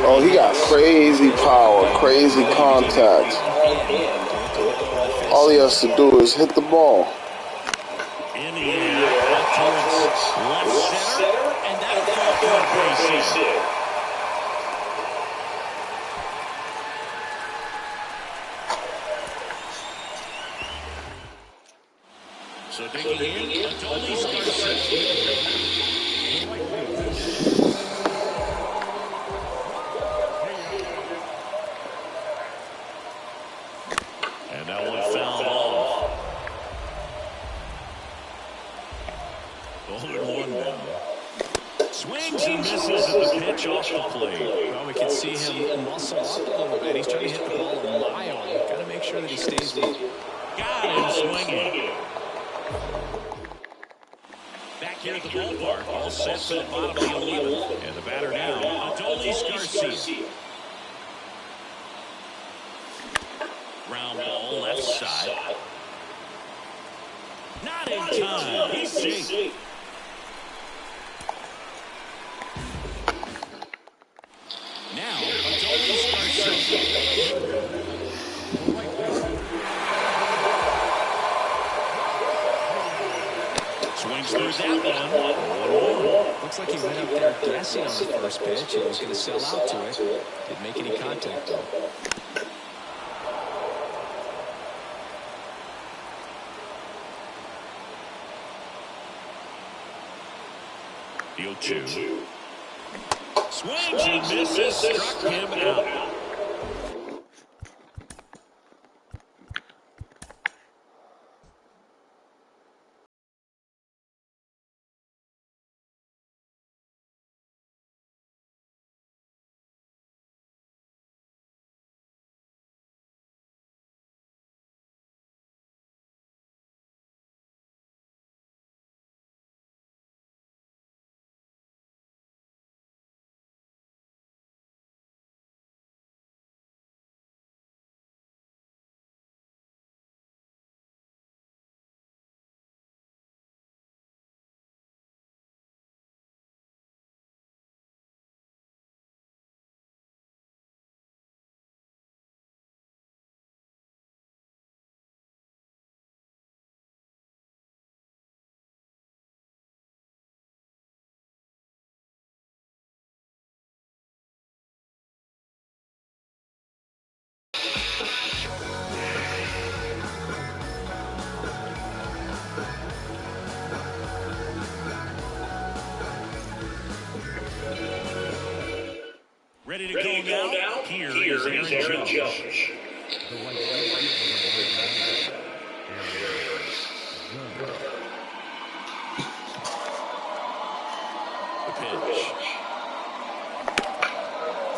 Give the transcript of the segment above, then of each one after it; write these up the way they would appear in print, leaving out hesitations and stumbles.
Oh, he got crazy power, crazy contact. All he has to do is hit the ball. In the air, out towards left center, and that'll fall for a base hit. So digging in, Adolis Garcia. And that one fouled off. 0-1 now. Swings and misses at the pitch off the plate. Well, we can see him muscle up a little bit. He's trying to hit the ball a mile. Got to make sure that he stays with it. Got him swinging. Back here at the ballpark, all set for the bottom of the 11th. And the batter now, Adolis Garcia. Ground ball left side. Not in time. He's safe. Now, Adolis Garcia. Swings through that one. Looks like he went up there guessing on the first pitch. He was going to sell out to it. Didn't make any contact, though. The 0-2. Swings and misses. Struck him out. Ready to go now? Here is Aaron Judge. The pitch.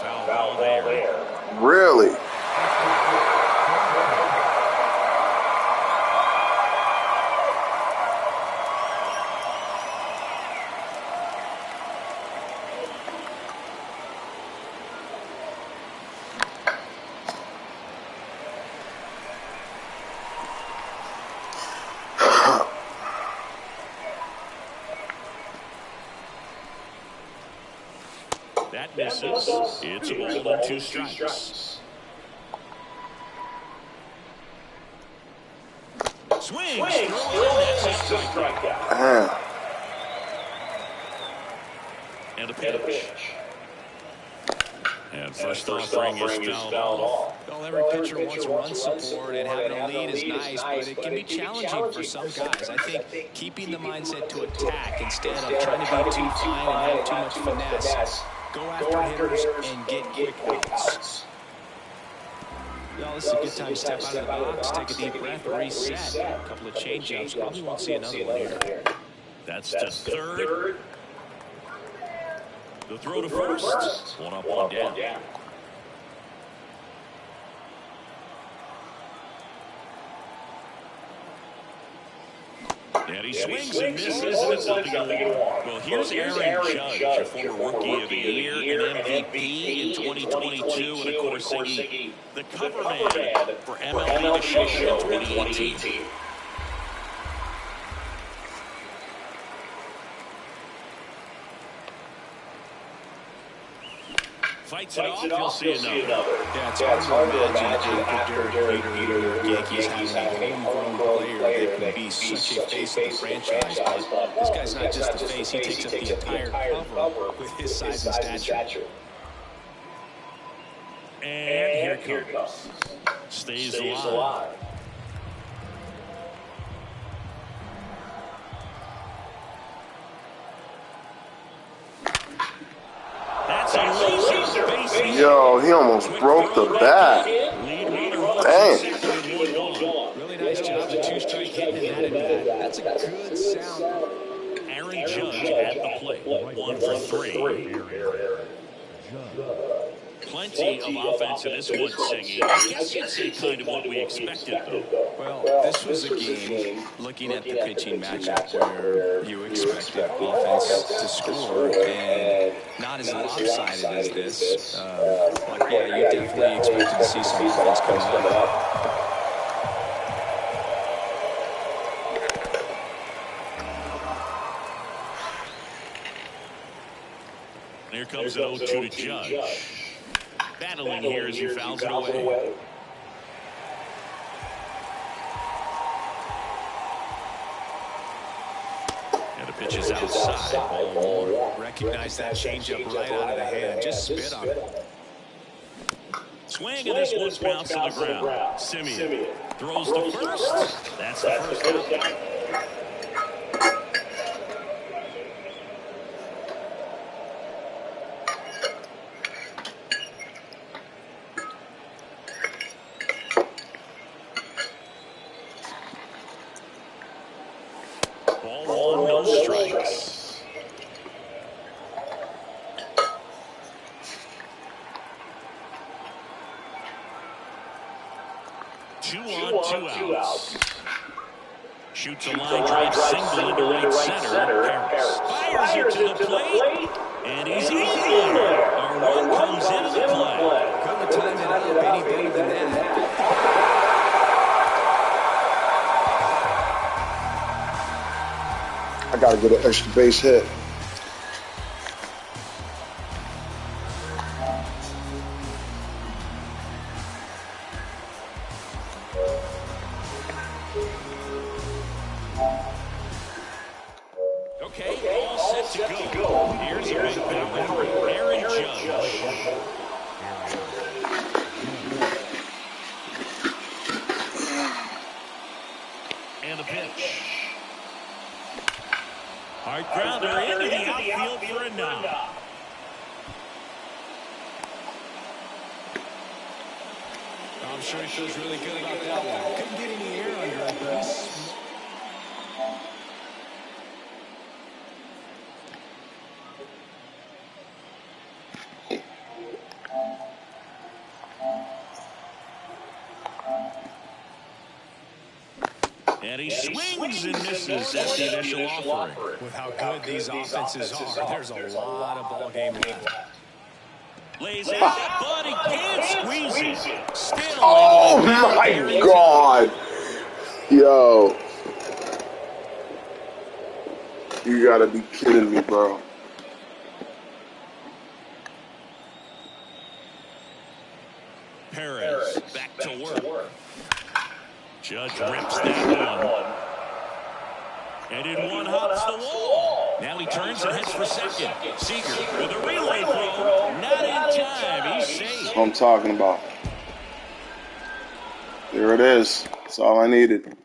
Foul ball there. Really? That misses. It's a ball and 2 strikes. Swings. That's a strikeout. And a pitch. And first offering is fouled off. Well, every pitcher wants run support, and having a lead is nice, but it can be challenging for some guys. I think keeping the mindset to attack instead of trying to be too fine and have too much finesse. Go after hitters and get quick outs. Well, this is a good time to step out of the box, take a deep breath, reset. A couple of change-ups. Probably won't see another one here. That's to third. The throw to first. One up, one down. And he swings and misses, and it's nothing to one. Well, here's Aaron Judge, a former Rookie of the Year, an MVP in 2022, and of course, the cover man for MLB to show in 2018. Fights it off, you'll see another. Yeah, it's hard to imagine after Derek Jeter, the Yankees having a homegrown player that can be such a face of the franchise. But this guy's not just the face. He takes up the entire cover with his size and stature. And here it comes. Stays alive. That's a laser. Yo, he almost broke the bat. Dang. Really nice job. The two-strike hitting that at bat. That's a good sound. Aaron Judge at the plate. 1 for 3. Plenty of offense in this one, Singy. I guess you'd say kind of what we expected, though. Well, this was a game, looking at the pitching matchup, where you expected offense to score, and not as lopsided as this. But, yeah, you definitely expected to see some offense coming up. Here comes an 0-2 to Judge. Battling here as he fouls it away. And the pitch is outside. Ball one. Recognize that changeup right out of the hand. Just spit on it. Swing, and this one's bounced to the ground. Simeon throws to first. That's the first out. Ball 1, no strikes. Two on, two outs. Shoots a line drive single into right center. Harris fires it to the plate, and he's in there. A run comes into the play. Couldn't have timed it up any better than that. I gotta get an extra base hit. Okay, all set to go. Here's a big power for Aaron Judge. And the pitch. Hard grounder into the outfield for a knock. I'm sure he feels really good about that one. Couldn't get any air under it, but he's... And he swings and misses at the initial offering. With how good these offenses are, there's a lot of ball game left. Lays out, but he can't squeeze it. Still Oh my God. Yo. You gotta be kidding me, bro. Perez back to work. Judge rips that one. And in one hops the wall. Now he turns and heads for second. Seager with a relay throw. Not in time. He's safe. That's what I'm talking about. There it is. That's all I needed.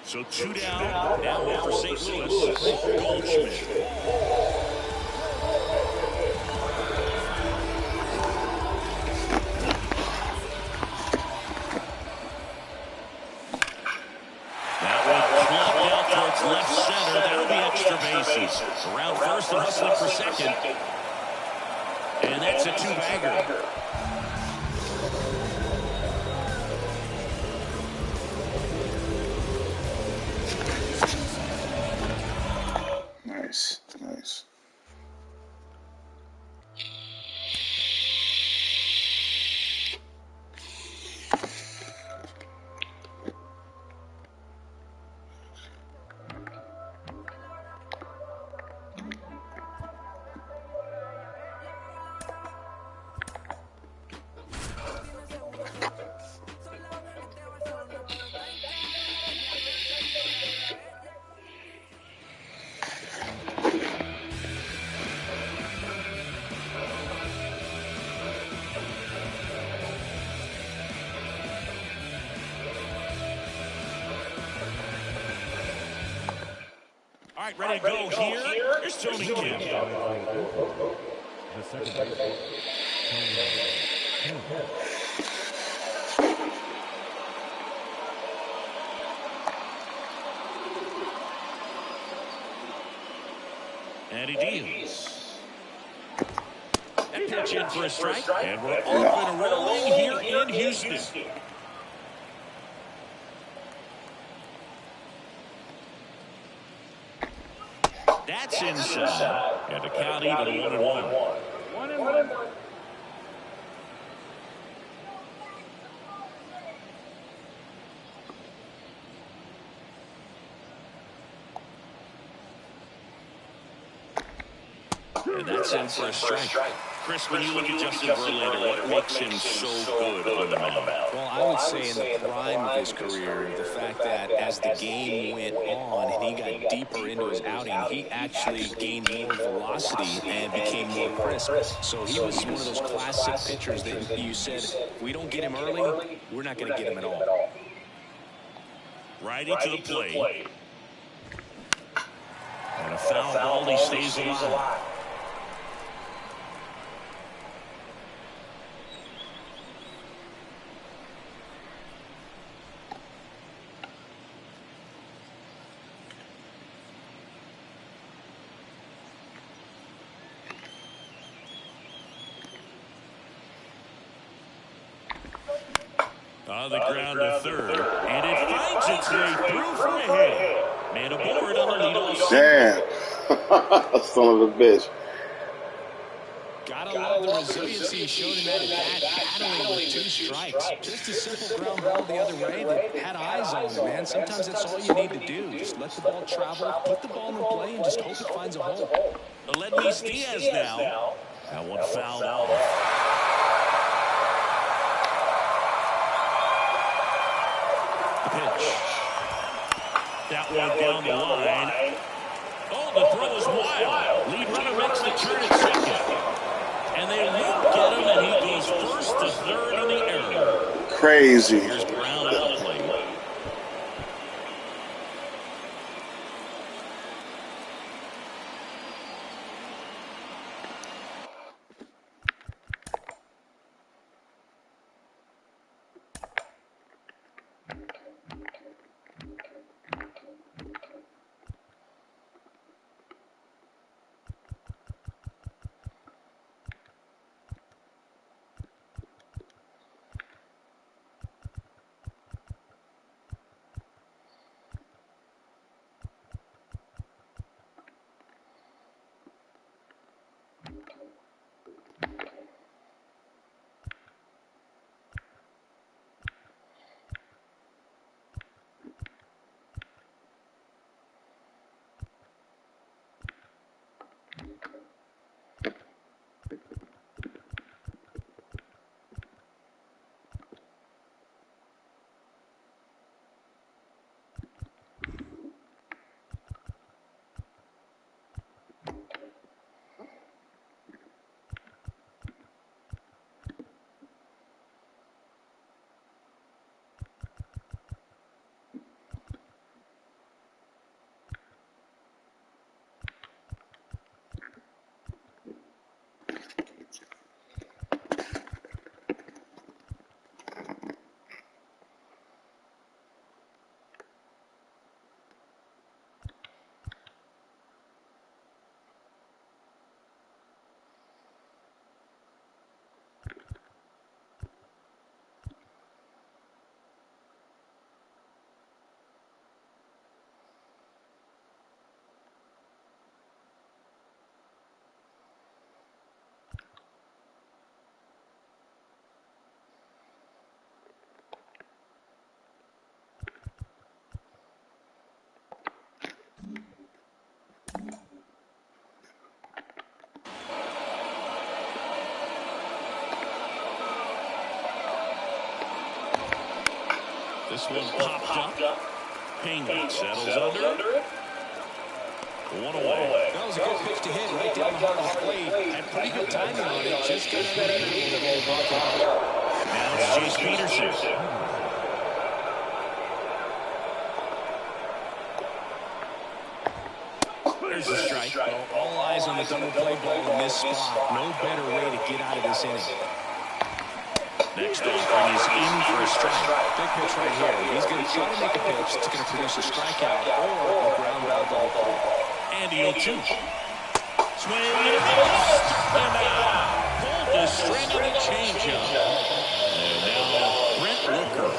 So 2 down, now one for St. Louis. Goldschmidt. towards left center. That'll be extra bases. Around first and hustling for second. And that's a two-bagger. Nice, nice. All right, ready to go here. Here's Tony Kim. The second baseman, And he deals. And pitch in for a strike. And we're off and rolling here in Houston. That's inside. And the count even 1-1. 1-1. And that's in for a strike. Chris, when you look at Justin Verlander, what makes him so good on the mound? Well, I would say in the prime of his career, the fact that as the game went on and he got deeper into his outing, he actually gained more velocity and became more crisp. So he was one of those classic pitchers that you said, if we don't get him early, we're not going to get him at all. Right into the plate. And a foul ball, he stays alive. The ground to third, and it finds its way through for a hit. Man aboard on the leadoff. Damn. Son of a bitch. Gotta love the resiliency he showed in that at bat, battling with 2 strikes. Just a simple ground ball the other way that had eyes on it, man. Sometimes that's all you need to do. Just let the ball travel, put the ball in play, and just hope it finds a hole. Aledmys Diaz now. That one fouled off. Pitch. That one down the line. Oh, the throw is wild. Lead runner makes the turn at second. And they won't get him, and he goes first to third on the error. Crazy. Here's Brown at the plate. This one popped up. Payne settles under it. One away. That was a good pitch to hit right down the heart of the plate. Had pretty good timing on it. Just got unable to get it back out. Now it's Chase Peterson. There's a strike. Well, all eyes on the double play ball in this spot. No better way to get out of this inning. Next offering is in for a strike. Big pitch right here. He's going to try to make a pitch that's going to produce a strikeout or a ground out double play. And the 0-2. Swing and a miss. And pulled the string of the changeup. And now Brent Rooker.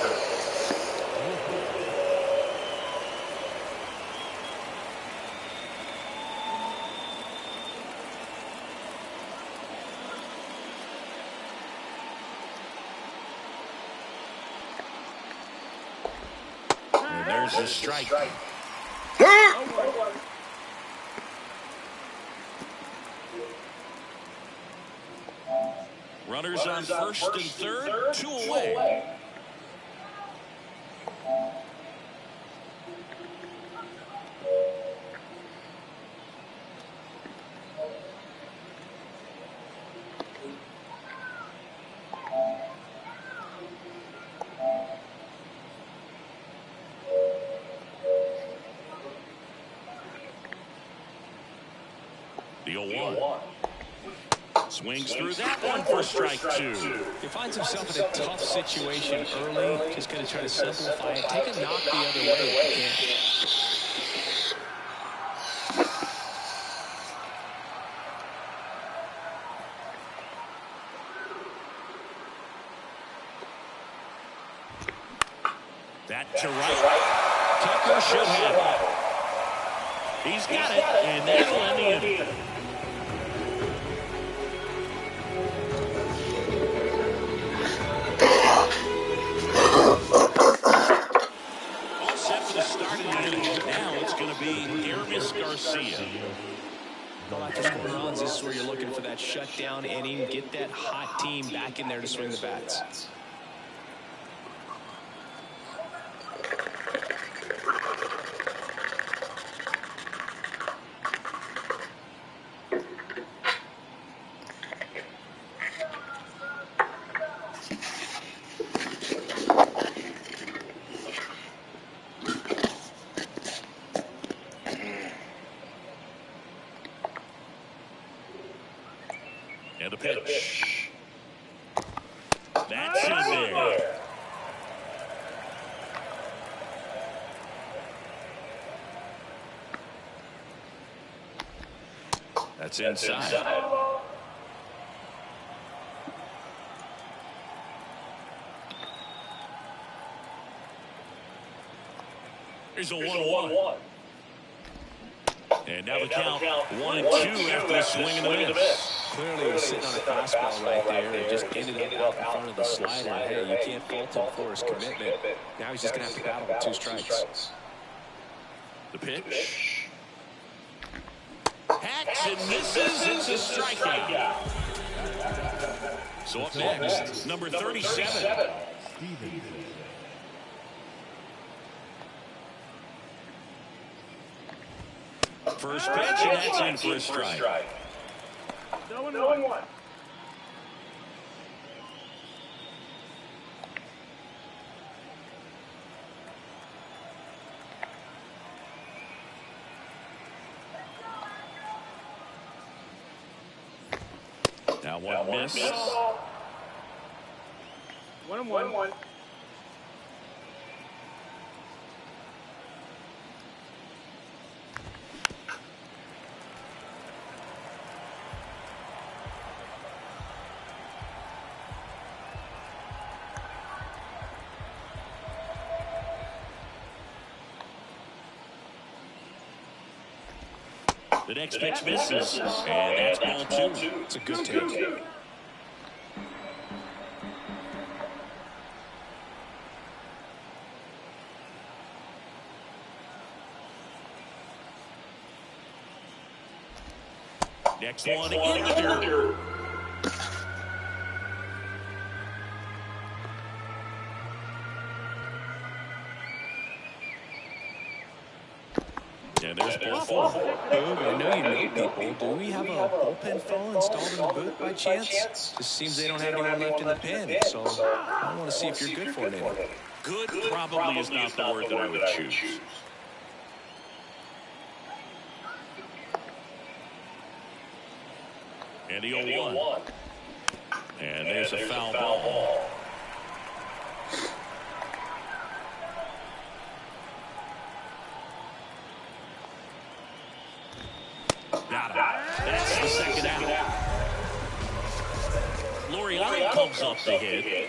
And there's a strike. Runners on first and third, 2 away. The 0-1. Swings through that one for strike 2. He finds himself in a tough situation early. Just going to try to simplify it. Take a knock the other way if you can. That to right. Tucker should have it. He's got it, and that'll end the inning. All set for the start of the inning. Now it's going to be Aramis Garcia. Well, after scoring runs, this is where you're looking for that shutdown inning. Get that hot team back in there to swing the bats. And a pitch. That's in there. That's inside. Here's a 1-1. And now the count 1-2 after the swing and the miss. Clearly, he was sitting on a fastball right there and just ended up out in front of the slider. Hey, you can't fault him for his commitment. Now he's just going to have to battle with 2 strikes. The pitch. Hacks and misses. It's a strikeout. So up next, number 37. First pitch, and that's in for a strike. No one. Now one miss. 1-1. The next pitch misses, and that's ball 2. It's a good take. Next one in the dirt. And there's ball four. Boog, I know you know people. Do we have a bullpen phone installed in the booth by chance? Just seems they don't have anyone left in the pen. So I want to see if you're good for it. Good probably is not the word that I would choose. And the 0-1. And there's a foul ball. Got him. That's the second out. Loriano comes up the hit.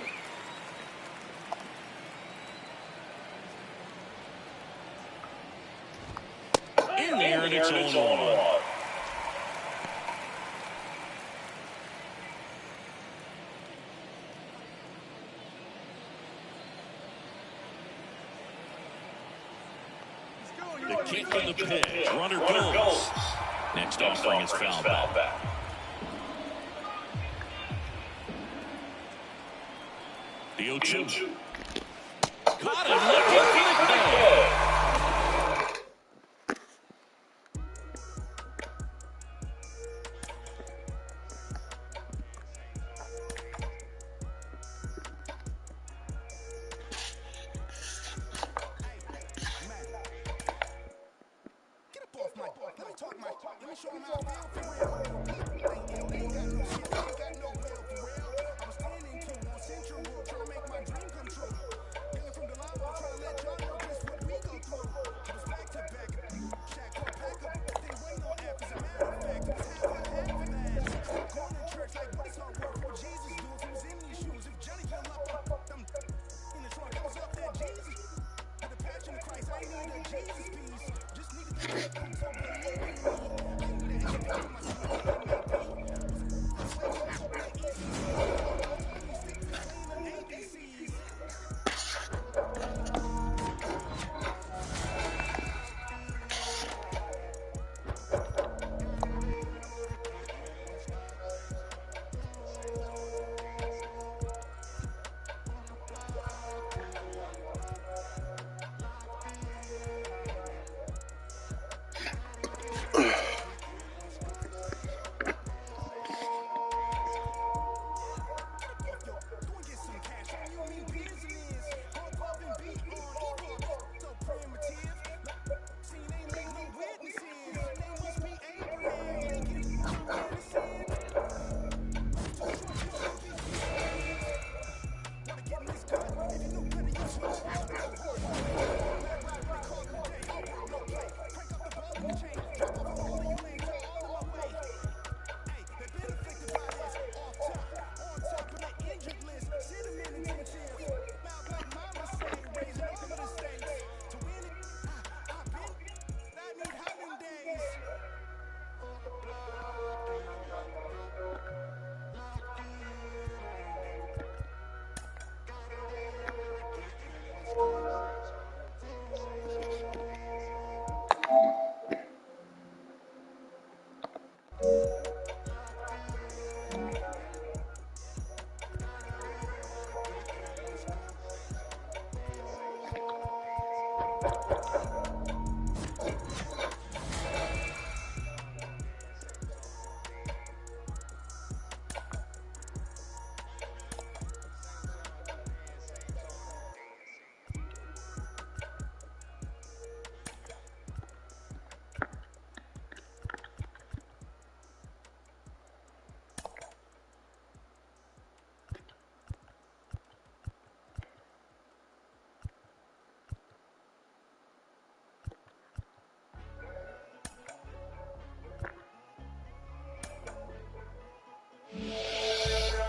In there, and it's 0-1. The kick and the pitch. Runner goes. Next offering is foul back. The 0-2. Caught him looking for the kick.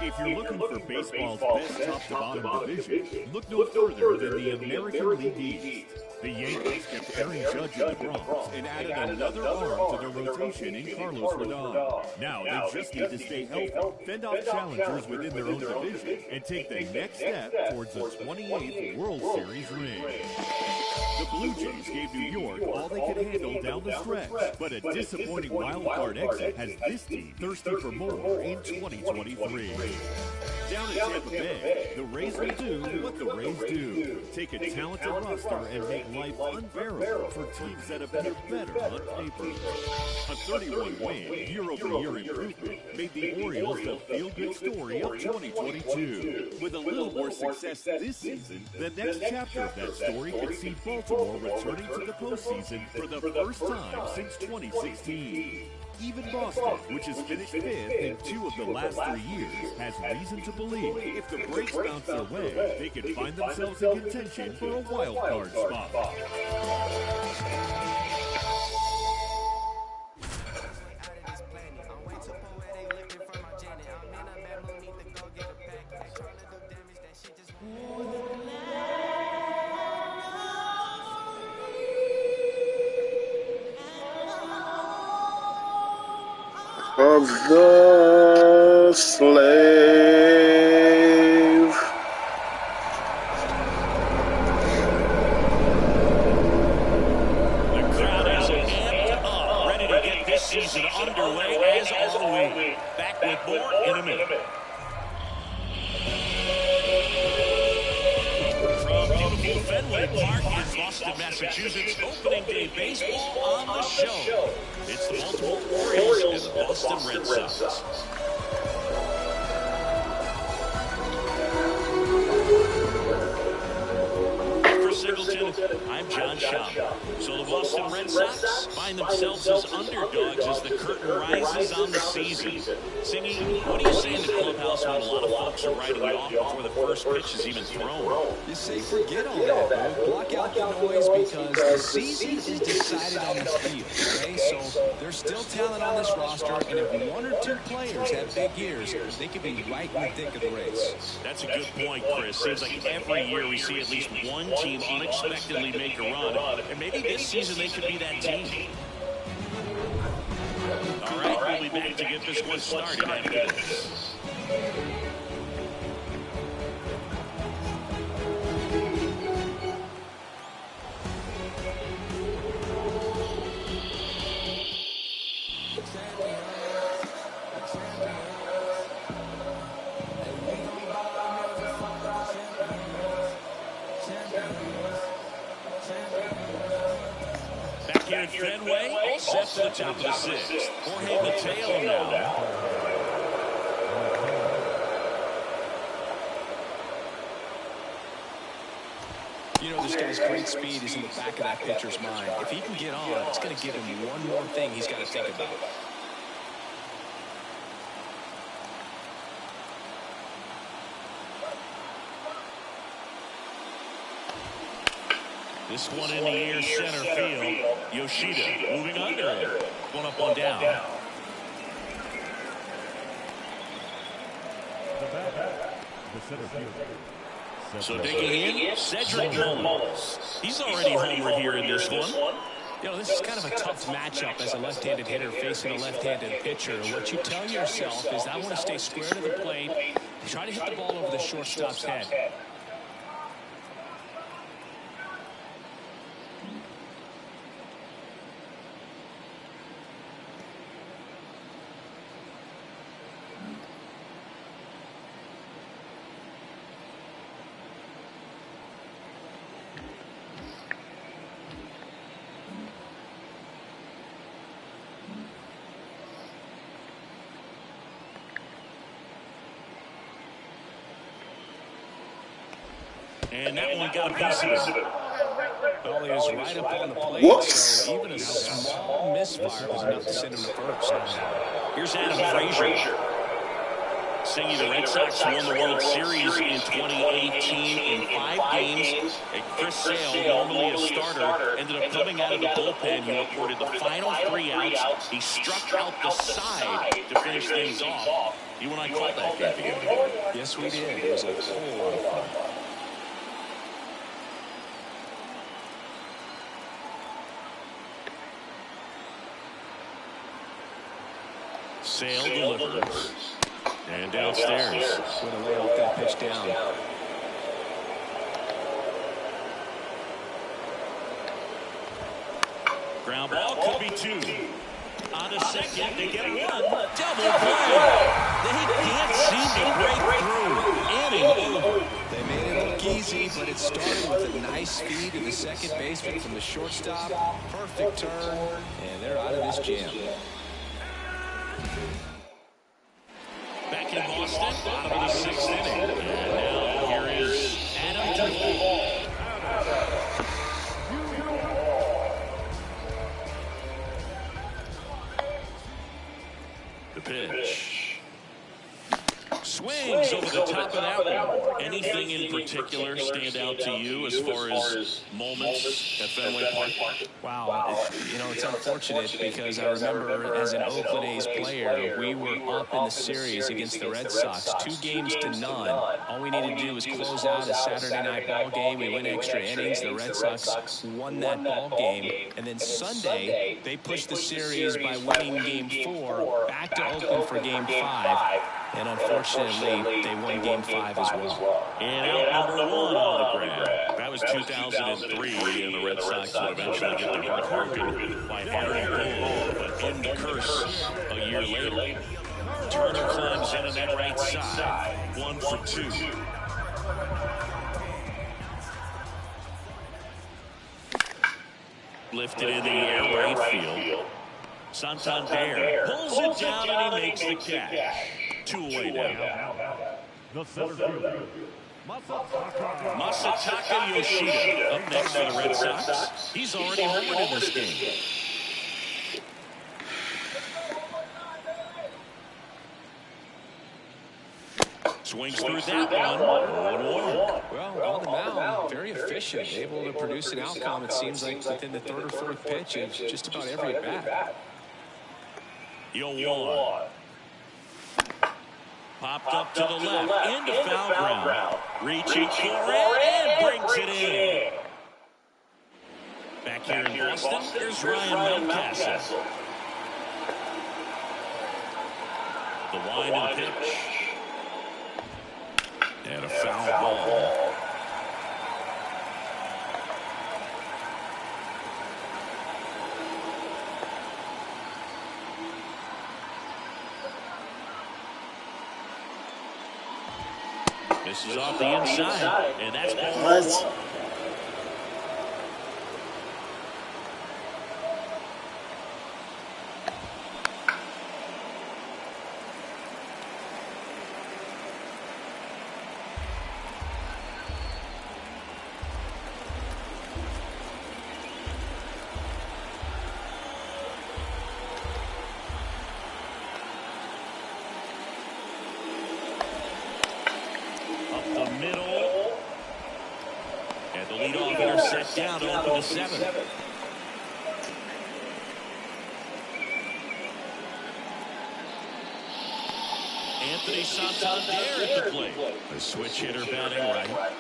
If you're looking for baseball's best top-to-bottom division, look no further than the American League East. The Yankees kept Aaron Judge in the Bronx and added another arm to their rotation in Carlos Rodon. Now they just need to stay healthy, fend off challengers within their own division, and take the next step towards the 28th World Series ring. The Blue Jays gave New York all they could handle down the stretch, but a disappointing wildcard exit has this team thirsty for more in 2023. Down in Tampa Bay, the Rays will do what the Rays do. Take a talented roster and make life unbearable for teams that appear better on paper. A 31-win, year-over-year improvement made the Orioles the feel-good story of 2022. With a little more success this season, the next chapter of that story could see Baltimore returning to the postseason for the first time since 2016. Even Boston, which has finished fifth in 2 of the last 3 years, has reason to believe if the Braves bounce their way, they could find themselves in contention for a wild card spot. Of the slave. The crowd is amped up, ready to get this season underway, as are we. Back with more in a minute. From beautiful Fenway Park in Boston, Massachusetts, opening day baseball on the show. It's the Baltimore Orioles and the Boston Red Sox. I'm John Schaub. So the Boston Red Sox find themselves as underdogs as the curtain rises on the season. Singy, what do you say in the clubhouse when a lot of folks are writing you off before the first pitch is even thrown? You say forget all that, Doug. Block out the noise because the season is decided on the field, okay? So there's still talent on this roster, and if 1 or 2 players have big years, they could be right in the thick of the race. That's a good point, Chris. Seems like every year we see at least one team unexpectedly make a run, and maybe this season they could be that team. All right, we'll be back to get this one started after this. Here at Fenway, all set to the top of the 6th. Jorge Mateo now. You know, this guy's great speed is in the back of that pitcher's mind. If he can get on, it's going to give him one more thing he's got to think about. This one in the air, center field. Yoshida moving under it. One up, one down. So digging in, Cedric Mullins. He's already homered here in this one. You know, this is kind of a tough matchup as a left-handed hitter facing a left-handed pitcher. What you tell yourself is I want to stay square to the plate, try to hit the ball over the shortstop's head. And that one got a piece of it. Well, he was right up on the plate, Whoops. so even a small misfire was enough to send him to first. Here's Adam Frazier. Singy, the Red Sox won the World Series in 2018 in 5 games. And Chris Sale, normally a starter, ended up coming out of the bullpen. He reported the final 3 outs. He struck out the side to finish things off. You and I called that game together. Yes, we did. It was a whole lot of fun. Sale delivers. And downstairs. Going to lay off that pitch down. Ground ball could be 2. On a second, they get one. Double play. They can't seem to break through. Inning over. They made it look easy, but it started with a nice feed to the second baseman from the shortstop. Perfect turn, and they're out of this jam. Back in Boston, bottom of the sixth inning. And now here is Adam Duvall. The pitch. Swings over the top of that one. Anything in particular stand out to you as far as moments at Fenway Park? Wow, it's unfortunate because I remember as an Oakland A's player, we were up in the series against the Red Sox, 2-0. All we needed to do was close out a Saturday night ball game. We went extra innings. The Red Sox won that ball game. And then Sunday, they pushed the series by winning Game 4 back to Oakland for Game 5. And unfortunately, they won Game 5 as well. And out number one on the grab. That was 2003, and the Red Sox would eventually get their heart broken by Aaron Boone, but in the curse a year later. Turner climbs in on that right side. 1 for 2. Lifted in the air, right field. Santander pulls it down, and he makes the catch. 2 away now. The center fielder, Masataka Yoshida up next for the Red Sox. He's already homered in this game. Swings through that one. 1-1. Well, on the mound, very efficient, able to produce an outcome, it seems like, within the third or fourth pitch of just about every at-bat. 0-1. Popped up to the left, into foul ground. Reaching for it, and brings it in. Back here in Boston, there's Ryan Mountcastle. The wind and pitch. And a foul ball. This is off the inside, and that's ball 1. The middle, and the leadoff hitter set down to open the 7th. Anthony Santander at the plate. A switch hitter batting right.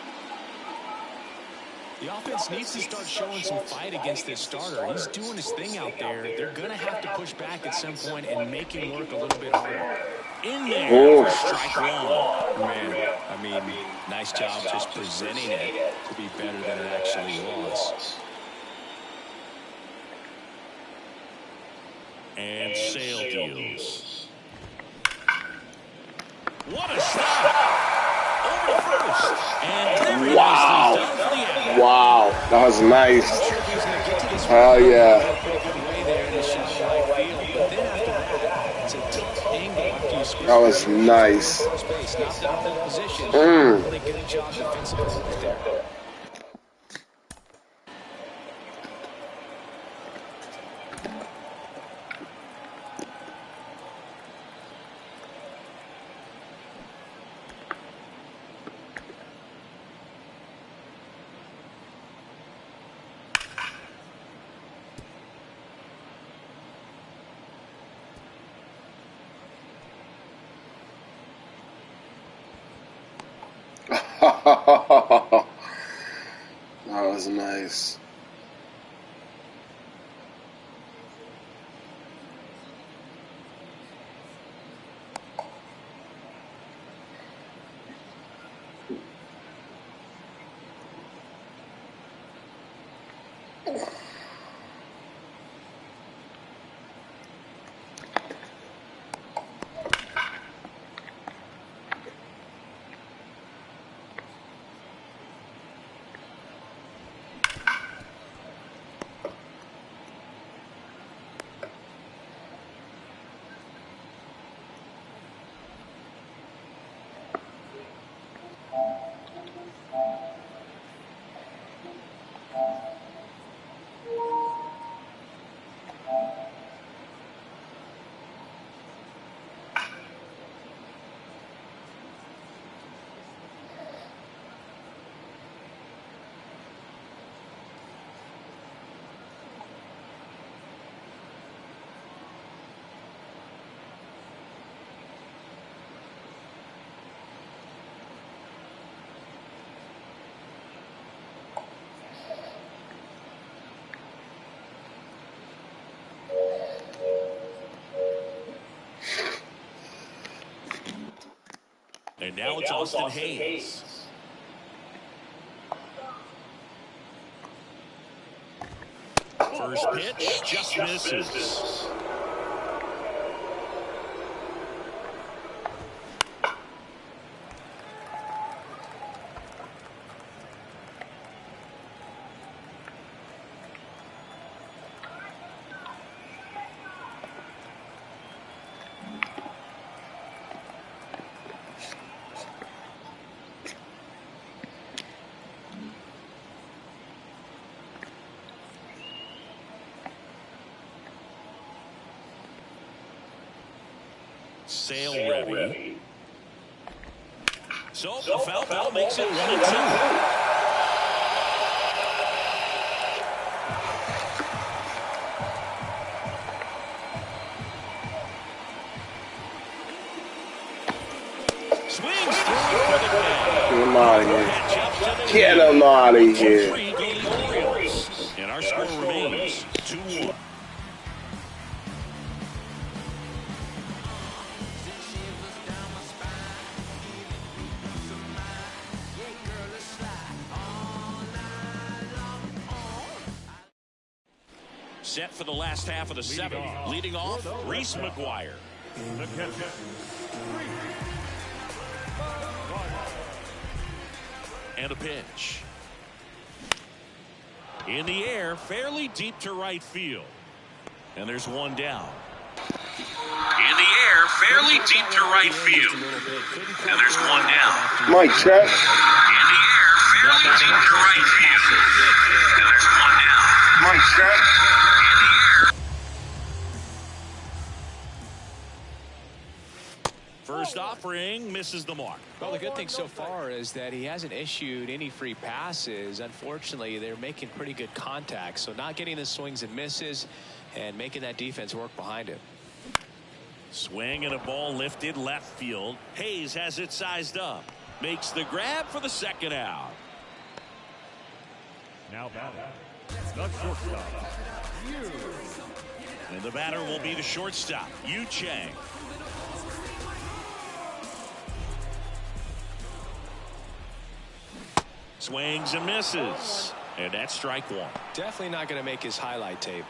The offense needs to start showing some fight against this starter. He's doing his thing out there. They're going to have to push back at some point and make him work a little bit harder. In there for strike 1. Man, I mean, nice job just presenting it to be better than it actually was. And Sale deals. What a stop! Over to first. And wow. Wow. That was nice. Hell yeah. That was nice. Really good job defensively right there. That was nice. And now it's Austin Hayes. First pitch just misses. Sale ready. So the foul ball makes it 1-2. Swings through for the catch. Get him out of here. Get him out of here. And our score remains 2-1. Set for the last half of the seventh. Leading off, Reese McGuire. And a pitch. In the air, fairly deep to right field. And there's one down. In the air, fairly deep to right field. And there's one down. Mike, check. In the air, fairly deep to right field. And there's one down. Mike, check. First offering misses the mark. Well, the good thing so far is that he hasn't issued any free passes. Unfortunately, they're making pretty good contact, so not getting the swings and misses and making that defense work behind him. Swing and a ball lifted left field. Hayes has it sized up. Makes the grab for the second out. Now batting, the shortstop, Yu. And the batter will be the shortstop, Yu Chang. Swings and misses. And that's strike one. Definitely not going to make his highlight tape.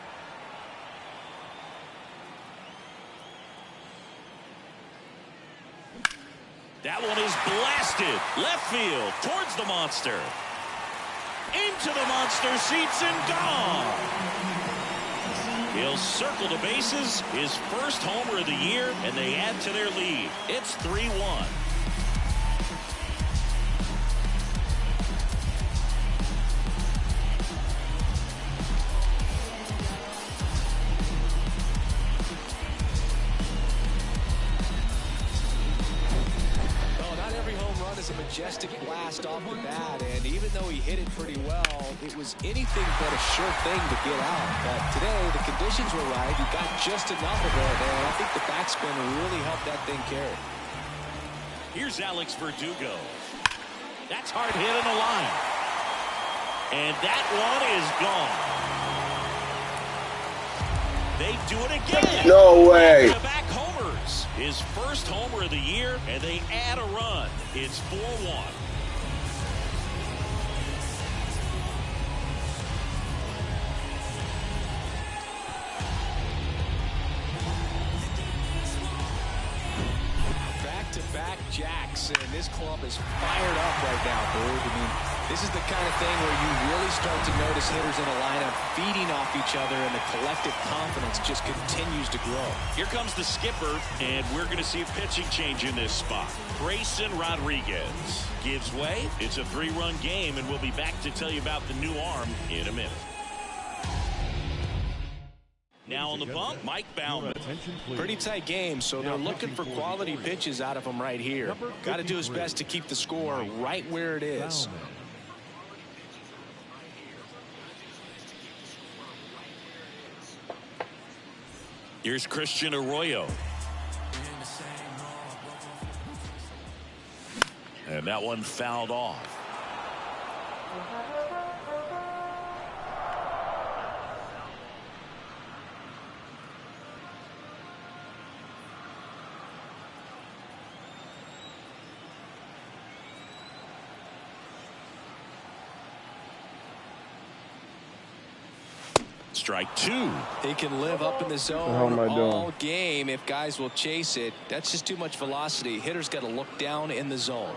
That one is blasted. Left field towards the monster. Into the monster seats and gone. He'll circle the bases. His first homer of the year, and they add to their lead. It's 3-1. A majestic blast off the bat, and even though he hit it pretty well, it was anything but a sure thing to get out. But today the conditions were right. He got just enough of it, and I think the backspin really helped that thing carry. Here's Alex Verdugo. That's hard hit in the line, and that one is gone. They do it again. No way. Back-to-back homers. His first homer of the year, and they add a run. It's 4-1. Back-to-back jacks, and this club is fired up right now, Bird. I mean, this is the kind of thing where you really start to notice hitters in a lineup feeding off each other, and the collective confidence just continues to grow. Here comes the skipper, and we're going to see a pitching change in this spot. Grayson Rodriguez gives way. It's a 3-run game, and we'll be back to tell you about the new arm in a minute. Now on the bump, Mike Baumann. Pretty tight game, so they're looking for quality pitches out of him right here. Got to do his best to keep the score right where it is. Here's Christian Arroyo. And that one fouled off. Strike two. He can live up in the zone all game if guys will chase it. That's just too much velocity. Hitter's got to look down in the zone.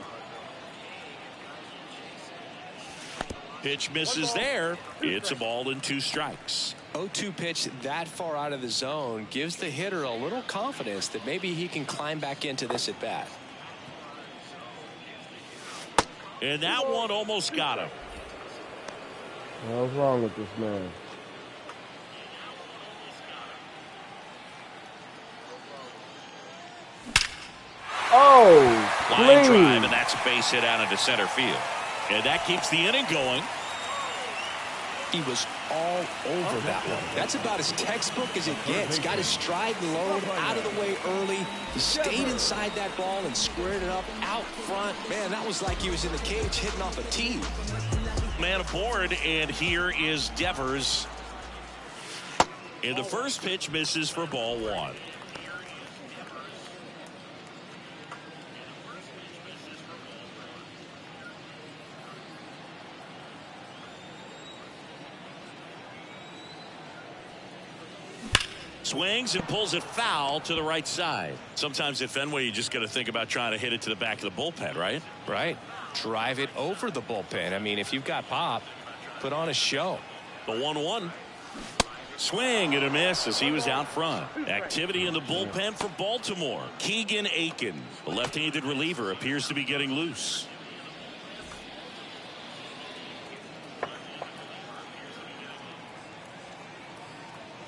Pitch misses there. It's a ball and 2 strikes. 0-2 pitch that far out of the zone gives the hitter a little confidence that maybe he can climb back into this at bat. And that one almost got him. What's wrong with this man? Oh, line drive, and that's a base hit out into center field. And that keeps the inning going. He was all over that one. That's about as textbook as it gets. Got his stride and load out of the way early. He stayed inside that ball and squared it up out front. Man, that was like he was in the cage hitting off a tee. Man aboard, and here is Devers. And the first pitch misses for ball 1. Swings and pulls it foul to the right side. Sometimes at Fenway, you just got to think about trying to hit it to the back of the bullpen, right? Right. Drive it over the bullpen. I mean, if you've got pop, put on a show. The 1-1. Swing and a miss as he was out front. Activity in the bullpen for Baltimore. Keegan Aiken, the left-handed reliever, appears to be getting loose.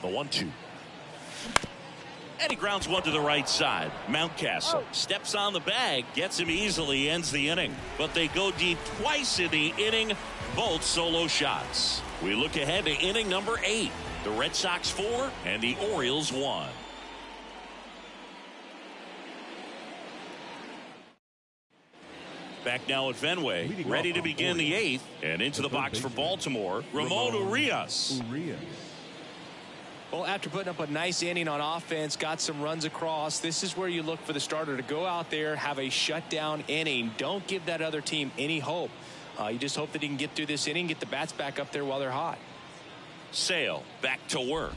The 1-2. And he grounds one to the right side. Mountcastle steps on the bag, gets him easily, ends the inning. But they go deep twice in the inning, both solo shots. We look ahead to inning number 8. The Red Sox 4 and the Orioles 1. Back now at Fenway, ready to begin the 8th, and into the box for Baltimore, Ramon Urias. Well, after putting up a nice inning on offense, got some runs across, this is where you look for the starter to go out there, have a shutdown inning. Don't give that other team any hope. You just hope that he can get through this inning, get the bats back up there while they're hot. Sale back to work.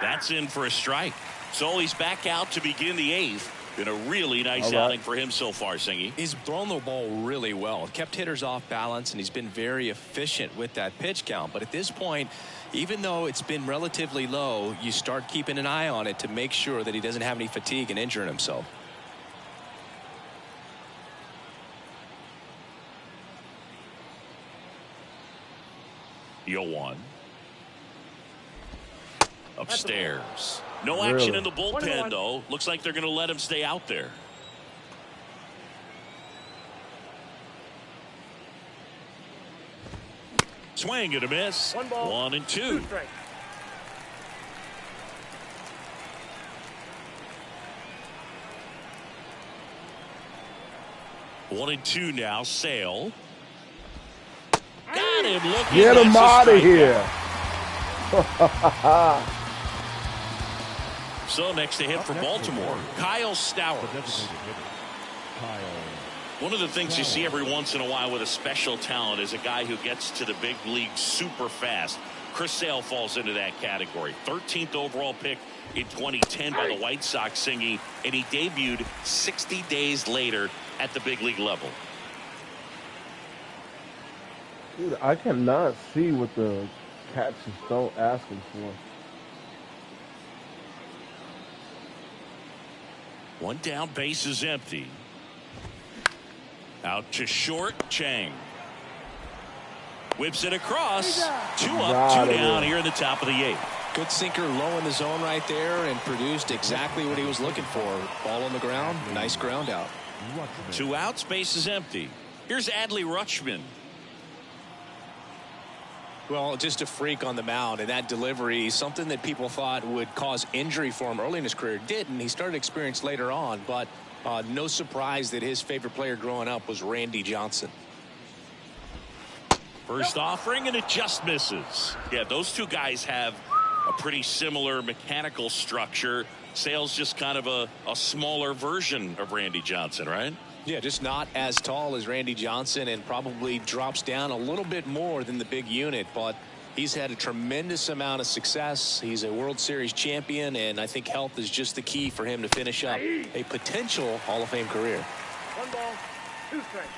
That's in for a strike. So he's back out to begin the 8th. Been a really nice outing for him so far, Singy. He's thrown the ball really well. Kept hitters off balance, and he's been very efficient with that pitch count. But at this point, even though it's been relatively low, you start keeping an eye on it to make sure that he doesn't have any fatigue and injuring himself. Yo one. Upstairs. No action in the bullpen, though. Looks like they're going to let him stay out there. Swing and a miss. 1-2. 1-2 now. Sale. Got him looking. Get him out of here. So next to hit for Baltimore, Kyle Stowers. One of the things you see every once in a while with a special talent is a guy who gets to the big league super fast. Chris Sale falls into that category. 13th overall pick in 2010 by the White Sox, Singy, and he debuted 60 days later at the big league level. Dude, I cannot see what the catch is so asking for. One down, base is empty. Out to short, Chang. Whips it across. 2 up, 2 down here in the top of the 8th. Good sinker low in the zone right there and produced exactly what he was looking for. Ball on the ground, nice ground out. 2 outs, base is empty. Here's Adley Rutschman. Well, just a freak on the mound, and that delivery, something that people thought would cause injury for him early in his career, didn't. He started experience later on, but no surprise that his favorite player growing up was Randy Johnson. First offering, and it just misses. Yeah, those two guys have a pretty similar mechanical structure. Sale's just kind of a smaller version of Randy Johnson, right? Yeah, just not as tall as Randy Johnson and probably drops down a little bit more than the big unit, but He's had a tremendous amount of success. He's a World Series champion, and I think health is just the key for him to finish up a potential Hall of Fame career. 1 ball, 2 strikes.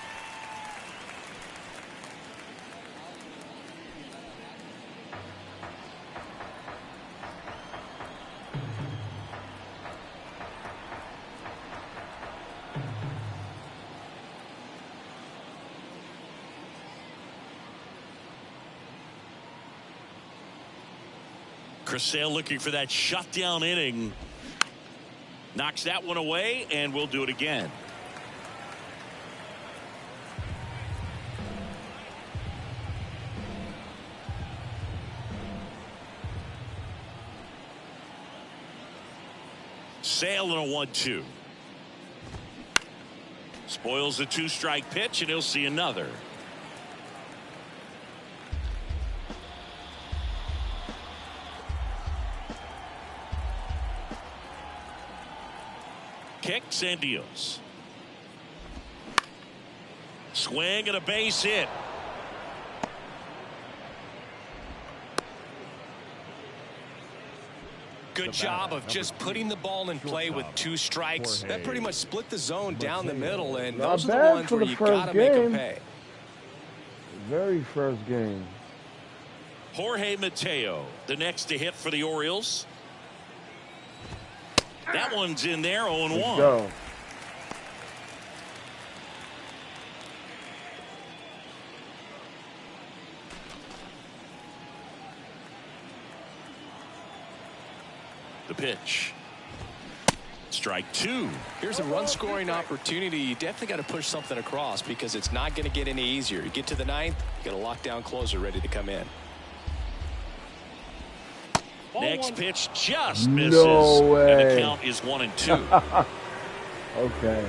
Chris Sale looking for that shutdown inning. Knocks that one away, and we'll do it again. Sale in a 1-2. Spoils a 2-strike pitch, and he'll see another. Kicks and deals. Swing and a base hit. Good job of just putting the ball in play with 2 strikes. That pretty much split the zone down the middle, and those are the ones where you gotta make them pay. Very first game. Jorge Mateo, the next to hit for the Orioles. That one's in there, 0-1. Go. The pitch. Strike 2. Here's a run-scoring opportunity. You definitely got to push something across because it's not going to get any easier. You get to the 9th, you got a lockdown closer ready to come in. Next pitch just misses. No way. And the count is 1-2. Okay.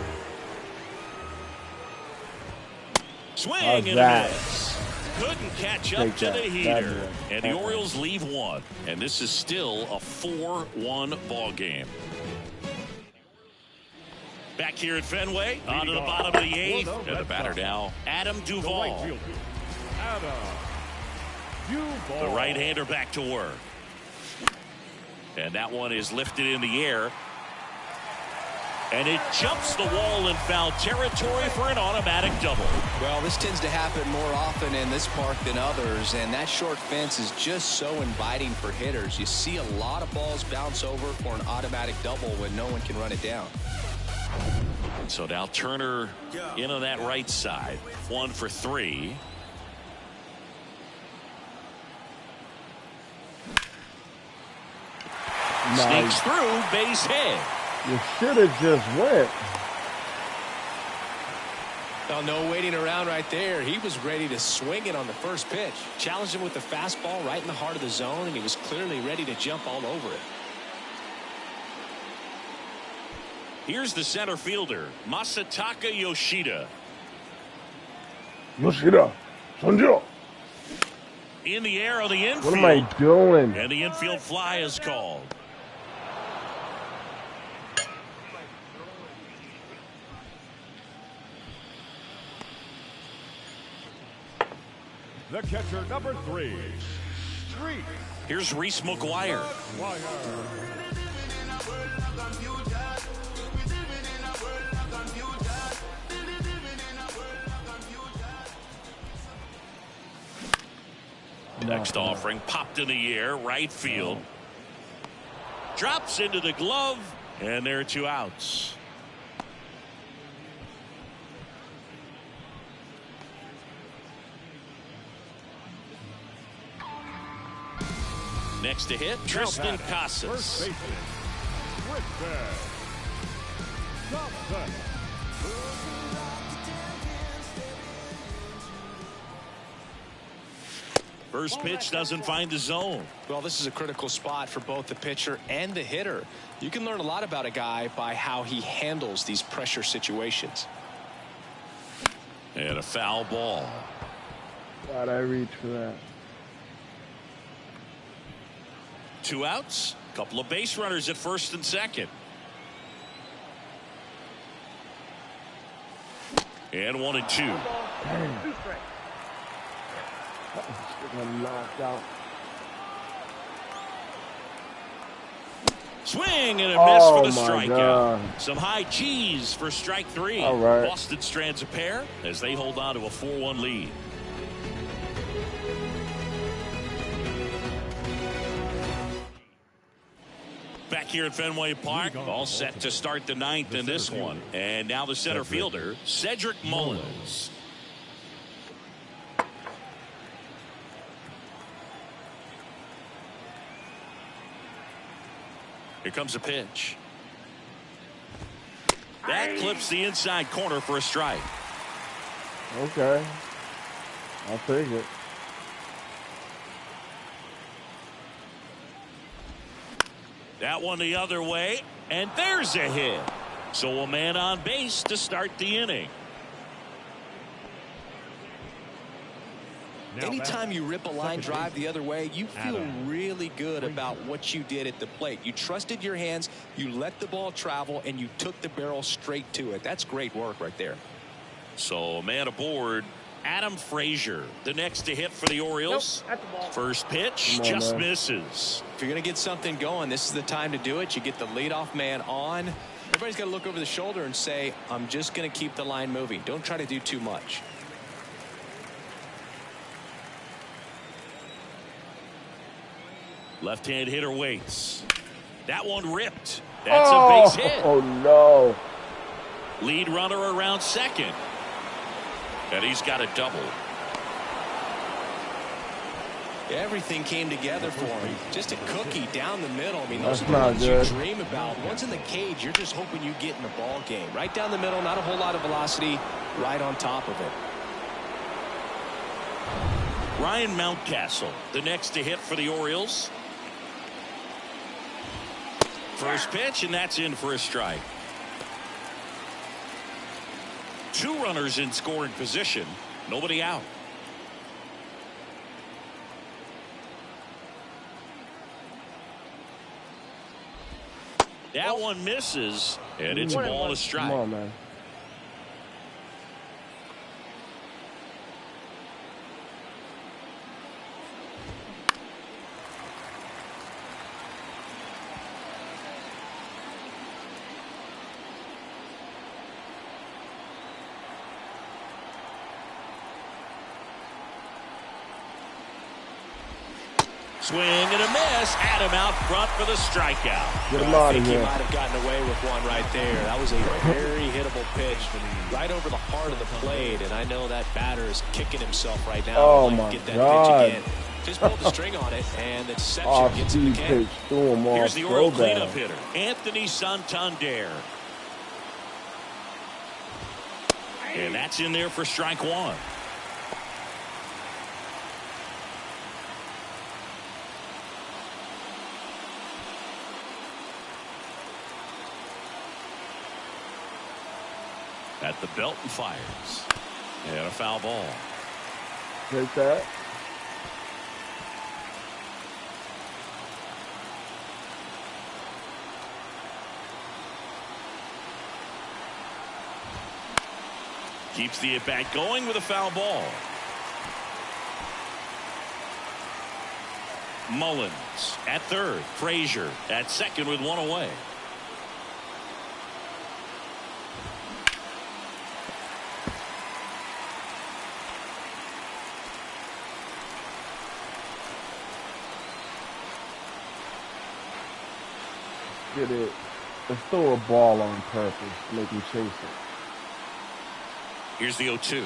Swing How's and that? miss. Couldn't catch up Take to that. the heater. That And the Orioles leave 1. And this is still a 4-1 ball game. Back here at Fenway, on to the bottom of the 8th. And the batter now, Adam Duvall. The right-hander back to work. And that one is lifted in the air. And it jumps the wall in foul territory for an automatic double. Well, this tends to happen more often in this park than others, and that short fence is just so inviting for hitters. You see a lot of balls bounce over for an automatic double when no one can run it down. So now Turner in on that right side. 1 for 3. Sneaks through, base hit. You should have just went. Well, no waiting around right there. He was ready to swing it on the first pitch. Challenged him with the fastball right in the heart of the zone, and he was clearly ready to jump all over it. Here's the center fielder, Masataka Yoshida. Yoshida, Sanjo. In the air on the infield. What am I doing? And the infield fly is called. The catcher, number 3, Street. Here's Reese McGuire. Next offering popped in the air, right field. Drops into the glove, and there are 2 outs. Next to hit, Tristan Casas. First baseman, Richard Thompson. First pitch doesn't find the zone. Well, this is a critical spot for both the pitcher and the hitter. You can learn a lot about a guy by how he handles these pressure situations. And a foul ball. Glad I reached for that. 2 outs. Couple of base runners at first and second. And 1-2. I'm knocked out. Swing and a miss for the my strikeout. God. Some high cheese for strike 3. All right. Boston strands a pair as they hold on to a 4-1 lead. Back here at Fenway Park, all set to start the 9th in this one. And now the center fielder, Cedric Mullins. Here comes a pitch. That clips the inside corner for a strike. Okay. I'll take it. That one the other way, and there's a hit. So a man on base to start the inning. Anytime you rip a line drive the other way, you feel really good about what you did at the plate. You trusted your hands, you let the ball travel, and you took the barrel straight to it. That's great work right there. So a man aboard, Adam Frazier, the next to hit for the Orioles. Nope, that's the ball. First pitch just misses. If you're going to get something going, this is the time to do it. You get the leadoff man on. Everybody's got to look over the shoulder and say, I'm just going to keep the line moving. Don't try to do too much. Left-hand hitter waits. That one ripped. That's a base hit. Oh, no. Lead runner around second. And he's got a double. Everything came together for him. Just a cookie down the middle. I mean, those That's are the not ones good. you dream about. Once in the cage, you're just hoping you get in the ball game. Right down the middle, not a whole lot of velocity, right on top of it. Ryan Mountcastle, the next to hit for the Orioles. First pitch, and that's in for a strike. 2 runners in scoring position, nobody out. That one misses, and it's ball a strike. Come on, man. Swing and a miss. Adam out front for the strikeout. Get him out I of think he here. might have gotten away with one right there. That was a very hittable pitch right over the heart of the plate, and I know that batter is kicking himself right now. Oh, Like, my get that God. pitch again. Just pulled the string on it, and the deception Off gets in the speed game. pitch. Threw him Here's off the so Oriole bad. cleanup hitter, Anthony Santander. And that's in there for strike 1. At the belt and fires. And a foul ball. Take that. Keeps the at-bat going with a foul ball. Mullins at third. Frazier at second with one away. Get it. Let's throw a ball on purpose. Make him chase it. Here's the 0-2.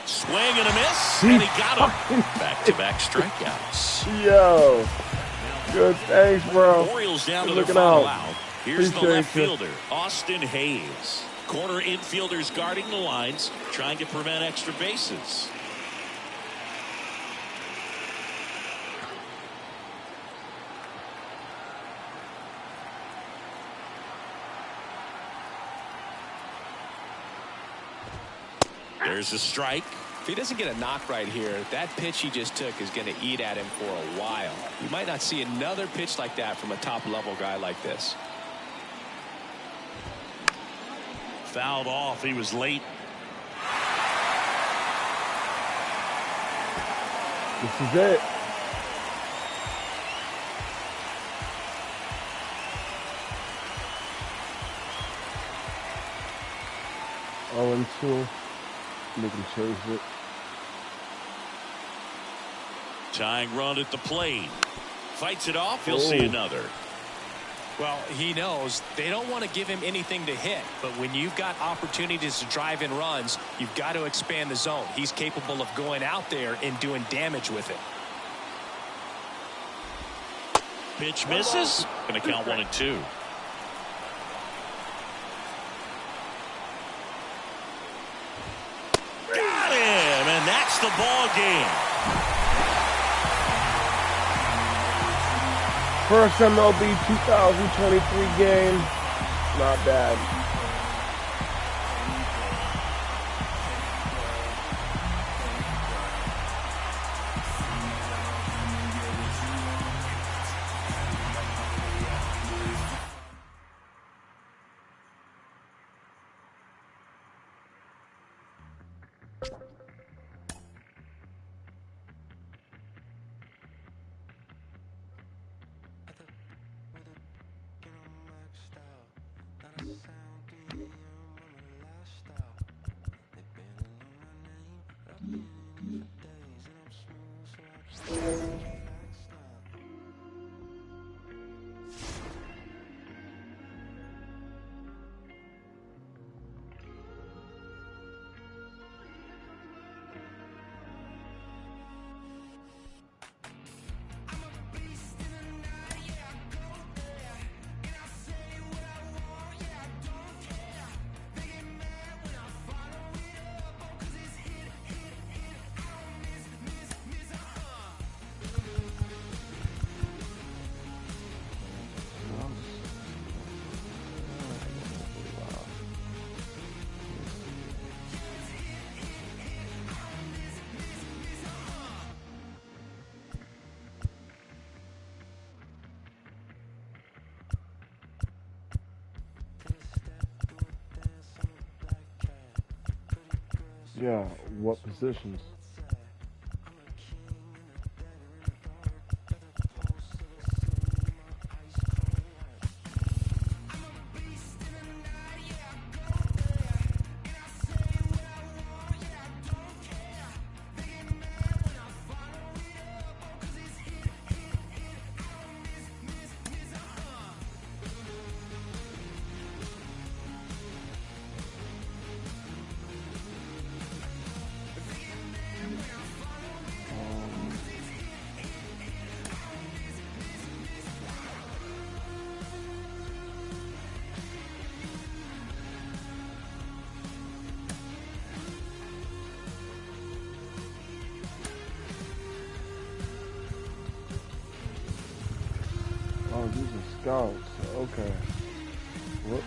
Swing and a miss. And he got him. Back-to-back strikeouts. Yo. Good. Thanks, bro. Orioles down to their Looking final out. out. Here's the Appreciate left you. fielder, Austin Hayes. Corner infielders guarding the lines, trying to prevent extra bases. There's a strike. If he doesn't get a knock right here, that pitch he just took is going to eat at him for a while. You might not see another pitch like that from a top-level guy like this. Fouled off. He was late. This is it. 0-2. They can chase it. Tying run at the plate. Fights it off. He'll see another. Well, he knows they don't want to give him anything to hit, but when you've got opportunities to drive in runs, you've got to expand the zone. He's capable of going out there and doing damage with it. Pitch misses. Going to count 1-2. Got him, and that's the ball game. First MLB 2023 game. Not bad. Yeah, what positions? Oh, these are scouts. Okay. Whoops.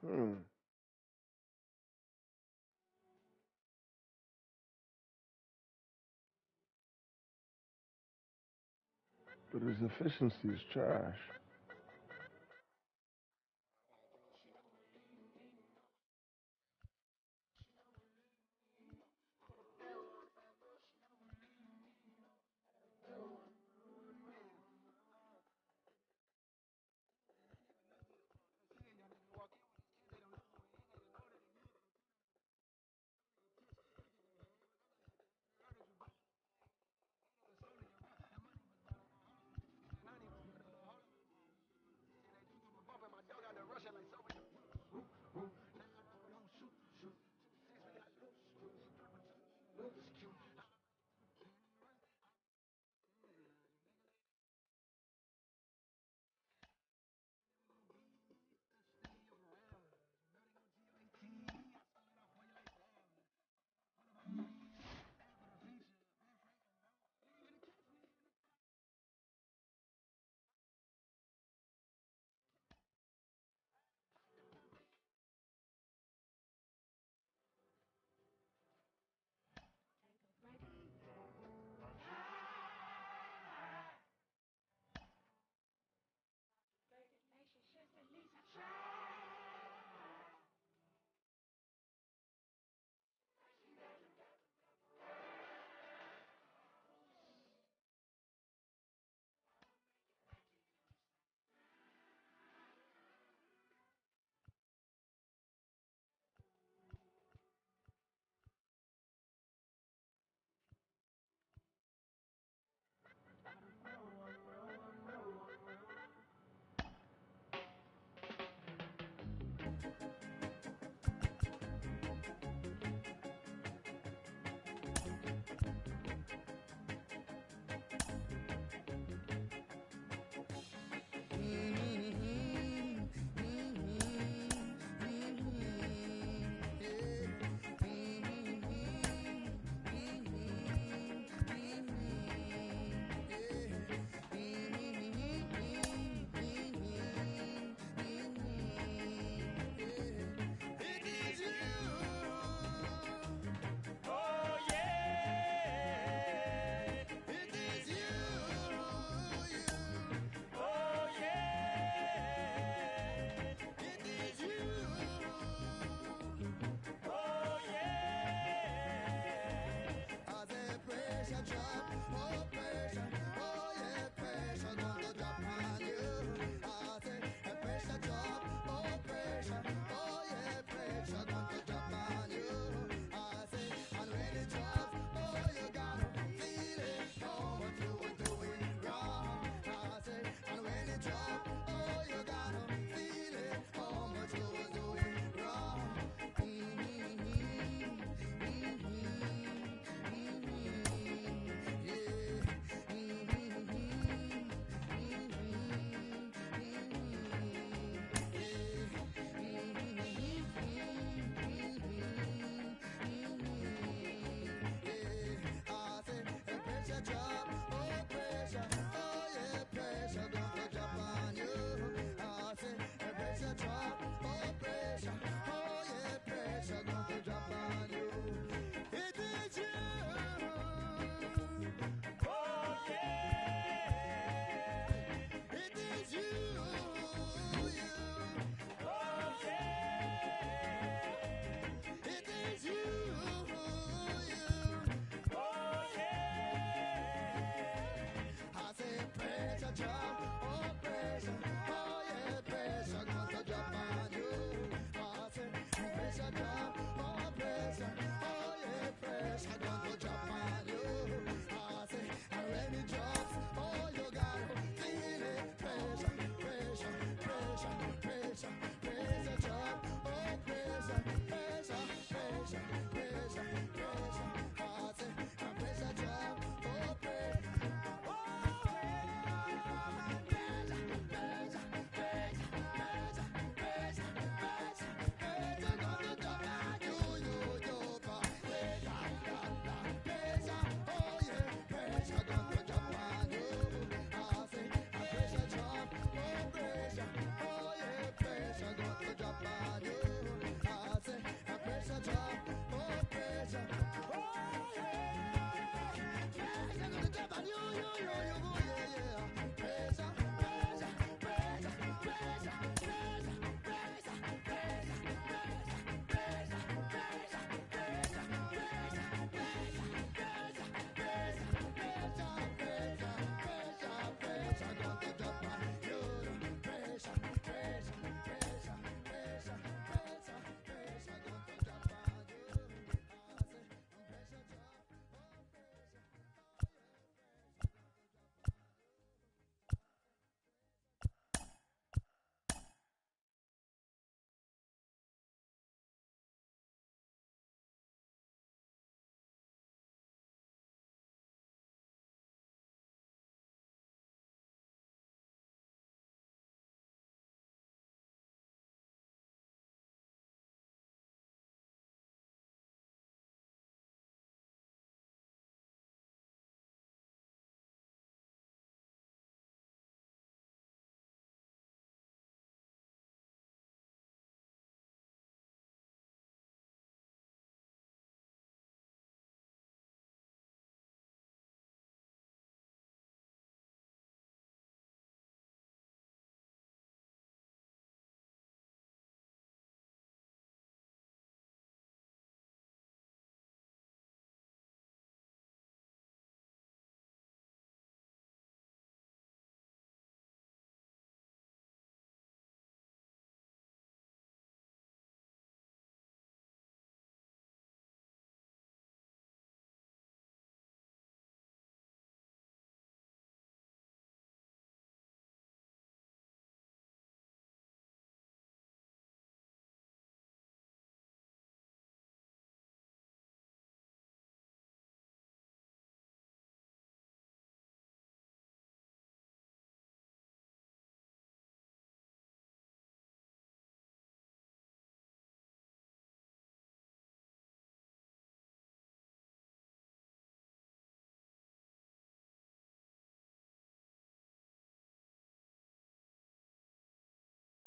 Hmm. But his efficiency is trash.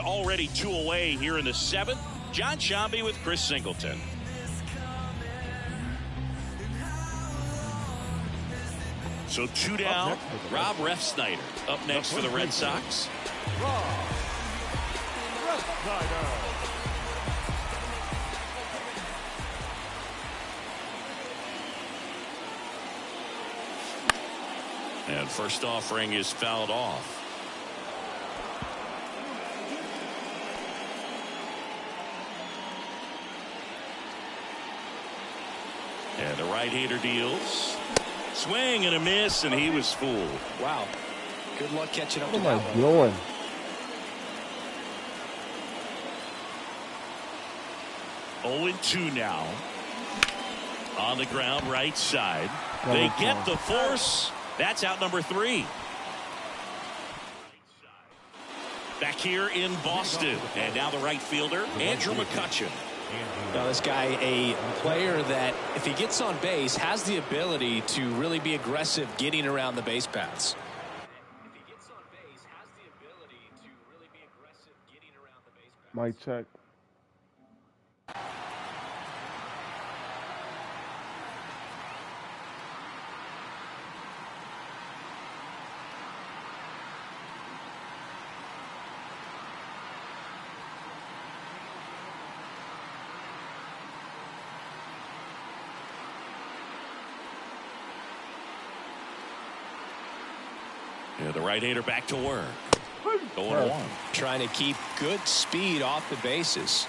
Already 2 away here in the 7th. John Shambi with Chris Singleton. So 2 down. Rob Refsnyder up next for the Red Sox. Rob Refsnyder. And first offering is fouled off. And the right-hander deals. Swing and a miss, and he was fooled. Wow. Good luck catching up to What that am I one. doing? Oh, 2 now. On the ground, right side. They get the force. That's out number 3. Back here in Boston. And now the right fielder, Andrew McCutchen. Now this guy, a player that if he gets on base has the ability to really be aggressive getting around the base paths. Mic check. Yeah, the right-hander back to work. Going 1. Trying to keep good speed off the bases.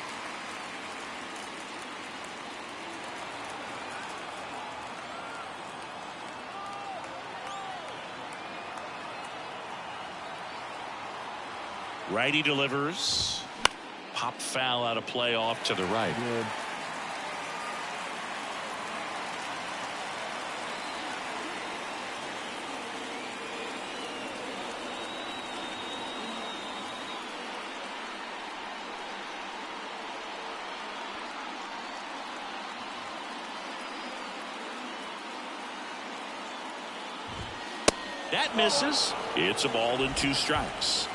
Righty delivers. Pop foul out of play off to the right. Good. That misses. It's a ball and 2 strikes.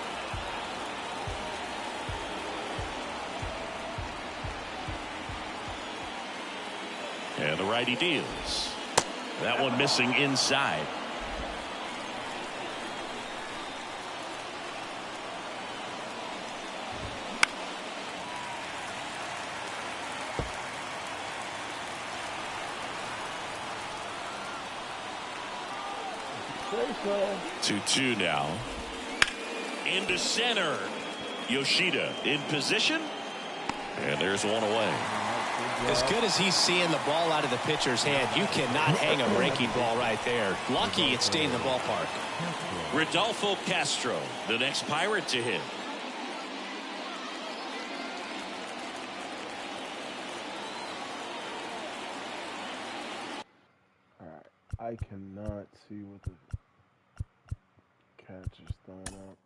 And the righty deals. That one missing inside. So. 2-2 now. Into center. Yoshida in position. And there's one away. As good as he's seeing the ball out of the pitcher's hand, you cannot hang a breaking ball right there. Lucky it stayed in the ballpark. Rodolfo Castro, the next Pirate to hit. Alright, I cannot see what the catcher's throwing up.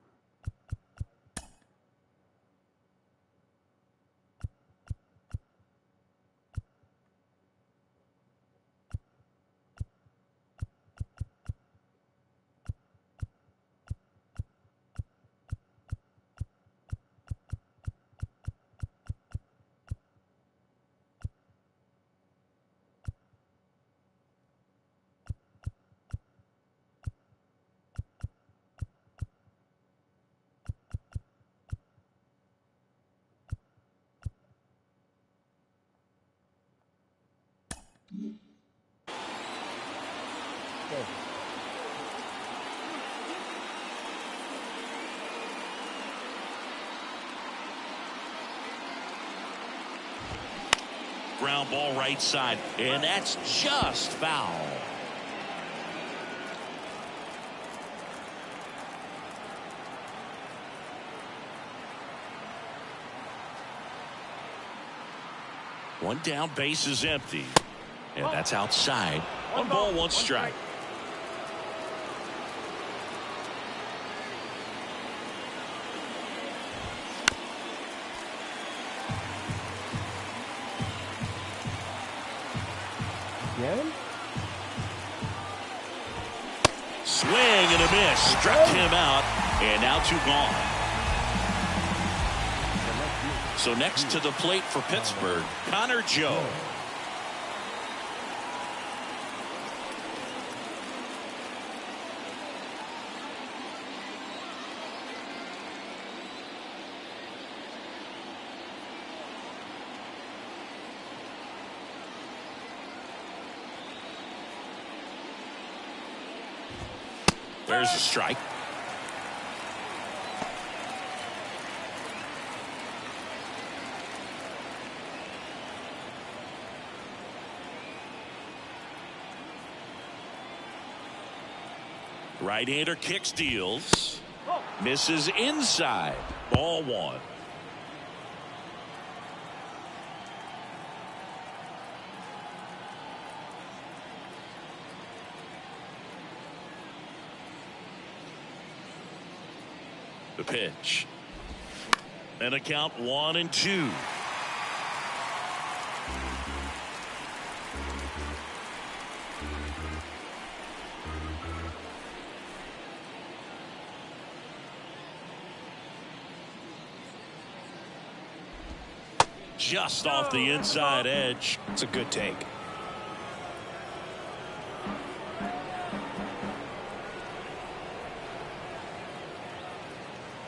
Ground ball right side, and that's just foul. One down, base is empty, and that's outside. 1 ball, 1 strike. Again? Swing and a miss. Struck him out, and now 2 gone. So next to the plate for Pittsburgh, Connor Joe. There's a strike. Right-hander kicks, deals. Misses inside. Ball one. The pitch. And a count 1-2. Just off the inside edge. It's a good take.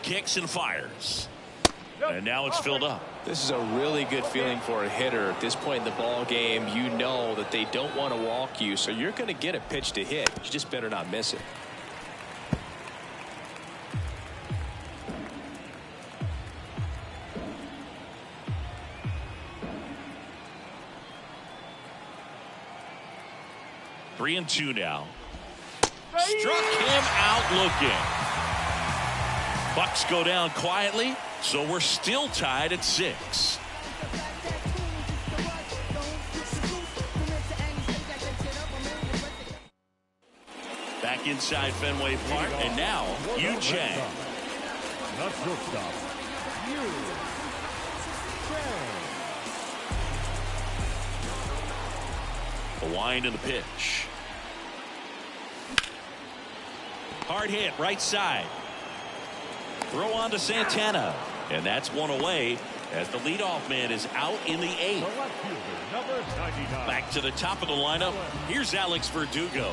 Kicks and fires. And now it's filled up. This is a really good feeling for a hitter at this point in the ball game. You know that they don't want to walk you, so you're going to get a pitch to hit. You just better not miss it. Three and two now. Struck him out looking. Bucks go down quietly, so we're still tied at 6. Back inside Fenway Park, and now Yu Chang. Not shortstop. Yu A wind in the pitch. Hard hit right side. Throw on to Santana, and that's one away as the leadoff man is out in the 8th. number 99. Back to the top of the lineup. Here's Alex Verdugo.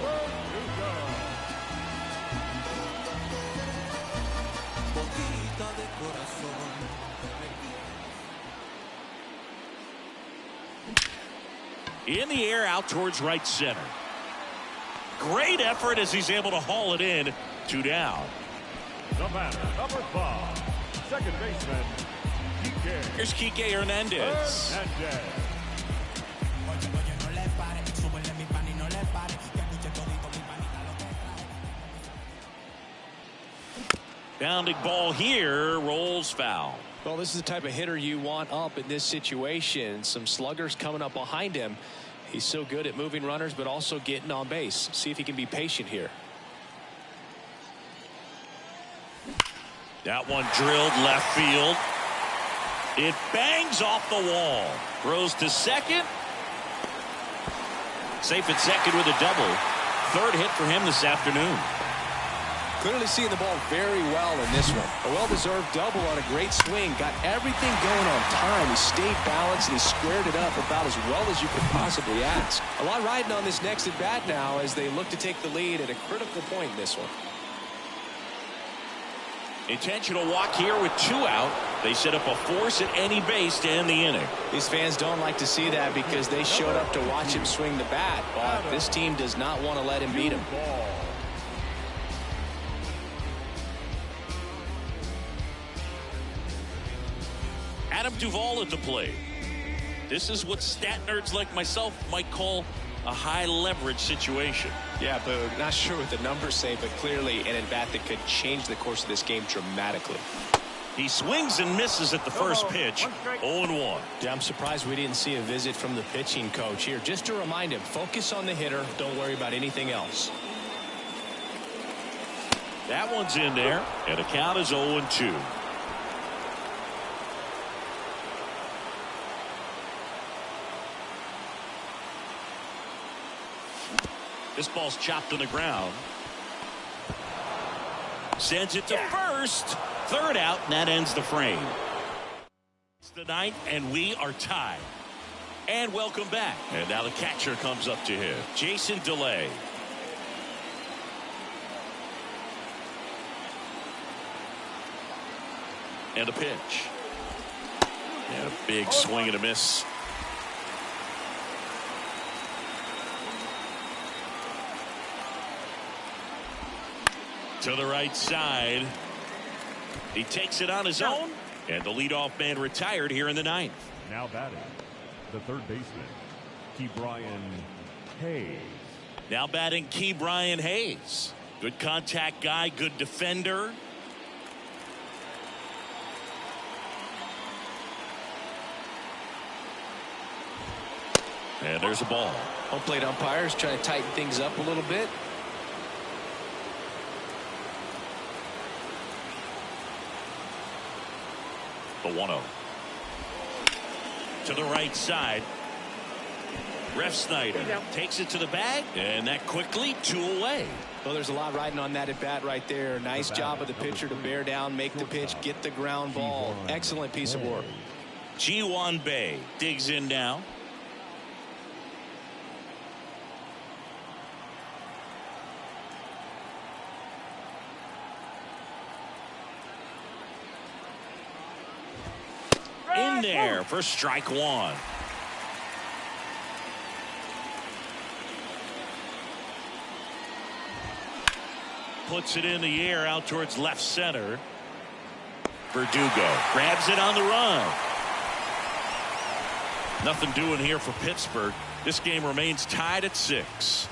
In the air out towards right center. Great effort as he's able to haul it in. 2 down. The batter, number 5, second baseman, Kike. Here's Kike Hernandez. Bounding ball here, rolls foul. Well, this is the type of hitter you want up in this situation. Some sluggers coming up behind him. He's so good at moving runners, but also getting on base. See if he can be patient here. That one drilled left field. It bangs off the wall. Throws to second. Safe at second with a double. Third hit for him this afternoon. Clearly seeing the ball very well in this one. A well-deserved double on a great swing. Got everything going on time. He stayed balanced and he squared it up about as well as you could possibly ask. A lot riding on this next at bat now as they look to take the lead at a critical point in this one. Intentional walk here with 2 out. They set up a force at any base to end the inning. These fans don't like to see that because they showed up to watch him swing the bat. But this team does not want to let him beat him. Adam Duvall at the plate. This is what stat nerds like myself might call a high leverage situation. Yeah, but not sure what the numbers say, but clearly an at-bat that could change the course of this game dramatically. He swings and misses at the first pitch. 0-1. Yeah, I'm surprised we didn't see a visit from the pitching coach here. Just to remind him, focus on the hitter. Don't worry about anything else. That one's in there, and the count is 0-2. This ball's chopped on the ground. Sends it to first. Third out, and that ends the frame. the ninth, and we are tied. And welcome back. And now the catcher comes up to him. Jason DeLay. And a pitch. And a big swing and a miss. To the right side. He takes it on his own. And the leadoff man retired here in the ninth. Now batting, the third baseman, Ke'Bryan Hayes. Now batting Ke'Bryan Hayes. Good contact guy, good defender. And there's a ball. Home plate umpires trying to tighten things up a little bit. The 1-0. To the right side. Ref Snyder takes it to the bag, and that quickly 2 away. Well, there's a lot riding on that at bat right there. Nice job of the pitcher to bear down, make the pitch, get the ground ball. Excellent piece of work. Ji-Hwan Bae digs in now. In there for strike one. Puts it in the air out towards left center. Verdugo grabs it on the run. Nothing doing here for Pittsburgh. This game remains tied at 6.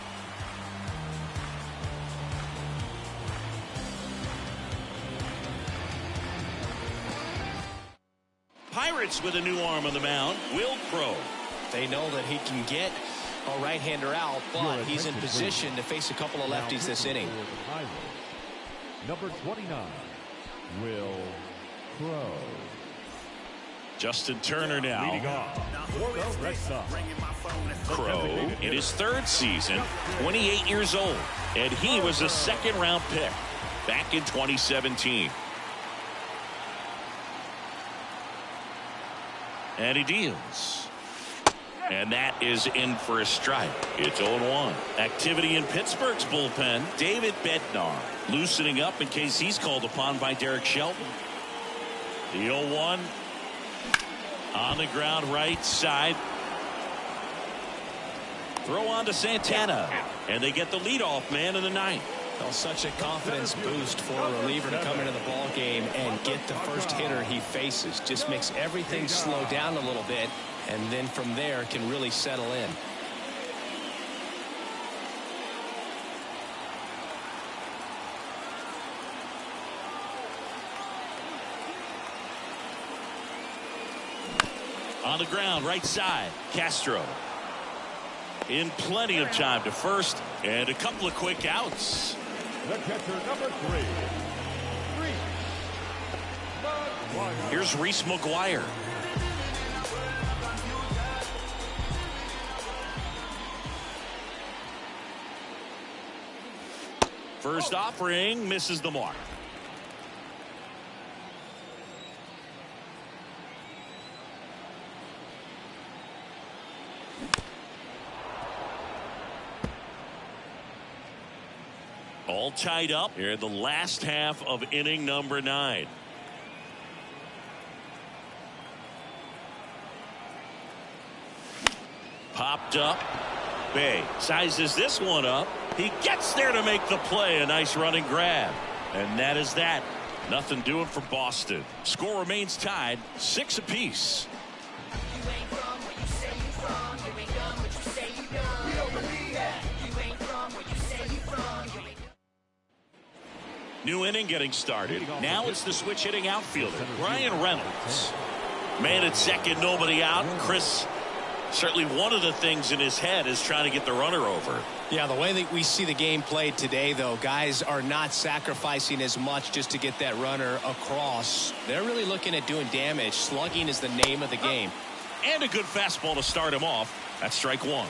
Pirates with a new arm on the mound. Will Crow. They know that he can get a right-hander out, but he's in position to face a couple of lefties this inning. Number 29, Will Crow. Justin Turner now. Leading off, the Red Sox. Crow in his 3rd season, 28 years old, and he was a 2nd-round pick back in 2017. And he deals. And that is in for a strike. It's 0-1. Activity in Pittsburgh's bullpen. David Bednar loosening up in case he's called upon by Derek Shelton. The 0-1 on the ground right side. Throw on to Santana. And they get the leadoff man in the ninth. Well, such a confidence boost for a reliever to come into the ball game and get the first hitter he faces. Just makes everything slow down a little bit, and then from there can really settle in. On the ground, right side, Castro. In plenty of time to first, and a couple of quick outs. The catcher, number 3. Here's Reese McGuire. First offering misses the mark. All tied up here in the last half of inning number 9. Popped up. Bae sizes this one up. He gets there to make the play. A nice running grab. And that is that. Nothing doing for Boston. Score remains tied 6 apiece. New inning getting started. Now it's the switch hitting outfielder, Brian Reynolds. Man at second, nobody out. Chris, certainly one of the things in his head is trying to get the runner over. Yeah, the way that we see the game played today, though, guys are not sacrificing as much just to get that runner across. They're really looking at doing damage. Slugging is the name of the game. And a good fastball to start him off. That's strike one.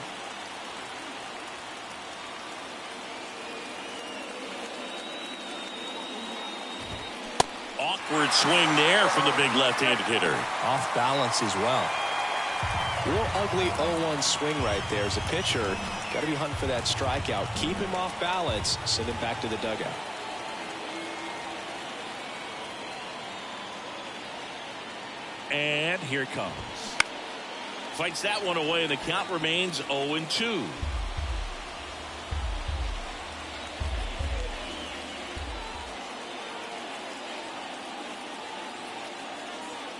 backward swing there from the big left-handed hitter. Off balance as well. Real ugly 0-1 swing right there. As a pitcher, got to be hunting for that strikeout. Keep him off balance. Send him back to the dugout. And here it comes. Fights that one away, and the count remains 0-2.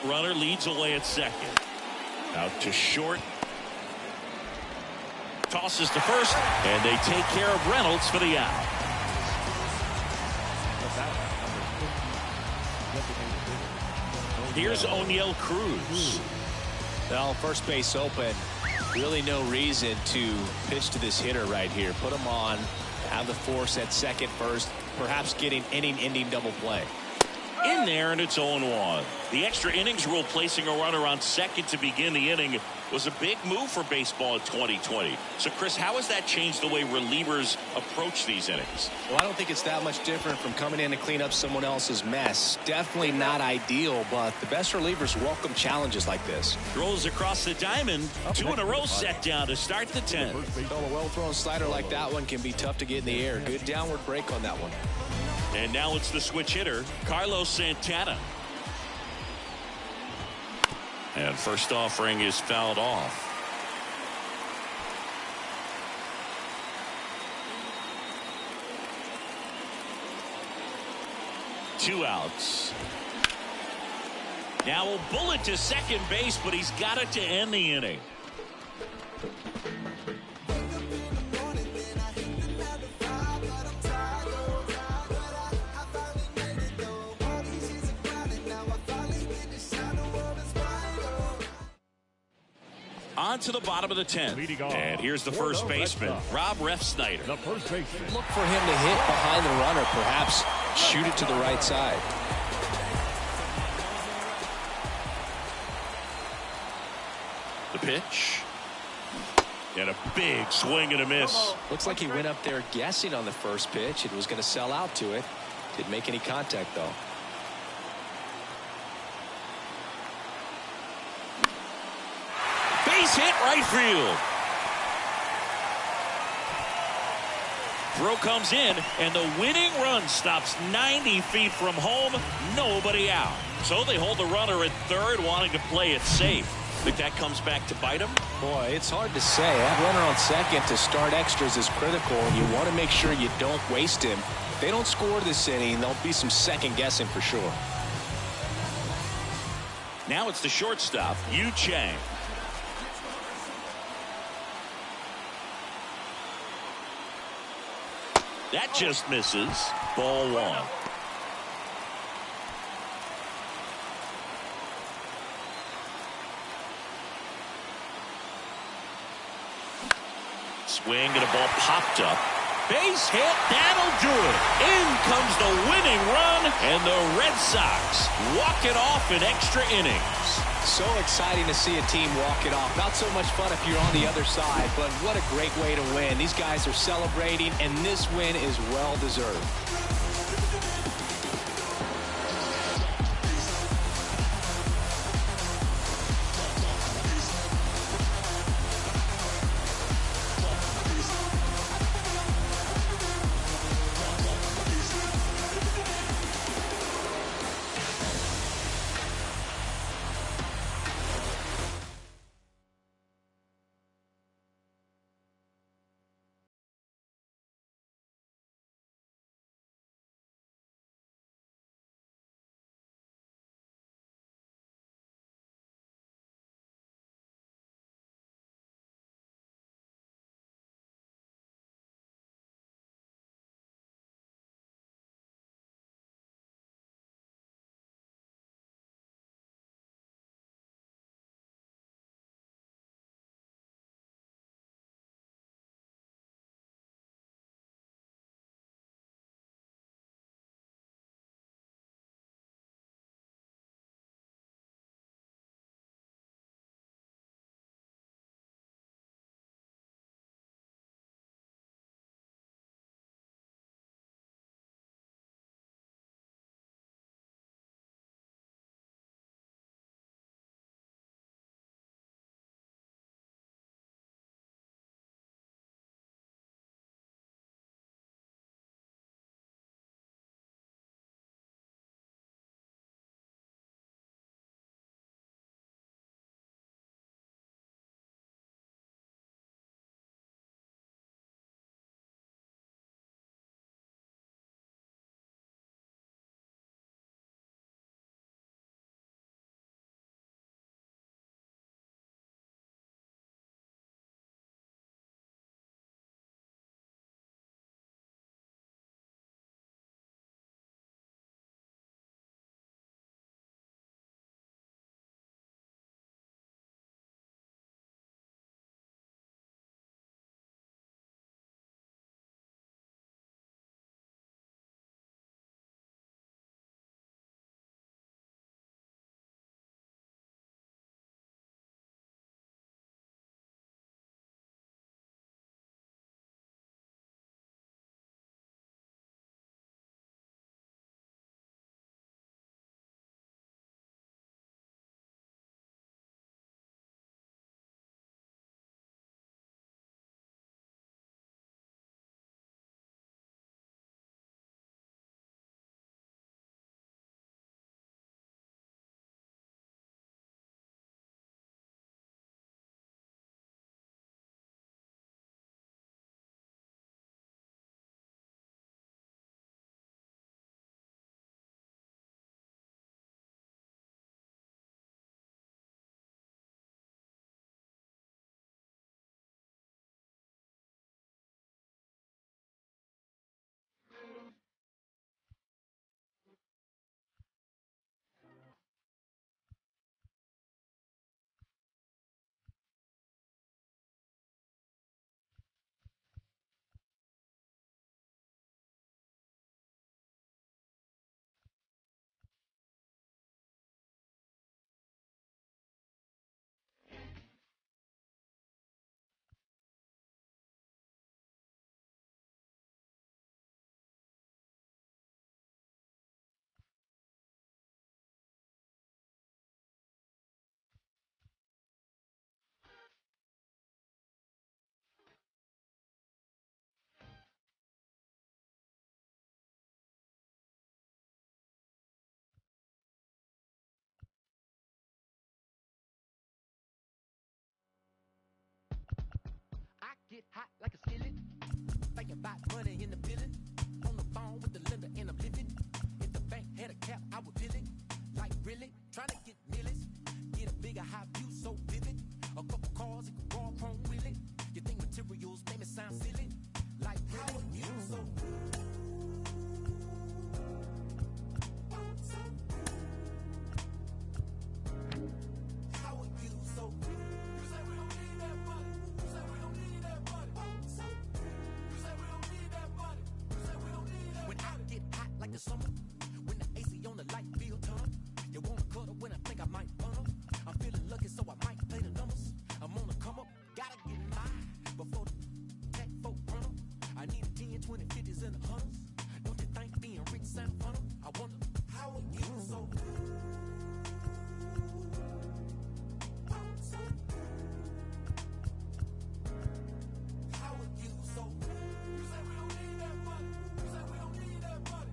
Runner leads away at second. Out to short. Tosses to first, and they take care of Reynolds for the out. Here's O'Neal Cruz. Well, first base open. Really no reason to pitch to this hitter right here. Put him on. Have the force at second first. Perhaps getting inning-ending double play. In there, and it's 0-1. The extra innings rule placing a runner on second to begin the inning was a big move for baseball in 2020. So, Chris, how has that changed the way relievers approach these innings? Well, I don't think it's that much different from coming in to clean up someone else's mess. Definitely not ideal, but the best relievers welcome challenges like this. Throws across the diamond. 2 in a row set down to start the 10th. A well-thrown slider like that one can be tough to get in the air. Good downward break on that one. And now it's the switch hitter, Carlos Santana. And first offering is fouled off. Two outs. Now a bullet to second base, but he's got it to end the inning. On to the bottom of the 10th. And here's the first baseman, Rob Refsnyder. The first baseman. Look for him to hit behind the runner, perhaps shoot it to the right side. The pitch. And a big swing and a miss. Looks like he went up there guessing on the first pitch and was going to sell out to it. Didn't make any contact, though. Base hit right field. Throw comes in, and the winning run stops 90 feet from home. Nobody out. So they hold the runner at third, wanting to play it safe. Think that comes back to bite him? Boy, it's hard to say. That runner on second to start extras is critical. You want to make sure you don't waste him. If they don't score this inning, there'll be some second guessing for sure. Now it's the shortstop, Yu Chang. That just misses. Ball one. Swing and a ball popped up. Base hit. That'll do it. In comes the winning run, and the Red Sox walk it off in extra innings. So exciting to see a team walk it off. Not so much fun if you're on the other side, but what a great way to win. These guys are celebrating, and this win is well deserved. get hot like a skillet. Thinking about money in the billing. On the phone with the lender and I'm living. If the bank had a cap, I would peel it. Like really, trying to get millions. Get a bigger high view so vivid. A couple cars, it could raw chrome wheel it. You think materials make me sound silly? Like how are you so good? How are you so good? You say we don't need that money. You say we don't need that money. You say we don't need that money. You say we don't need that money. When I get hot like the summer, when the AC on the light bill turn, you wanna cuddle when I think I might burn. I'm feeling lucky, so I might play the numbers. I'm on the come up, gotta get mine before the tech folk run up. I need a 10, 20, 50s, and 100s. Don't you think being rich sound fun? I wonder, how are you so good? How are you so good? You say we don't need that money. You say we don't need that money.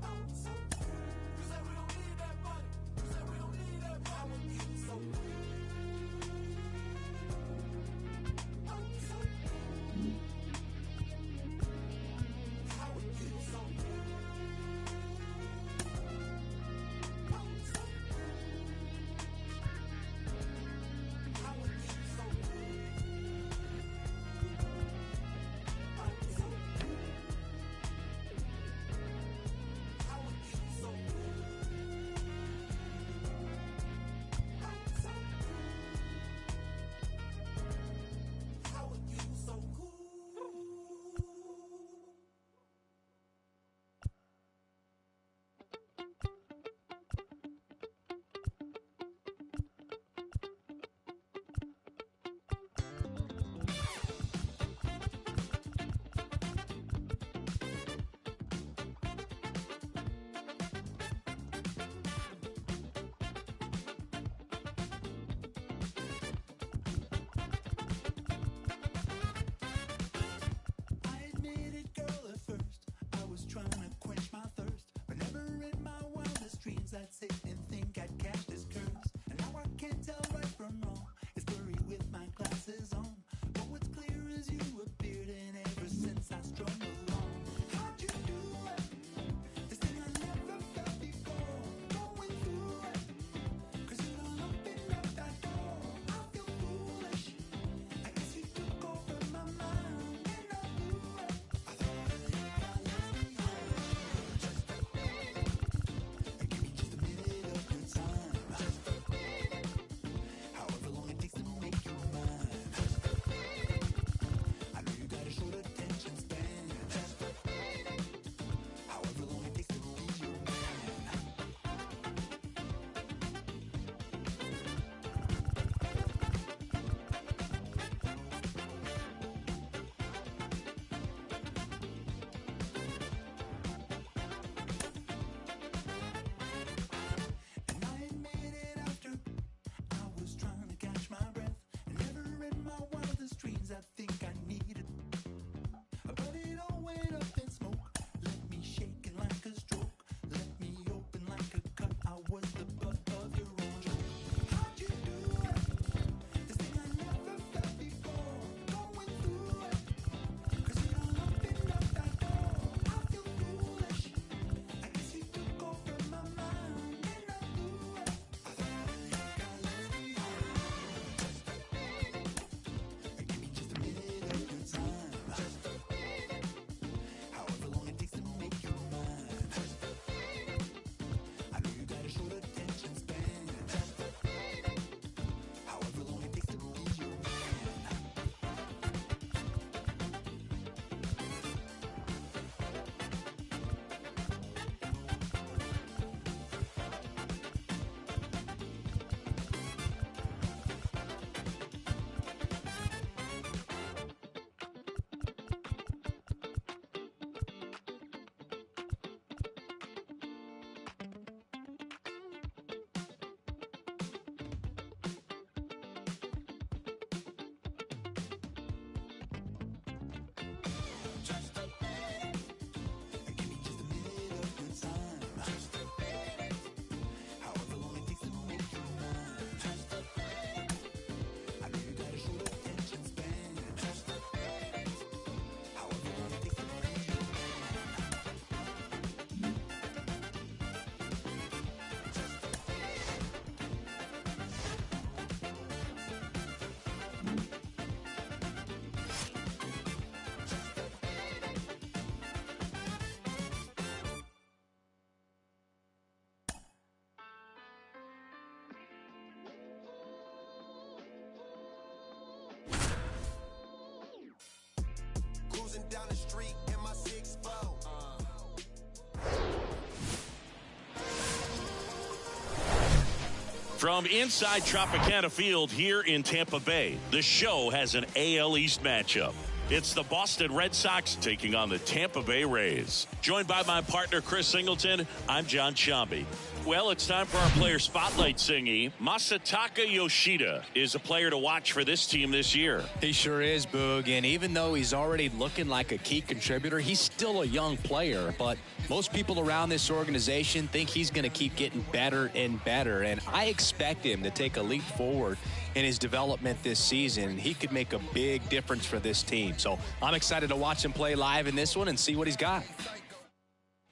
From inside Tropicana Field here in Tampa Bay, the show has an AL East matchup. It's the Boston Red Sox taking on the Tampa Bay Rays. Joined by my partner, Chris Singleton, I'm John Shambi. Well, it's time for our player spotlight, Singy. Masataka Yoshida is a player to watch for this team this year. He sure is, Boog, and even though he's already looking like a key contributor, he's still a young player. But most people around this organization think he's going to keep getting better and better, and I expect him to take a leap forward in his development this season. He could make a big difference for this team. So I'm excited to watch him play live in this one and see what he's got.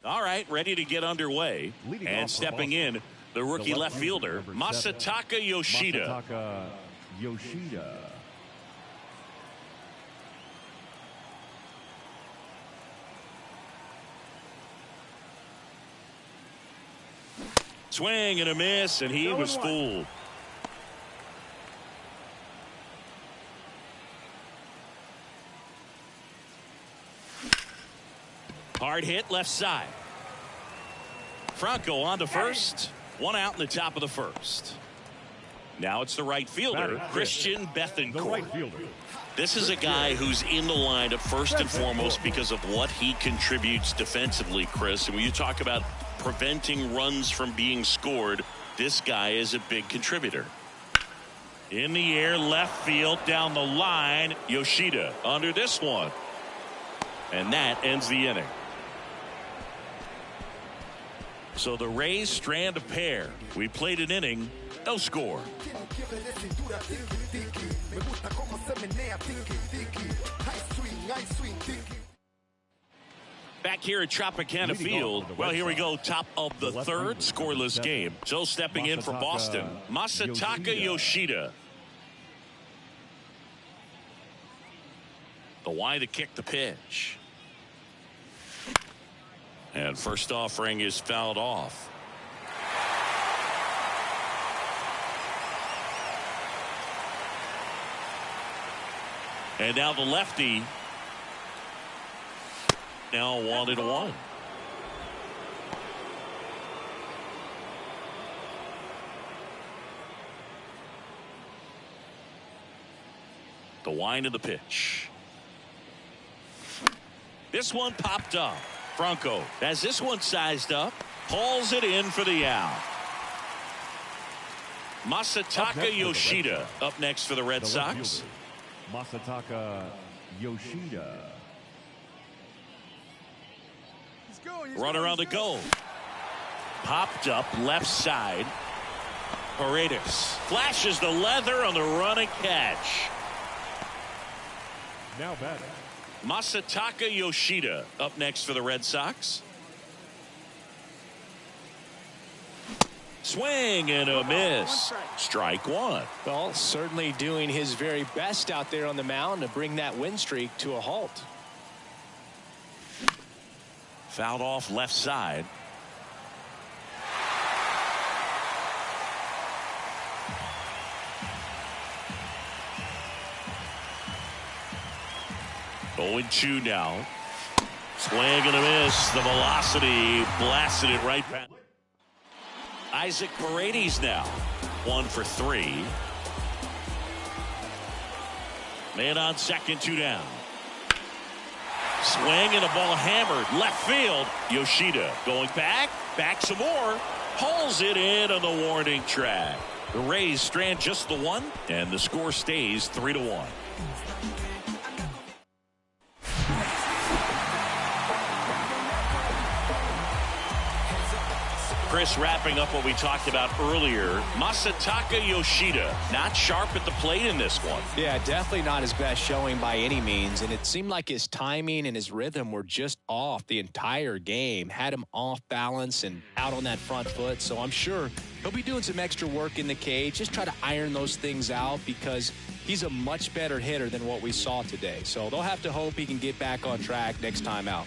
All right, ready to get underway. And stepping in, the rookie left fielder, Masataka Yoshida. Masataka Yoshida. Swing and a miss, and he was fooled. Hard hit left side. Franco on to first. One out in the top of the first. Now it's the right fielder, Christian Bethancourt. This is a guy who's in the lineup first and foremost because of what he contributes defensively, Chris. And when you talk about preventing runs from being scored, this guy is a big contributor. In the air, left field, down the line, Yoshida under this one. And that ends the inning. So the Rays strand a pair. We played an inning, no score. Back here at Tropicana Field, well, here we go, top of the third, scoreless game. So stepping in for Boston, Masataka Yoshida. The wide to kick the pitch. And first offering is fouled off. And now the lefty. Now 1-1. The wind of the pitch. This one popped up. Franco has this one sized up, hauls it in for the out. Masataka Yoshida up next for the Red Sox. Masataka Yoshida. Runner on the goal. Popped up left side. Paredes flashes the leather on the running catch. Now batting, Masataka Yoshida up next for the Red Sox. Swing and a miss. Strike one. Well, certainly doing his very best out there on the mound to bring that win streak to a halt. Fouled off left side. Going 2 now. Swing and a miss. The velocity blasted it right back. Isaac Paredes now 1 for 3. Man on second, 2 down. Swing and a ball hammered left field. Yoshida going back some more, hauls it in on the warning track. The Rays strand just the one, and the score stays 3-1. Chris, wrapping up what we talked about earlier, Masataka Yoshida not sharp at the plate in this one. Yeah, definitely not his best showing by any means, and it seemed like his timing and his rhythm were just off the entire game. Had him off balance and out on that front foot, so I'm sure he'll be doing some extra work in the cage. Just try to iron those things out because he's a much better hitter than what we saw today. So they'll have to hope he can get back on track next time out.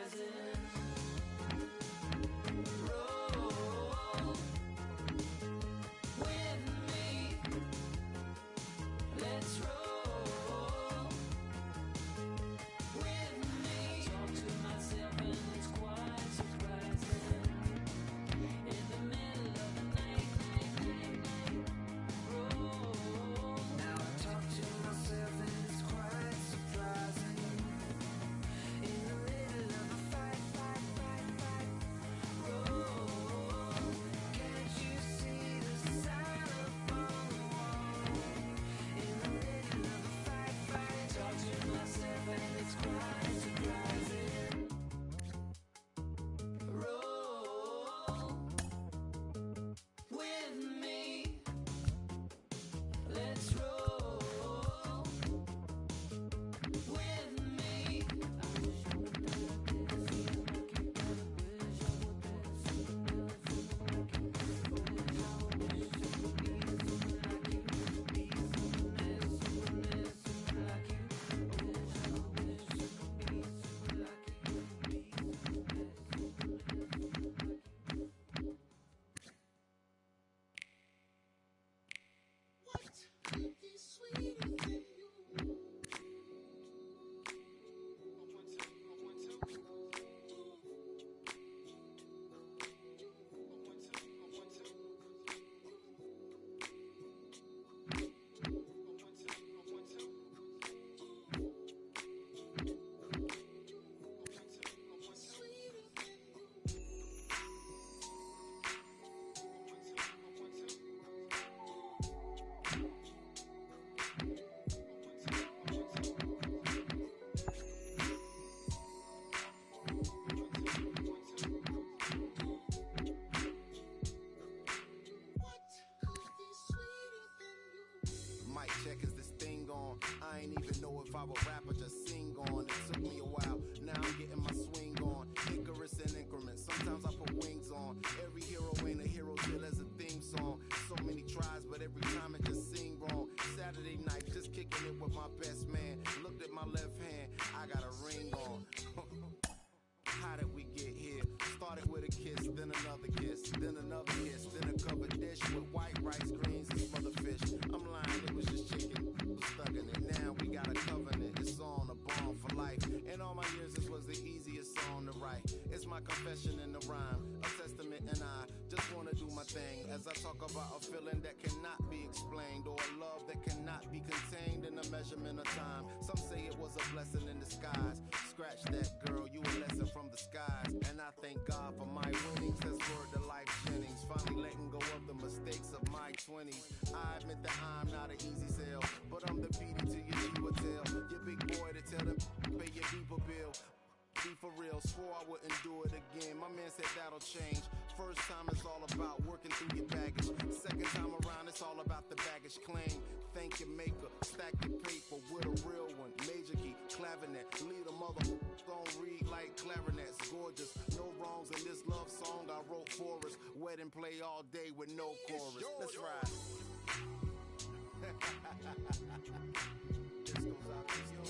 surprising. Roll with me. Let's roll with me. Talk to myself and it's quite surprising. In the middle of the night, roll. Now I talk to myself and it's quite surprising. In the middle of a fight, roll. Can't you see the sign up on the wall? In the middle of a fight, talk to myself and it's quite surprising. Roll with me. Let's roll with me. What could be sweeter than you? What could be sweeter than you? Mic check, is this thing on? I ain't even know if I would rap or just sing on. It took me a while, now I'm getting my swing on. Icarus in increments, sometimes I put wings on. Every hero ain't a hero till as a theme song. So many tries, but every time it just sing wrong. Saturday night, just kicking it with my best man. Looked at my left hand, I got a ring on. How did we get here? Started with a kiss, then another kiss, then another kiss, then a covered dish with white rice, greens, and smothered fish. I'm lying, it was just chicken. Was stuck in it. Now we got a covenant. It's on a bond for life. In all my years, this was the easiest song to write. It's my confession in the rhyme, a testament, and I just wanna do my thing as I talk about a feeling that cannot be explained, or a love that cannot be contained in a measurement of time. Some say it was a blessing in disguise. Scratch that, girl, you a lesson from the skies. And I thank God for my winnings. That's word to Life Jennings. Finally letting go of the mistakes of my 20s. I admit that I'm not an easy sell, but I'm the PD to your G would tell. Your big boy to tell them pay your people bill. Be for real, swore I wouldn't do it again. My man said that'll change. First time it's all about working through your baggage. Second time around it's all about the baggage claim. Thank your maker, stack your paper with a real one. Major key, clavinet, lead a mother who don't read like clarinets. Gorgeous, no wrongs in this love song I wrote for us. Wedding play all day with no chorus. Let's ride. This goes out to you.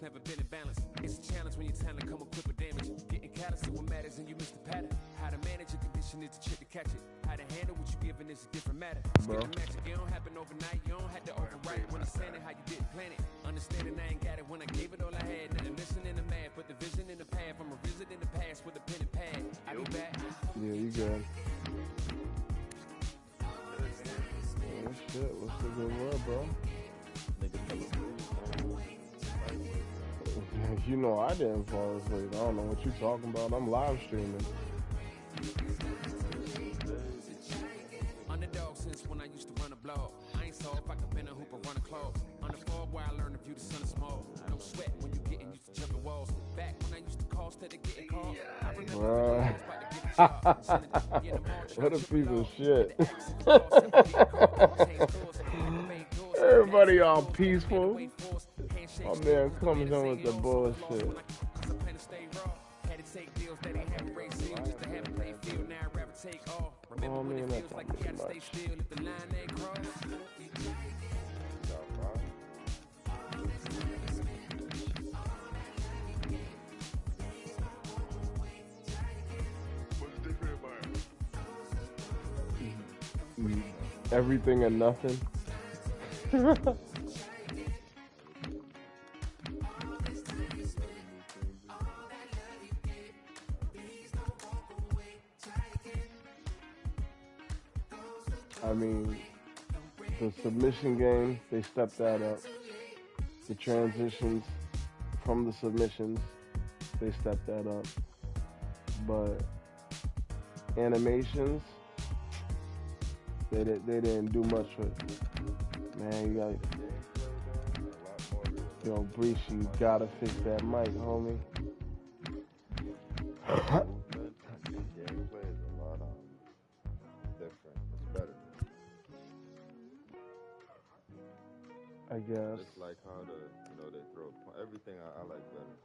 never been in balance. It's a challenge when your talent come equipped with damage. Getting callous to what matters and you miss the pattern. How to manage a condition is the trick to catch it. How to handle what you given is a different matter. Skill and magic, it don't happen overnight. You don't have to overwrite it when it's standing how you didn't plan it. Understanding I ain't got it when I gave it all I had. Nothing listening to math, but the vision in the path. I'm revisiting the past with a pen and pad. I'll be back. Yeah, you good. Oh shit, what's the good word, bro? You know I didn't fall asleep. I don't know what you talking about. I'm live streaming. Underdog since when I used to run a blog. I ain't saw if I could bend a hoop or run a club. On the fog where I learned to view the sun is small. No sweat when you getting used to jumping walls. Back when I used to call instead of getting called. I remember I was about to get a job. What a piece of shit. Everybody all peaceful. My man comes in with the bullshit. Oh man, that's not much. Everything and nothing. I mean, the submission game, they stepped that up. The transitions from the submissions, they stepped that up. But animations, they didn't do much with it. Man, you got, yo, Breach, you gotta fix that mic, homie. Gameplay is a lot different. It's better. I guess. Just like how they throw everything I like better.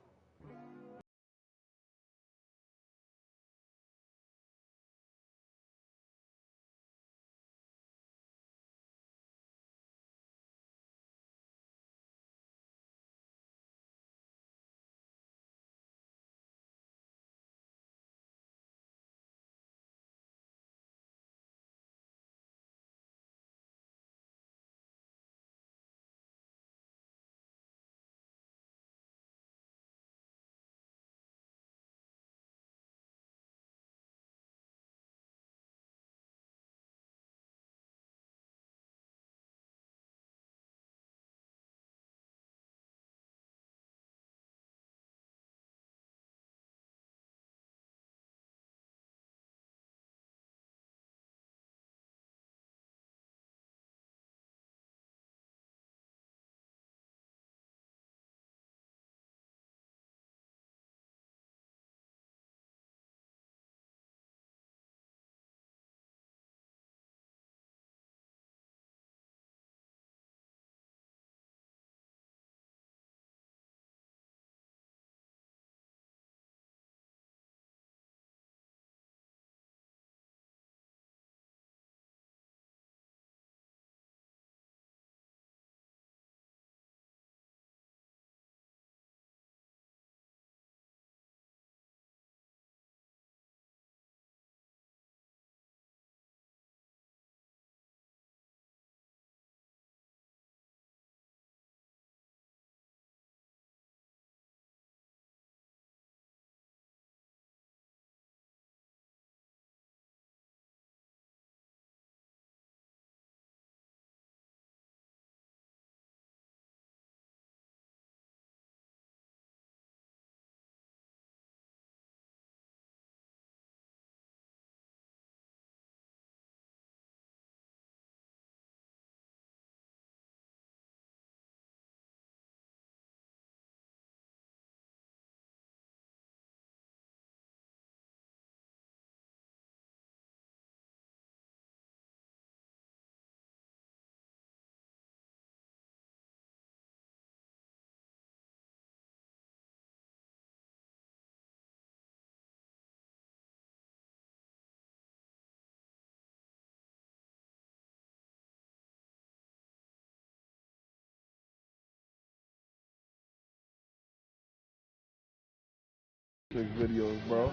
videos, bro.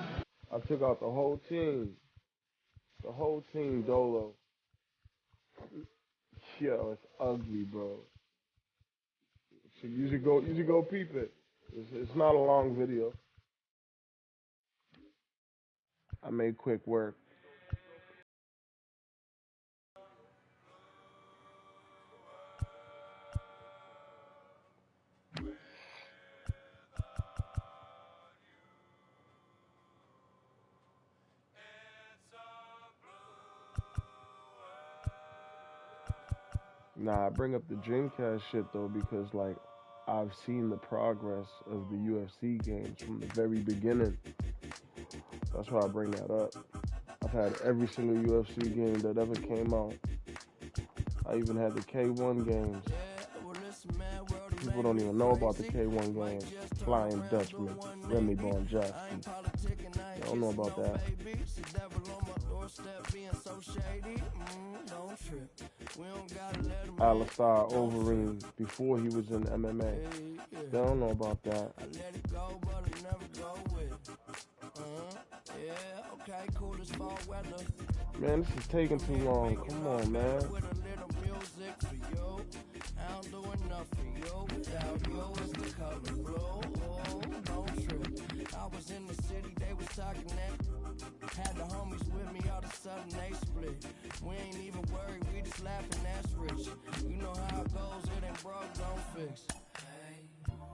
I took out the whole team. The whole team dolo. Yo, it's ugly, bro. So you should go peep it. It's not a long video. I made quick work. Nah, I bring up the Dreamcast shit though because like I've seen the progress of the UFC games from the very beginning. That's why I bring that up. I've had every single UFC game that ever came out. I even had the K1 games. People don't even know about the K1 games. Flying Dutchman, Remy Bonjour. They don't know about that. Alistair Overeem before he was in MMA. They don't know about that. Man, this is taking too long. Come on, man. I was in the city, they was talking that. Had the homies with me, all of a sudden they split. We ain't even worried, we just laughing, that's rich. You know how it goes, it ain't broke, don't fix. Hey,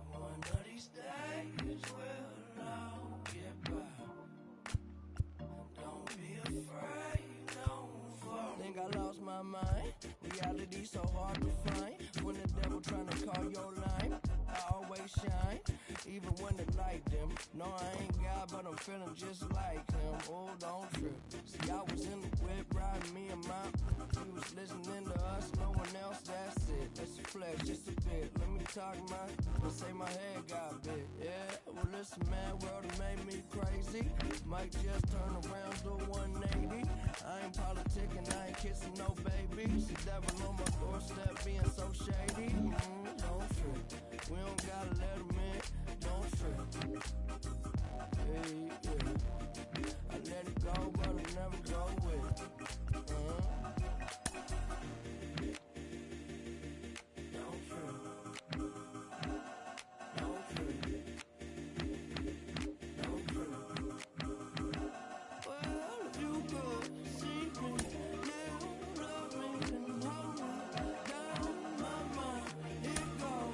one of these days we'll all get by. Don't be afraid, don't fall. Think I lost my mind. Reality so hard to find. When the devil trying to call your line, I always shine. Even when the light dim. No, I ain't God, but I'm feeling just like him. Oh, don't trip. See, I was in the whip, riding me and my. He was listening to us, no one else, that's it. Let's flex just a bit. Let me talk let's say my head got big. Yeah, well, listen, man, world it made me crazy. Might just turn around, do 180. I ain't politicking, I ain't kissing no babies. The devil on my doorstep being so shady. Don't trip. We don't gotta let him in. Don't trip. Hey, yeah. I let it go, but I never go with it. Don't trip. Don't trip. Don't trip. Well, if you could see me now, love me and hold me down my mind. It goes.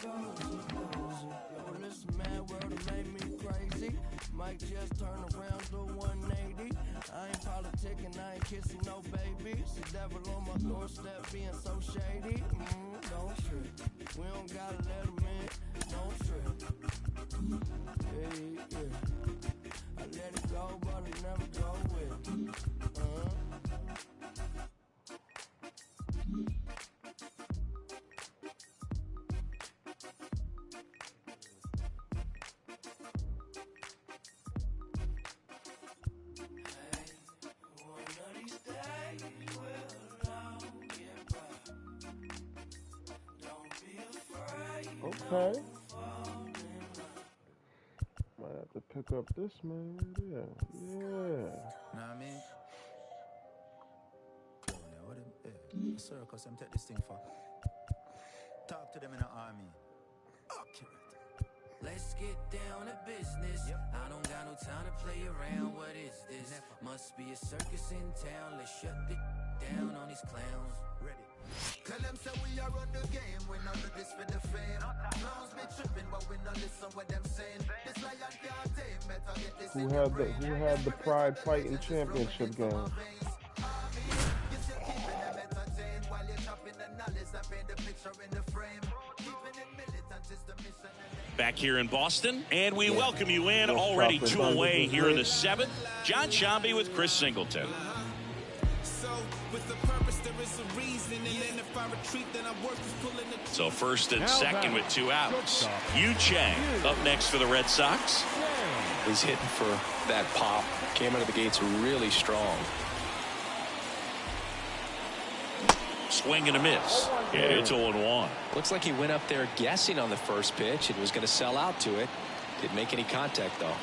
Yo, listen, man, world it made me crazy. Might just turn around, do 180. I ain't politicking, I ain't kissing no babies. The devil on my doorstep being so shady. Don't trip. We don't gotta let him in. Don't trip. Hey, yeah. I let it go, but I never go with it. Okay. Might have to pick up this man right there. Yeah. Know what I mean? Yeah. Circus, I'm take this thing for. Talk to them in the army. Okay. Let's get down to business. I don't got no time to play around. What is this? Must be a circus in town. Let's shut it down on these clowns. Ready. Tell them say we are on the game, we not do this for the fame. Clowns be tripping, but we not listen what them saying. This lion can't tame, better get this in your brain. Who had the Pride Fighting Championship game? You still keeping them entertained while you're chopping the knowledge and paint the picture in the frame. Keeping it militant is the mission. Back here in Boston, and we welcome you in. Already 2 away here in the 7th. John Shambi with Chris Singleton. So first and second with 2 outs. Yu Chang up next for the Red Sox. He's hitting for that pop. Came out of the gates really strong. Swing and a miss. And it's 0-1. Looks like he went up there guessing on the first pitch and was going to sell out to it. Didn't make any contact, though.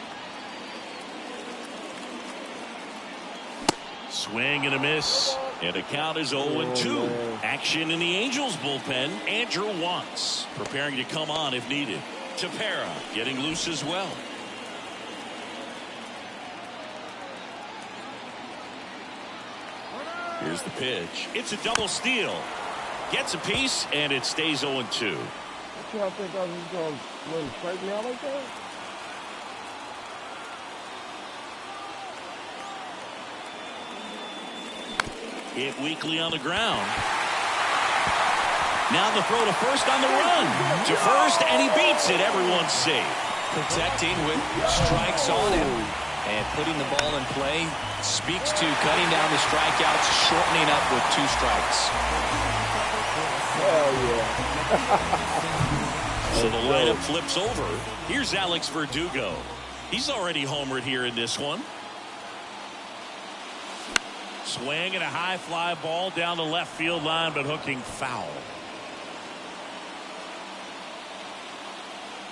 Swing and a miss. And the count is 0-2. Action in the Angels bullpen. Andrew Watts preparing to come on if needed. Tepera getting loose as well. Here's the pitch. It's a double steal. Gets a piece, and it stays 0-2. What y'all think I was just going to strike me out like that? Hit weakly on the ground. Now the throw to first on the run. To first, and he beats it. Everyone's safe. Protecting with strikes on him. And putting the ball in play speaks to cutting down the strikeouts, shortening up with 2 strikes. Hell yeah. So the lineup flips over. Here's Alex Verdugo. He's already homered here in this one. Swing and a high fly ball down the left field line, but hooking foul.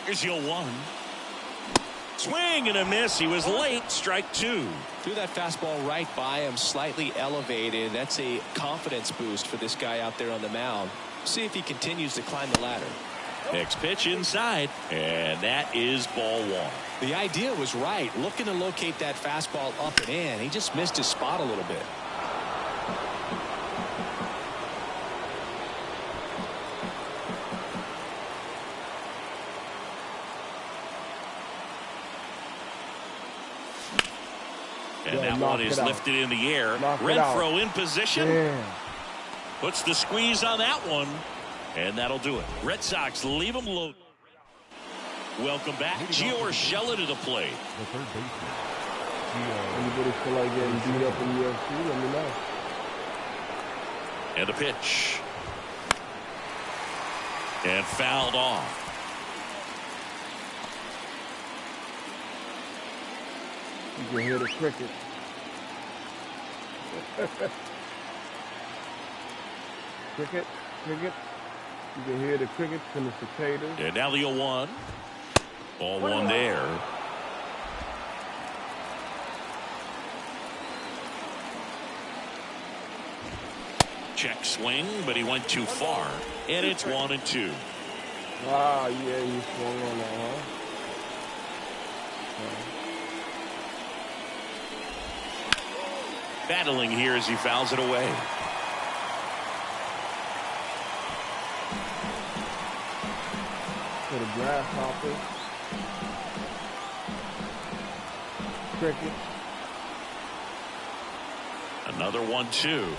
Here's 0-1. Swing and a miss. He was late. Strike 2. Threw that fastball right by him, slightly elevated. That's a confidence boost for this guy out there on the mound. See if he continues to climb the ladder. Next pitch inside, and that is ball 1. The idea was right. Looking to locate that fastball up and in. He just missed his spot a little bit. And that one is lifted in the air. Renfroe in position. Yeah. Puts the squeeze on that one. And that'll do it. Red Sox leave them low. Welcome back. Gio Urshela to the plate. The third baseman. Anybody feel like getting beat up in the UFC? Let me know. And the pitch. And fouled off. You can hear the cricket. Cricket. You can hear the crickets and the cicadas. And now the 0-1. Ball 1 there. Check swing, but he went too far. And it's 1-2. Ah, yeah, you swung on that, huh? Battling here as he fouls it away. For the grasshopper. Cricket. Another 1-2.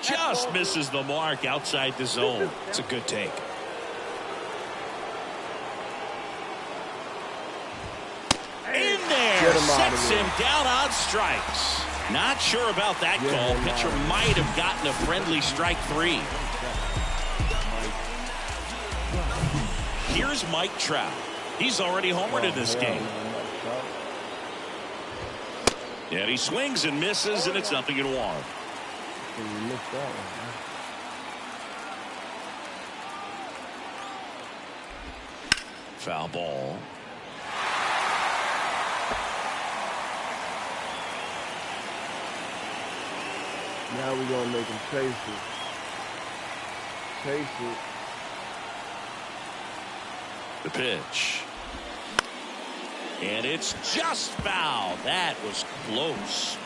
Just misses the mark outside the zone. It's a good take. In there. Sets him down on strikes. Not sure about that call. Pitcher might have gotten a friendly strike 3. Here's Mike Trout. He's already homered in this game. And he swings and misses, and it's 0-1. Foul ball. Now we're going to make him chase it. Chase it. The pitch. And it's just foul. That was close.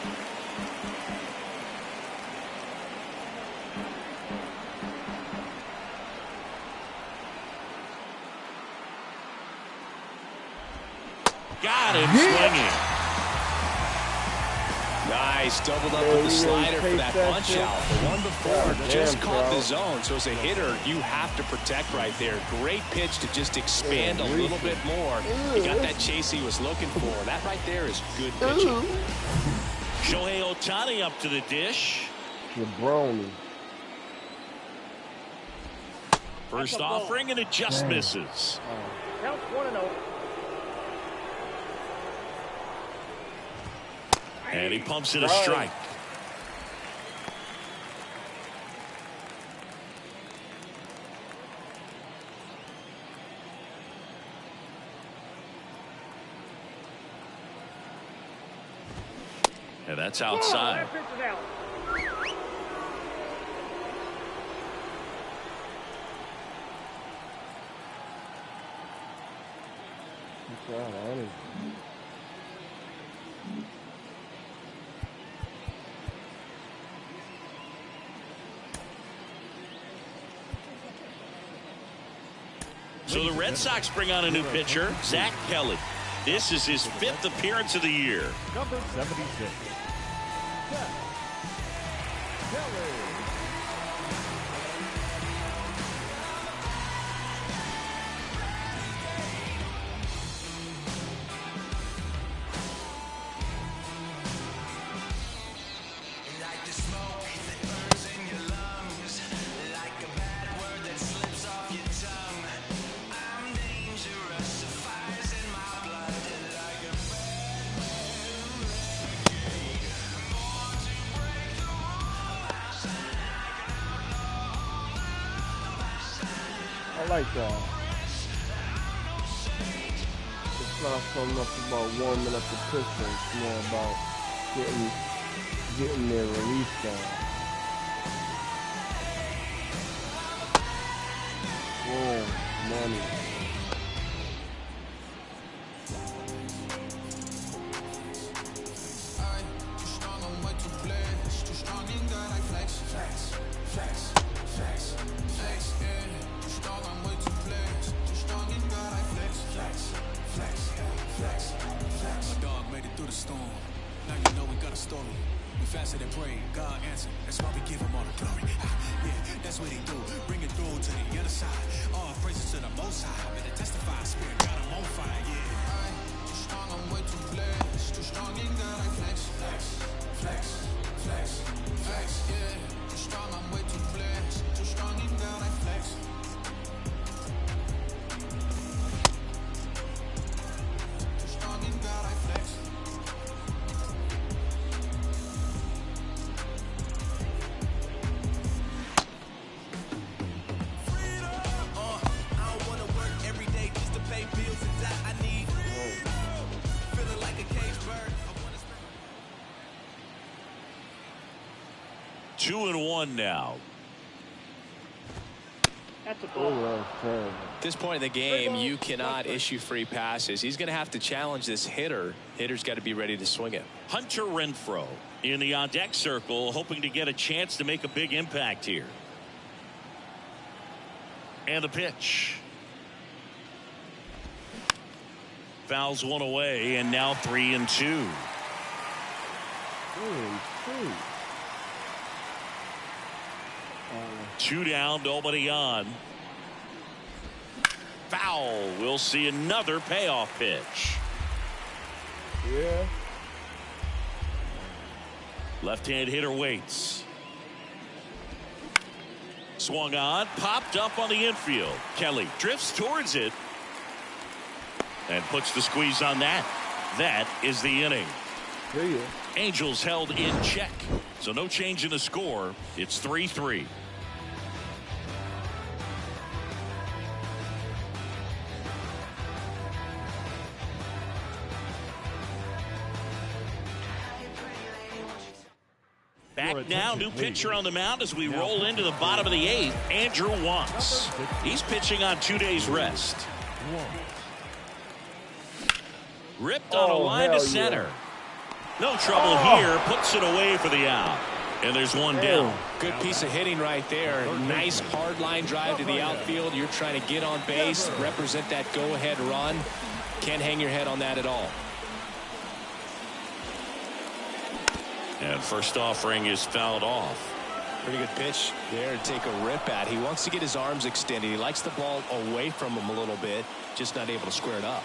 Got him swinging. Nice, doubled up with the slider for that punch out. The one before just caught the zone, so as a hitter, you have to protect right there. Great pitch to just expand a little bit more. He got that chase he was looking for. That right there is good pitching. Shohei Ohtani up to the dish. Jabroni. First offering, and it just misses. Count 1-0. And he pumps it a strike. And that's outside. So the Red Sox bring on a new pitcher, Zach Kelly. This is his 5th appearance of the year. Number 76. Zach Kelly. I like that. It's not so much about warming up the pistol. It's more about getting their release down. Whoa, money. Faster than praying, God answered. That's why we give him all the glory. Yeah, that's what he do. Bring it through to the other side. All praises to the Most High. Better testify, Spirit got him on fire. Yeah, I'm too strong, I'm way too blessed. Too strong in God, I flex, flex, flex, flex, flex. Yeah, too strong, I'm way too blessed. Too strong in God, I flex. Too strong in God, I flex. Two and one now. That's a ball. At this point in the game, you cannot issue free passes. He's going to have to challenge this hitter. Hitter's got to be ready to swing it. Hunter Renfroe in the on-deck circle, hoping to get a chance to make a big impact here. And the pitch. Fouls one away, and now 3-2. 3-2. Two down, nobody on. Foul. We'll see another payoff pitch. Yeah. Left-hand hitter waits. Swung on, popped up on the infield. Kelly drifts towards it and puts the squeeze on that. That is the inning. Yeah. Angels held in check, so no change in the score. It's 3-3. Back now, new pitcher on the mound as we roll into the bottom of the 8th, Andrew Wantz. He's pitching on 2 days rest. Ripped on a line to center. No trouble here, puts it away for the out. And there's one down. Good piece of hitting right there. Nice hard line drive to the outfield. You're trying to get on base, represent that go-ahead run. Can't hang your head on that at all. And first offering is fouled off. Pretty good pitch there to take a rip at. He wants to get his arms extended. He likes the ball away from him a little bit, just not able to square it up.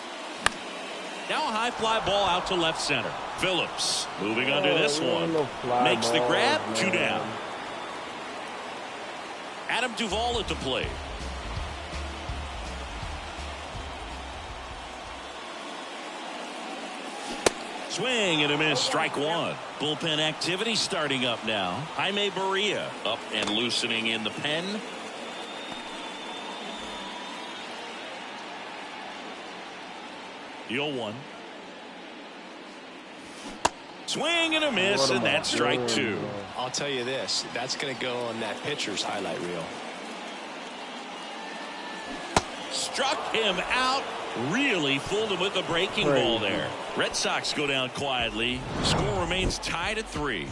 Now a high fly ball out to left center. Phillips moving under this one. Makes the grab, 2 down. Adam Duvall at the plate. Swing and a miss, strike one. Bullpen activity starting up now. Jaime Barria up and loosening in the pen. The 0-1. Swing and a miss, and that's strike 2. I'll tell you this, that's going to go on that pitcher's highlight reel. Struck him out. Really fooled him with the breaking ball there. Red Sox go down quietly. Score remains tied at 3.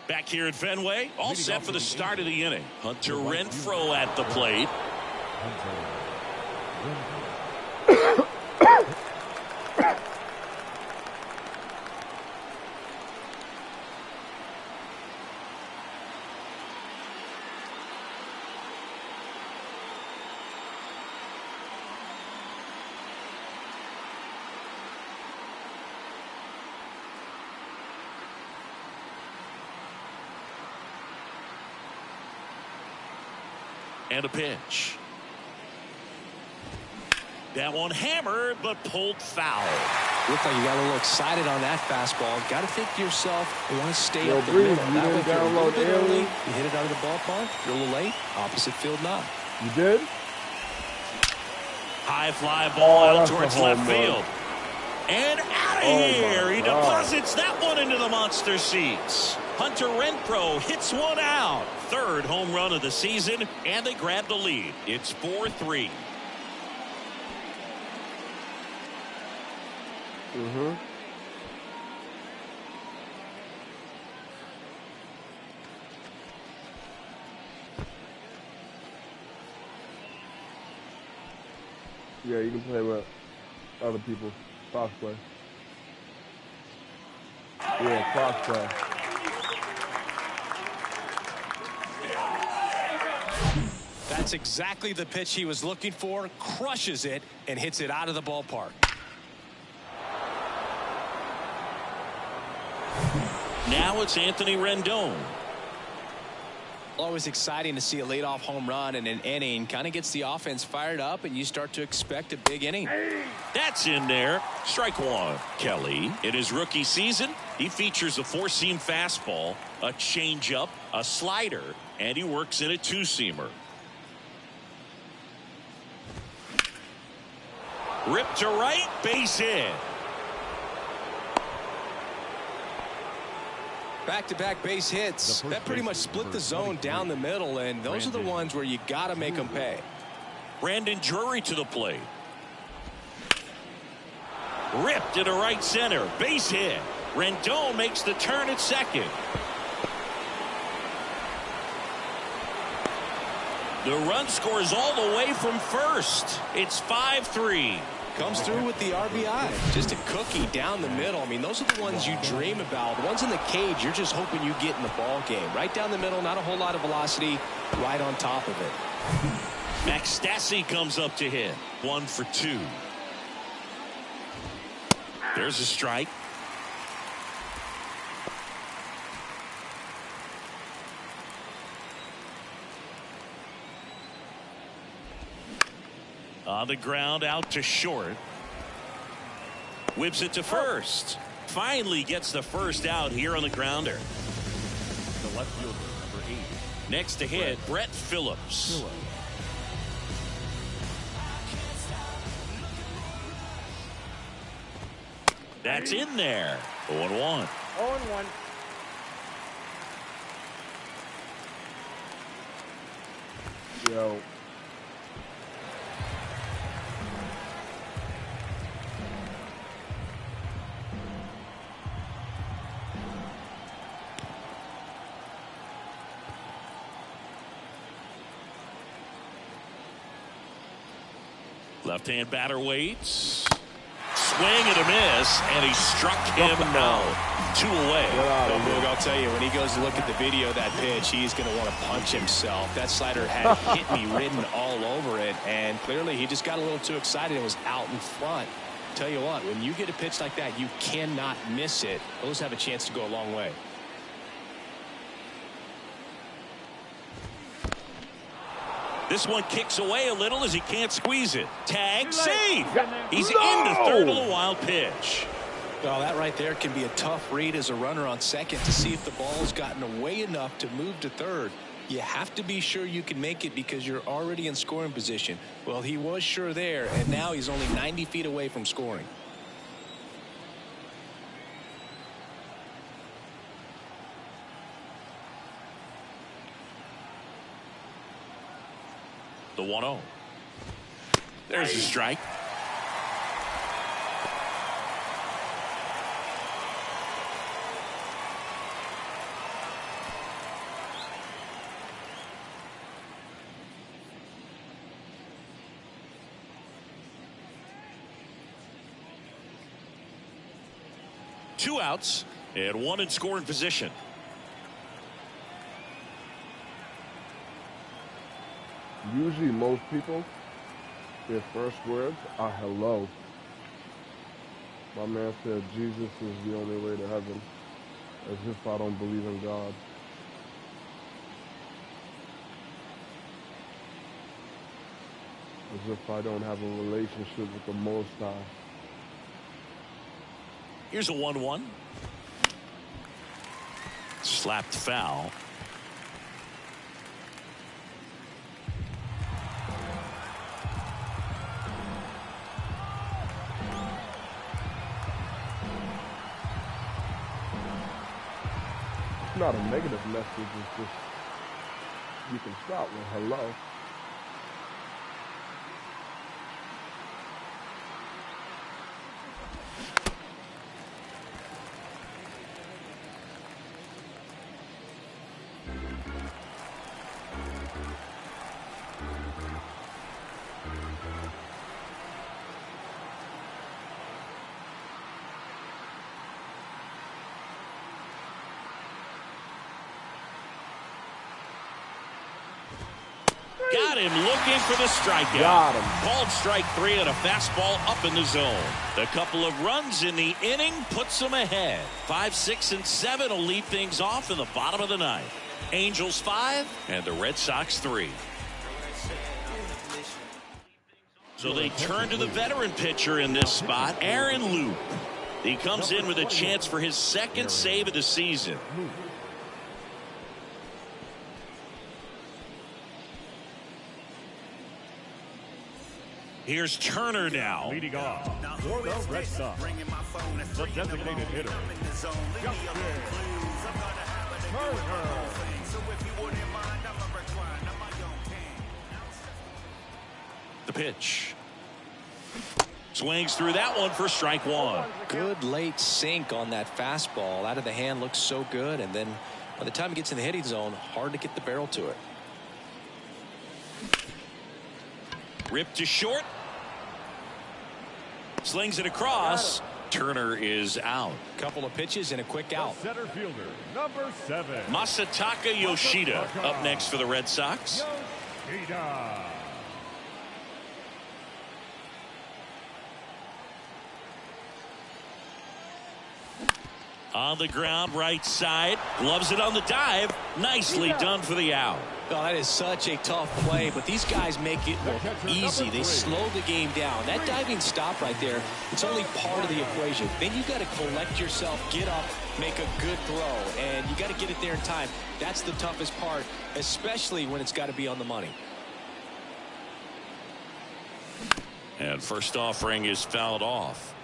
Back here at Fenway, all set for the start of the inning. Hunter Renfroe at the plate. And a pitch. That one hammered, but pulled foul. Looked like you got a little excited on that fastball. Got to think to yourself, you want to stay up the Breeze, middle. That way, if you're a little bit early, you hit it out of the ballpark. You're a little late, opposite field knock. You did? High fly ball out towards left field. And out of here. He deposits that one into the monster seats. Hunter Renfroe hits one out. Third home run of the season, and they grab the lead. It's 4-3. Yeah, you can play with other people. Cross play. Yeah, cross play. That's exactly the pitch he was looking for. Crushes it and hits it out of the ballpark. Now it's Anthony Rendon. Always exciting to see a leadoff home run in an inning. Kind of gets the offense fired up, and you start to expect a big inning. That's in there. Strike 1. Kelly, in his rookie season, he features a 4-seam fastball, a changeup, a slider, and he works in a 2-seamer. Ripped to right, base hit. Back-to-back base hits. That pretty much split the zone down the middle, and those are the ones where you got to make them pay. Brandon Drury to the plate. Ripped into right center. Base hit. Rendon makes the turn at second. The run scores all the way from first. It's 5-3. Comes through with the RBI. Just a cookie down the middle. I mean, those are the ones you dream about. The ones in the cage, you're just hoping you get in the ball game. Right down the middle, not a whole lot of velocity, right on top of it. Max Stassi comes up to hit. 1 for 2. There's a strike. On the ground, out to short. Whips it to first. Finally gets the first out here on the grounder. The left fielder, number 8. Next to hit, Brett Phillips. That's in there. 0-1. 0-1. Yo. Left-hand batter waits. Swing and a miss, and he struck him out. 2 away. Well, Boog, I'll tell you, when he goes to look at the video of that pitch, he's going to want to punch himself. That slider had hit me written all over it, and clearly he just got a little too excited and was out in front. Tell you what, when you get a pitch like that, you cannot miss it. Those have a chance to go a long way. This one kicks away a little as he can't squeeze it. Tag, save. He's into third on the wild pitch. Well, that right there can be a tough read as a runner on second to see if the ball's gotten away enough to move to third. You have to be sure you can make it because you're already in scoring position. Well, he was sure there, and now he's only 90 feet away from scoring. The 1-0. There's the strike. Two outs and one in scoring position. Usually most people, their first words are hello. My man said Jesus is the only way to heaven, as if I don't believe in God. As if I don't have a relationship with the Most High. Here's a 1-1. Slapped foul. It's not a negative message, it's just you can start with hello. Got him looking for the strikeout. Got him. Called strike 3 on a fastball up in the zone. A couple of runs in the inning puts them ahead. 5, 6, and 7 will lead things off in the bottom of the ninth. Angels 5 and the Red Sox 3. So they turn to the veteran pitcher in this spot, Aaron Loop. He comes in with a chance for his second save of the season. Here's Turner now. Leading off for the Red Sox, the designated hitter, Justin Turner. The pitch. Swings through that one for strike 1. Good late sink on that fastball. Out of the hand looks so good, and then by the time it gets in the hitting zone, hard to get the barrel to it. Ripped to short. Slings it across. Turner is out. Couple of pitches and a quick out. Center fielder, number 7. Masataka Yoshida up next for the Red Sox. Yoshida. On the ground, right side. Gloves it on the dive. Nicely done for the out. Oh, that is such a tough play, but these guys make it easy. They slow the game down. That diving stop right there, it's only part of the equation. Then you got to collect yourself, get up, make a good throw, and you got to get it there in time. That's the toughest part, especially when it's got to be on the money. And first offering is fouled off.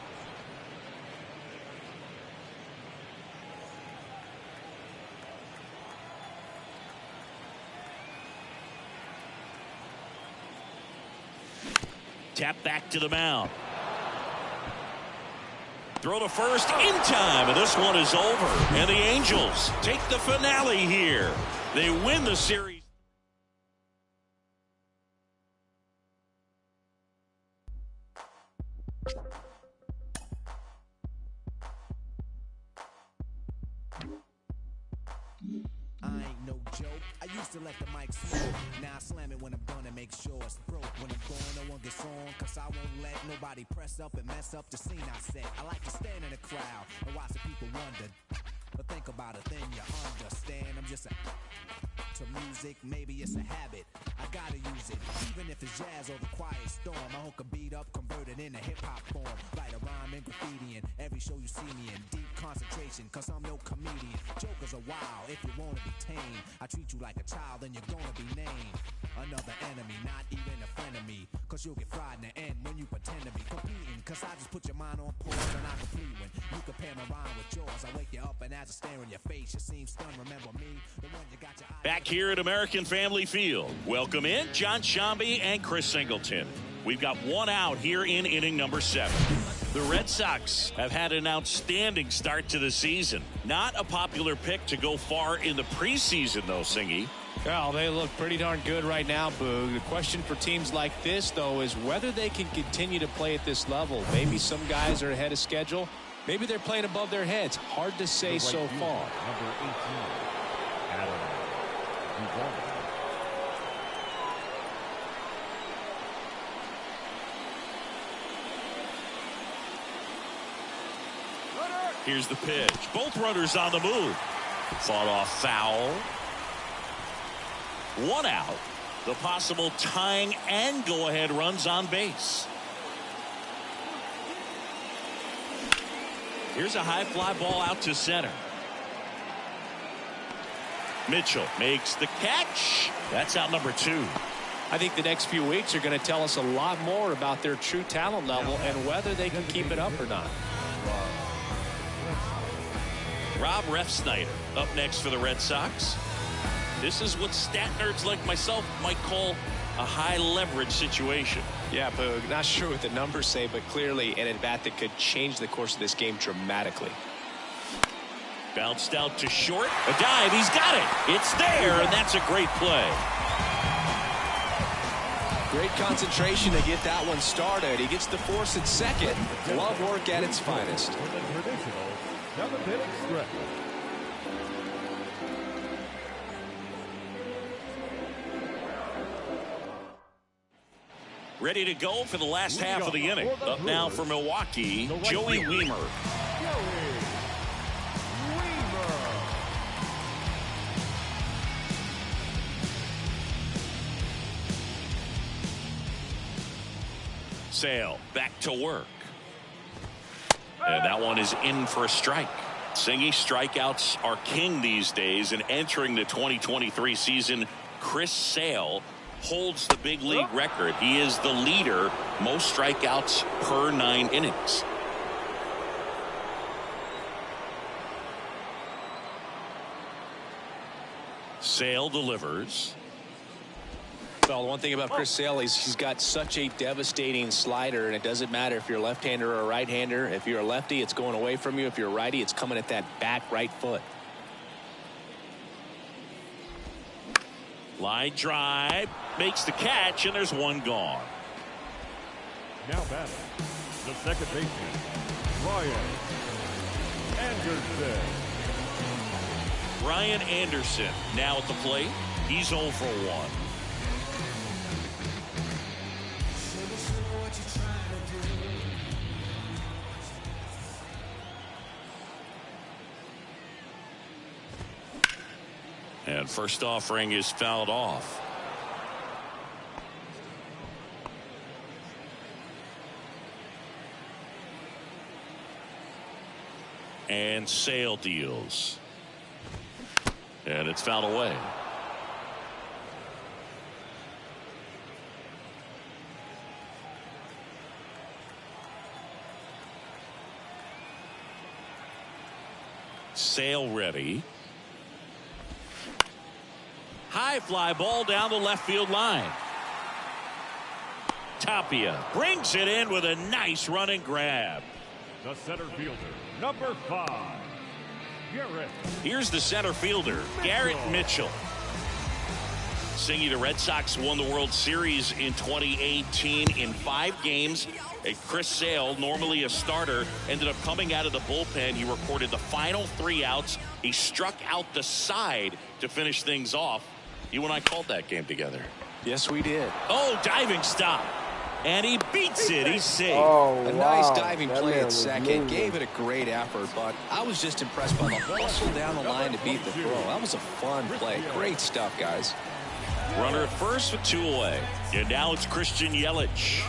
Tap back to the mound. Throw to first in time, and this one is over. And the Angels take the finale here. They win the series. I ain't no joke. I used to let the mic smoke. Now I slam it when I'm done and make sure it's broke. When I'm gone, no one gets on, cause I won't let nobody press up and mess up the scene I set. I like to stand in the crowd and watch the people wonder. But think about it, then you understand. I'm just a to music, maybe it's a habit. I gotta use it, even if it's jazz or the quiet storm. I hook a beat up, convert it into hip-hop form. Write a rhyme and graffiti in every show you see me in. Deep concentration, cause I'm no comedian. Jokers are wild, if you wanna be tame. I treat you like a child, then you're gonna be named another enemy, not even a friend of me. Cause you'll get fried in the end when you pretend to be competing. Cause I just put your mind on pause and I complete when you compare my rhyme with yours. I wake you up and as I stare in your face, you seem stunned. Remember me, the one you got your eye. Back here at American Family Field, welcome in John Shambi and Chris Singleton. We've got one out here in inning number 7. The Red Sox have had an outstanding start to the season. Not a popular pick to go far in the preseason, though, Singy. Well, they look pretty darn good right now, Boog. The question for teams like this, though, is whether they can continue to play at this level. Maybe some guys are ahead of schedule. Maybe they're playing above their heads. Hard to say so far. Number 18, Adam Duvall. Here's the pitch. Both runners on the move. Fought off foul. One out. The possible tying and go-ahead runs on base. Here's a high fly ball out to center. Mitchell makes the catch. That's out number 2. I think the next few weeks are going to tell us a lot more about their true talent level and whether they can keep it up or not. Rob Refsnyder up next for the Red Sox. This is what stat nerds like myself might call a high leverage situation. Yeah, Boog, not sure what the numbers say, but clearly an at-bat that could change the course of this game dramatically. Bounced out to short. A dive. He's got it. It's there, and that's a great play. Great concentration to get that one started. He gets the force at second. Glove work at its finest. Ready to go for the last half of the inning. Up now for Milwaukee, Joey Wiemer. Sale back to work. And that one is in for a strike. Singy, strikeouts are king these days, and entering the 2023 season, Chris Sale holds the big league record. He is the leader, most strikeouts per 9 innings. Sale delivers. Well, the one thing about Chris Sale is he's got such a devastating slider, and it doesn't matter if you're a left-hander or a right-hander. If you're a lefty, it's going away from you. If you're a righty, it's coming at that back right foot. Line drive, makes the catch, and there's one gone. Now batting, the second baseman, Ryan Anderson. Ryan Anderson now at the plate. He's 0 for 1. And first offering is fouled off. And Sale deals. And it's fouled away. Sale ready. High fly ball down the left field line. Tapia brings it in with a nice running grab. The center fielder, number 5, Garrett. Here's the center fielder, Garrett Mitchell. Singy, the Red Sox won the World Series in 2018 in 5 games. And Chris Sale, normally a starter, ended up coming out of the bullpen. He recorded the final 3 outs. He struck out the side to finish things off. You and I called that game together. Yes, we did. Oh, diving stop. And he beats it. He's safe. Oh, a nice diving play at second. Gave it a great effort, but I was just impressed by the hustle down the line to beat the throw. That was a fun play. Great stuff, guys. Runner at first with 2 away. And now it's Christian Yelich.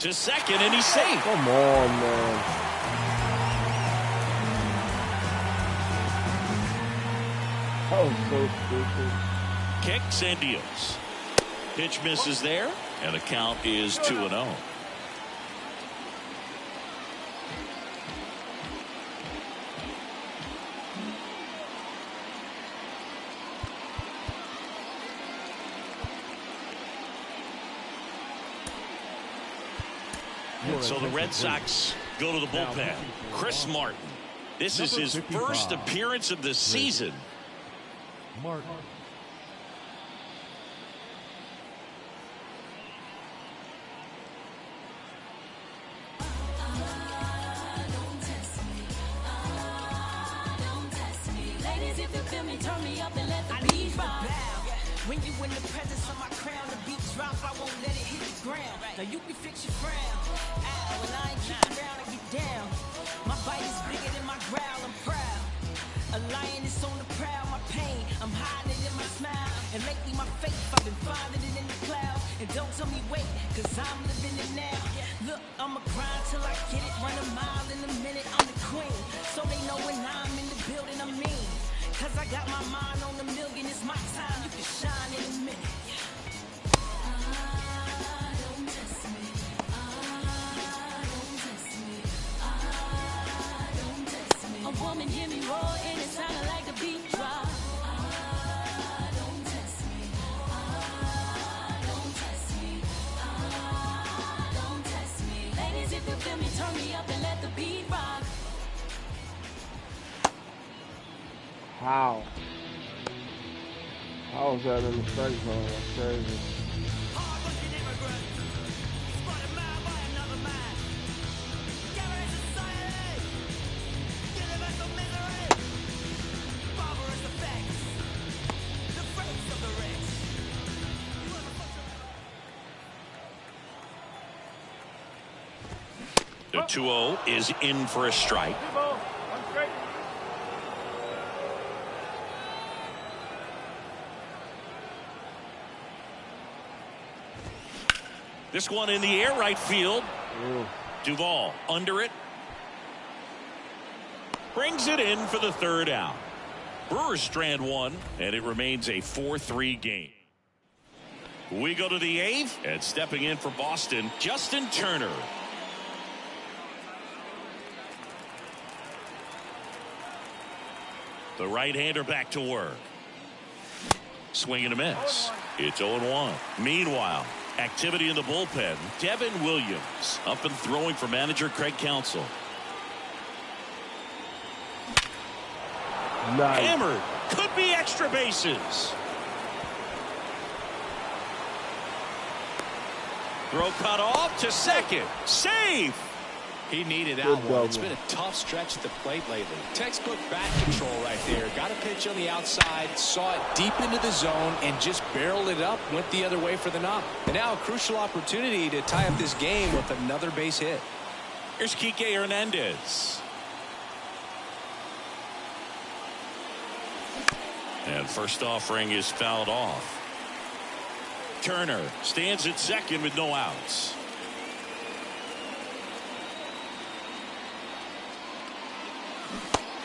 To second, and he's safe. Come on, man. That was so stupid. Kicks and deals. Pitch misses there, and the count is 2-0. So the Red Sox go to the bullpen. Chris Martin. This is his first appearance of the season. Martin. When you in the presence of my crown, the beat drop, I won't let it hit the ground. Now you can fix your frown. Ow, and I ain't kick around and get down. My bite is bigger than my growl, I'm proud. A lion is on the prowl, my pain, I'm hiding it in my smile. And lately my faith, I've been finding it in the clouds. And don't tell me wait, cause I'm living it now. Look, I'ma grind till I get it, run a mile in a minute, I'm the queen. So they know when I'm in the building, I'm mean. Cause I got my mind on the million, it's my time, you can shine in a minute. Don't test me, don't test me, don't test me. A woman hear me roar and it sounded like a beat drop. Don't test me, don't test me, don't test me. Ladies, if you feel me, turn me up and let the beat rock. How? How was that in the strike zone? That's crazy. The 2-0 is in for a strike. This one in the air right field. Duvall under it. Brings it in for the third out. Brewers strand one, and it remains a 4-3 game. We go to the eighth, and stepping in for Boston, Justin Turner. The right-hander back to work. Swing and a miss. It's 0-1. Meanwhile, activity in the bullpen. Devin Williams up and throwing for manager Craig Counsell. Nice. Hammered. Could be extra bases. Throw cut off to second. Safe. He needed that one. It's been a tough stretch at the plate lately. Textbook bat control right there. Got a pitch on the outside, saw it deep into the zone, and just barreled it up, went the other way for the knock. And now a crucial opportunity to tie up this game with another base hit. Here's Kike Hernandez. And first offering is fouled off. Turner stands at second with no outs.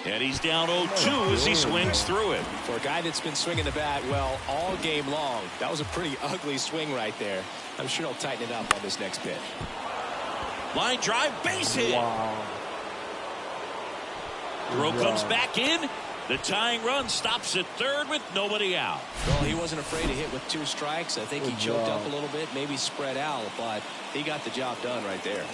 And he's down 0-2 as he swings through it. For a guy that's been swinging the bat, well, all game long, that was a pretty ugly swing right there. I'm sure he'll tighten it up on this next pitch. Line drive, base hit. Wow. Throw comes back in. The tying run stops at third with nobody out. Well, he wasn't afraid to hit with 2 strikes. I think he choked up a little bit, maybe spread out, but he got the job done right there.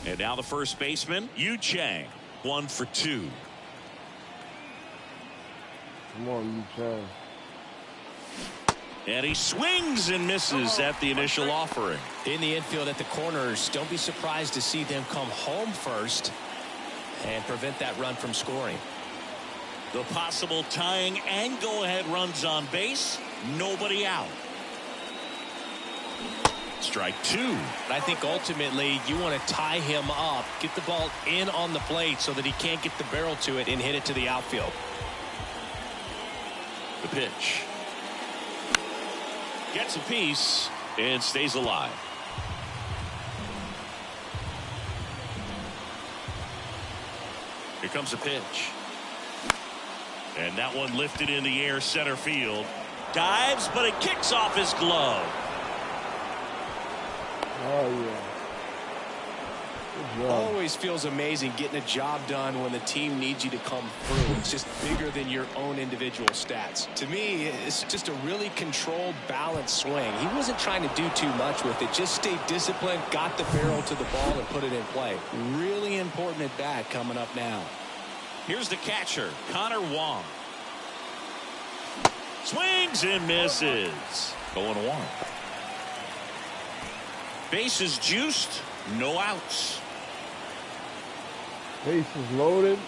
And now the first baseman, Yu Chang, 1 for 2. Come on, Yu Chang. And he swings and misses at the initial offering. In the infield at the corners, don't be surprised to see them come home first and prevent that run from scoring. The possible tying and go-ahead runs on base, nobody out. Strike 2. I think ultimately you want to tie him up, get the ball in on the plate so that he can't get the barrel to it and hit it to the outfield. The pitch. Gets a piece and stays alive. Here comes a pitch. And that one lifted in the air center field. Dives, but it kicks off his glove. Oh, yeah. Always feels amazing getting a job done when the team needs you to come through. It's just bigger than your own individual stats. To me, it's just a really controlled, balanced swing. He wasn't trying to do too much with it. Just stayed disciplined, got the barrel to the ball, and put it in play. Really important at bat coming up now. Here's the catcher, Connor Wong. Swings and misses. 0-1. Bases juiced, no outs. Base is loaded.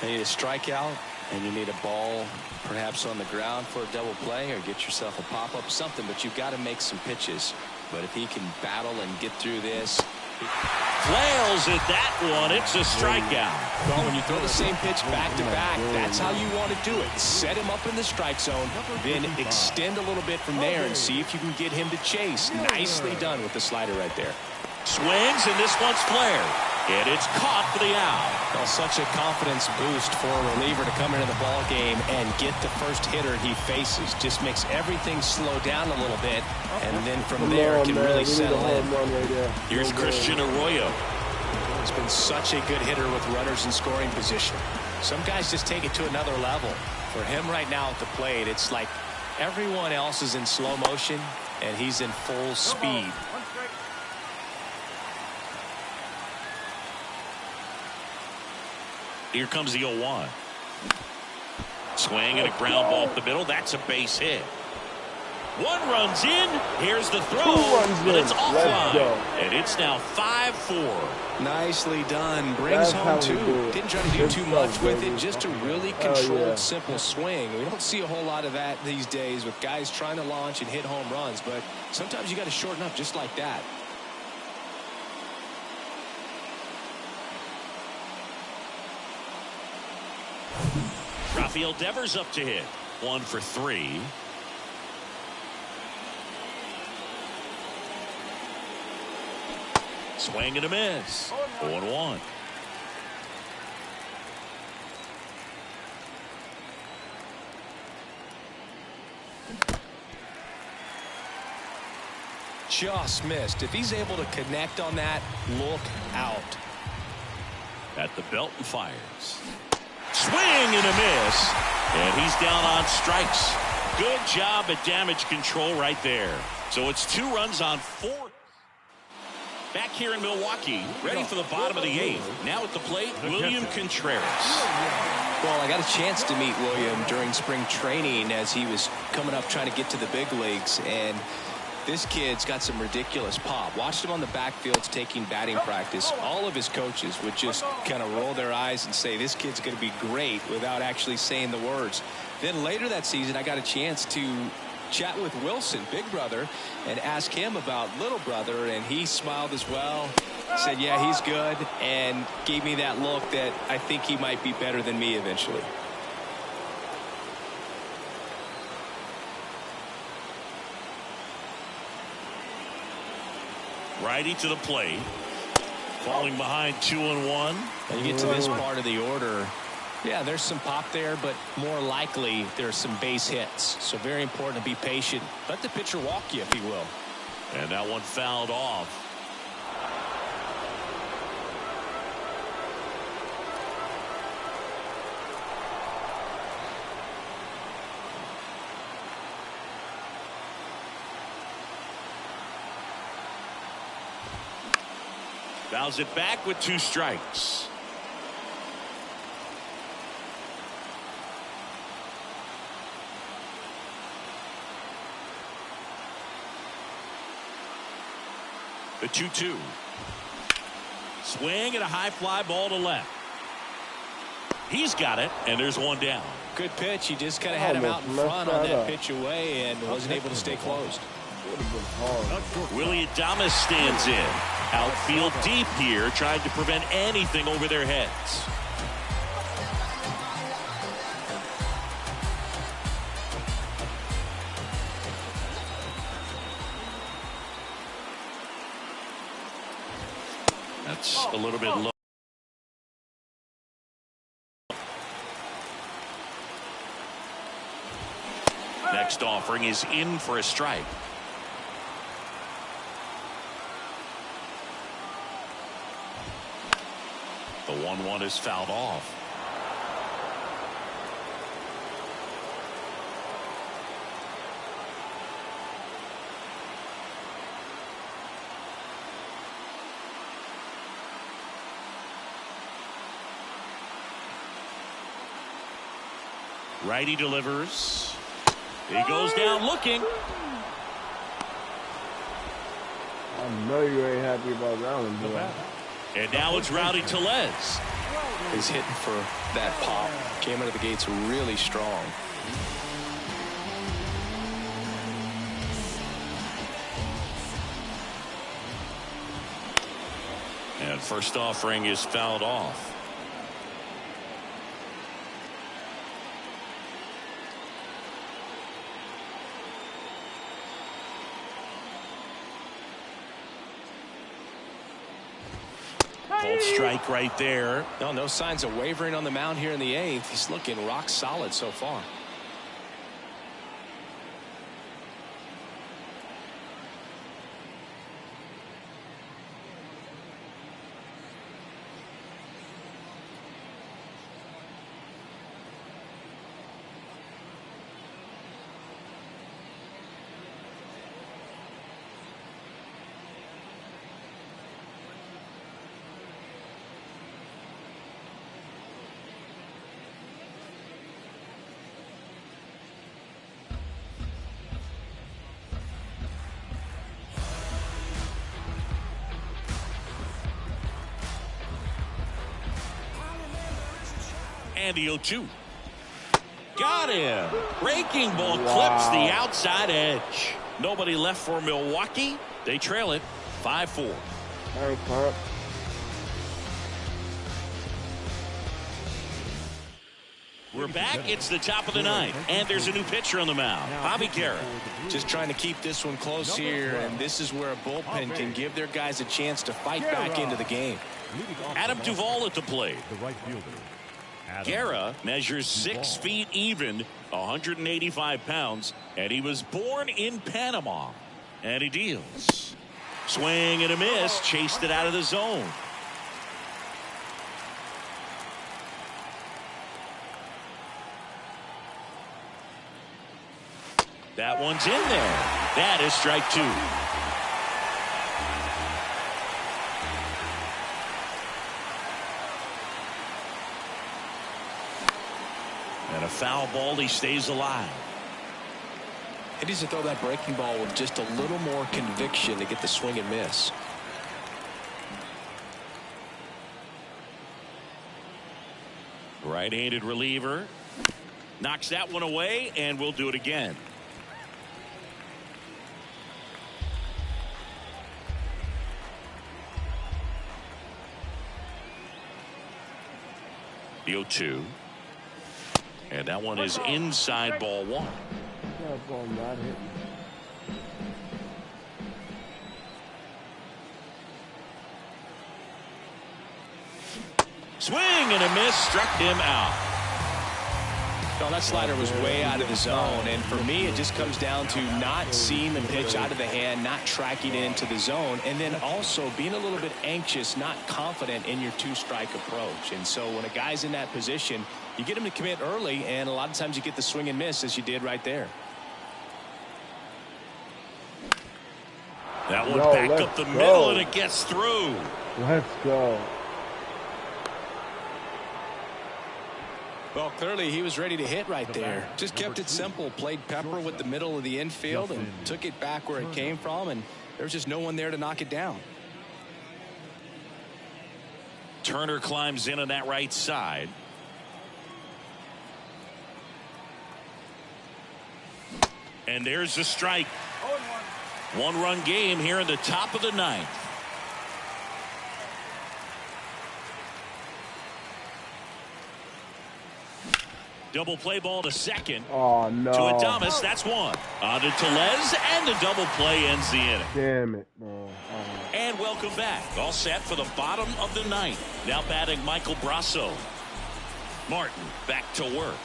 You need a strikeout, and you need a ball perhaps on the ground for a double play or get yourself a pop-up, something, but you've got to make some pitches. But if he can battle and get through this. Flails at that one. It's a strikeout. Well, when you throw the same pitch back-to-back, that's how you want to do it. Set him up in the strike zone, then extend a little bit from there and see if you can get him to chase. Nicely done with the slider right there. Swings, and this one's flared. And it's caught for the out. Well, such a confidence boost for a reliever to come into the ball game and get the first hitter he faces. Just makes everything slow down a little bit, and then from there can really settle in. Here's Christian Arroyo. He's been such a good hitter with runners in scoring position. Some guys just take it to another level. For him right now at the plate, it's like everyone else is in slow motion, and he's in full speed. Here comes the 0-1. Swing and a ground ball up the middle. That's a base hit. One runs in. Here's the throw. But it's offline. And it's now 5-4. Nicely done. Brings home 2. Didn't try to do too much with it. Just a really controlled, simple swing. We don't see a whole lot of that these days with guys trying to launch and hit home runs. But sometimes you got to shorten up just like that. Rafael Devers up to hit. 1 for 3. Swing and a miss. 0-1. Just missed. If he's able to connect on that, look out. At the belt and fires. Swing and a miss. And he's down on strikes. Good job at damage control right there. So it's 2 runs on 4. Back here in Milwaukee, ready for the bottom of the 8th. Now at the plate, William Contreras. Well, I got a chance to meet William during spring training as he was coming up trying to get to the big leagues. And This kid's got some ridiculous pop. Watched him on the backfields taking batting practice. All of his coaches would just kind of roll their eyes and say, this kid's going to be great, without actually saying the words. Then later that season, I got a chance to chat with Wilson, big brother, and ask him about little brother, and he smiled as well. Said, yeah, he's good, and gave me that look that I think he might be better than me eventually. Righty to the plate. Falling behind 2-1. And you get to this part of the order. Yeah, there's some pop there, but more likely there's some base hits. So very important to be patient. Let the pitcher walk you, if he will. And that one fouled off. Fouls it back with 2 strikes. The 2-2. Swing and a high fly ball to left. He's got it, and there's one down. Good pitch. He just kind of had him out in front on that pitch away and wasn't able to stay closed. Willie Adames stands in. Outfield deep here, trying to prevent anything over their heads. That's a little bit low. Next offering is in for a strike. The 1-1 is fouled off. Righty delivers. He goes down looking. I know you ain't happy about that one, boy. And now it's Rowdy Tellez. He's hitting for that pop. Came out of the gates really strong. And first offering is fouled off. Called strike right there. No signs of wavering on the mound here in the 8th. He's looking rock solid so far. And the 0-2. Got him. Breaking ball clips the outside edge. Nobody left for Milwaukee. They trail it 5-4. We're back. It's the top of the 9th, and there's a new pitcher on the mound, Bobby Garrett. Just trying to keep this one close here, and this is where a bullpen can give their guys a chance to fight back into the game. Adam Duvall at the plate. The right fielder. Guerra measures 6 feet even, 185 pounds, and he was born in Panama. And he deals. Swing and a miss, chased it out of the zone. That one's in there. That is strike 2. And a foul ball, he stays alive. He needs to throw that breaking ball with just a little more conviction to get the swing and miss. Right-handed reliever. Knocks that one away, and we'll do it again. The 0-2. And that one is inside ball one. That ball not hitting. Swing and a miss, struck him out. No, that slider was way out of the zone, and for me it just comes down to not seeing the pitch out of the hand, not tracking it into the zone, and then also being a little bit anxious, not confident in your two-strike approach. And so when a guy's in that position, you get him to commit early, and a lot of times you get the swing and miss as you did right there. That one back up the middle, and it gets through. Let's go. Well, clearly he was ready to hit right there. Just kept it simple. Played pepper with the middle of the infield and took it back where it came from, and there was just no one there to knock it down. Turner climbs in on that right side. And there's the strike. 1-run game here in the top of the ninth. Double play ball to second. Oh, no. To Adames, that's one. On to Tellez, and the double play ends the inning. Damn it, bro. And welcome back. All set for the bottom of the ninth. Now batting Michael Brasso. Martin back to work.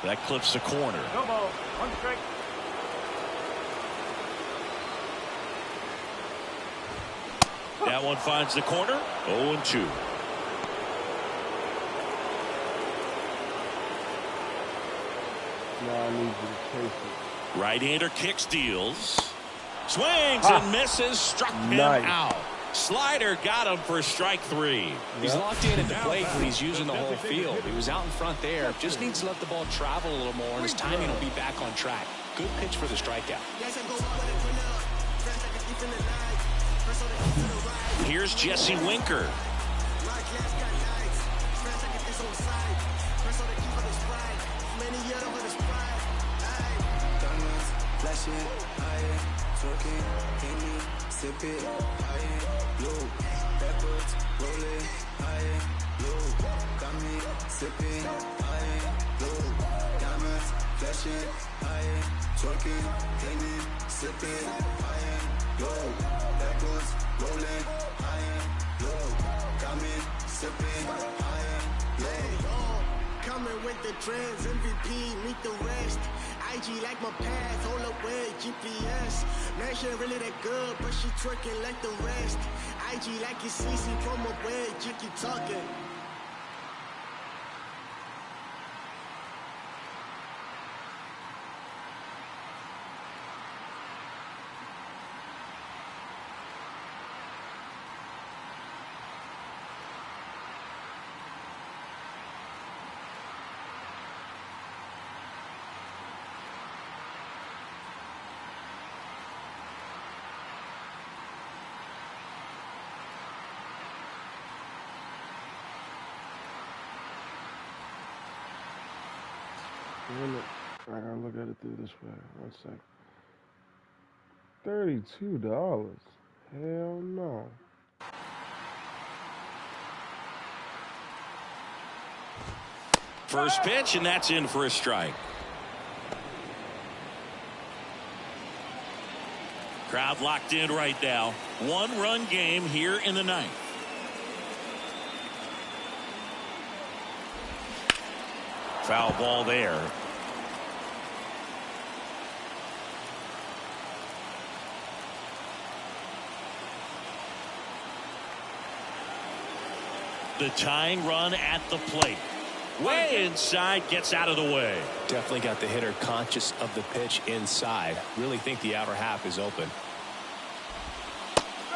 That clips the corner. No ball. 1 strike. That one finds the corner. 0-2. Now I need you to chase it. Right-hander kick steals. Swings and misses. Struck him out. Slider got him for strike 3. He's locked in at the plate when he's using the whole field. He was out in front there. Just needs to let the ball travel a little more, and his timing will be back on track. Good pitch for the strikeout. Here's Jesse Winker. Coming with the trends, MVP, meet the rest. IG like my path, hold up with GPS. Man, she ain't really that good, but she twerking like the rest. IG like it's CC from a wedge, you keep talking. I gotta look at it through this way. 1 sec. $32. Hell no. First pitch, and that's in for a strike. Crowd locked in right now. 1-run game here in the ninth. Foul ball there. The tying run at the plate. Way inside, gets out of the way. Definitely got the hitter conscious of the pitch inside. Really think the outer half is open.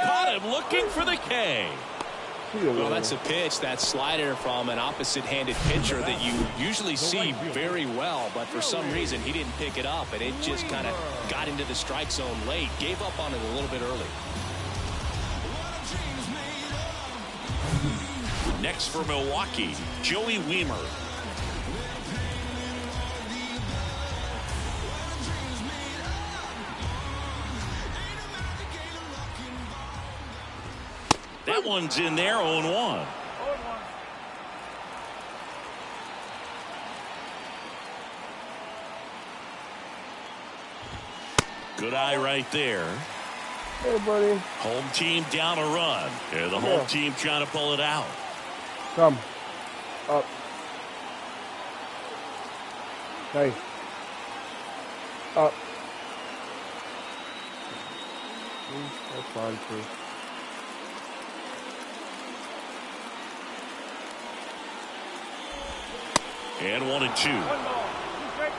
Caught him looking for the K. Well, that's a pitch, that slider from an opposite-handed pitcher that you usually see very well, but for some reason he didn't pick it up, and it just kind of got into the strike zone late, gave up on it a little bit early. Next for Milwaukee, Joey Wiemer. That one's in there, 0-1. Good eye right there. Hey, buddy. Home team down a run. Yeah, the home team trying to pull it out. Come. Up. Hey. Up. That's fine, too. And 1-2. 1 ball, 2 strikes.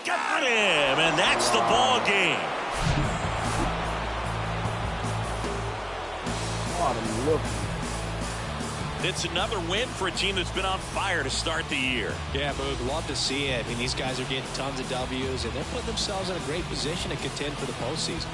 Got him, and that's the ball game. It's another win for a team that's been on fire to start the year. Yeah, Boog, love to see it. I mean, these guys are getting tons of W's, and they're putting themselves in a great position to contend for the postseason.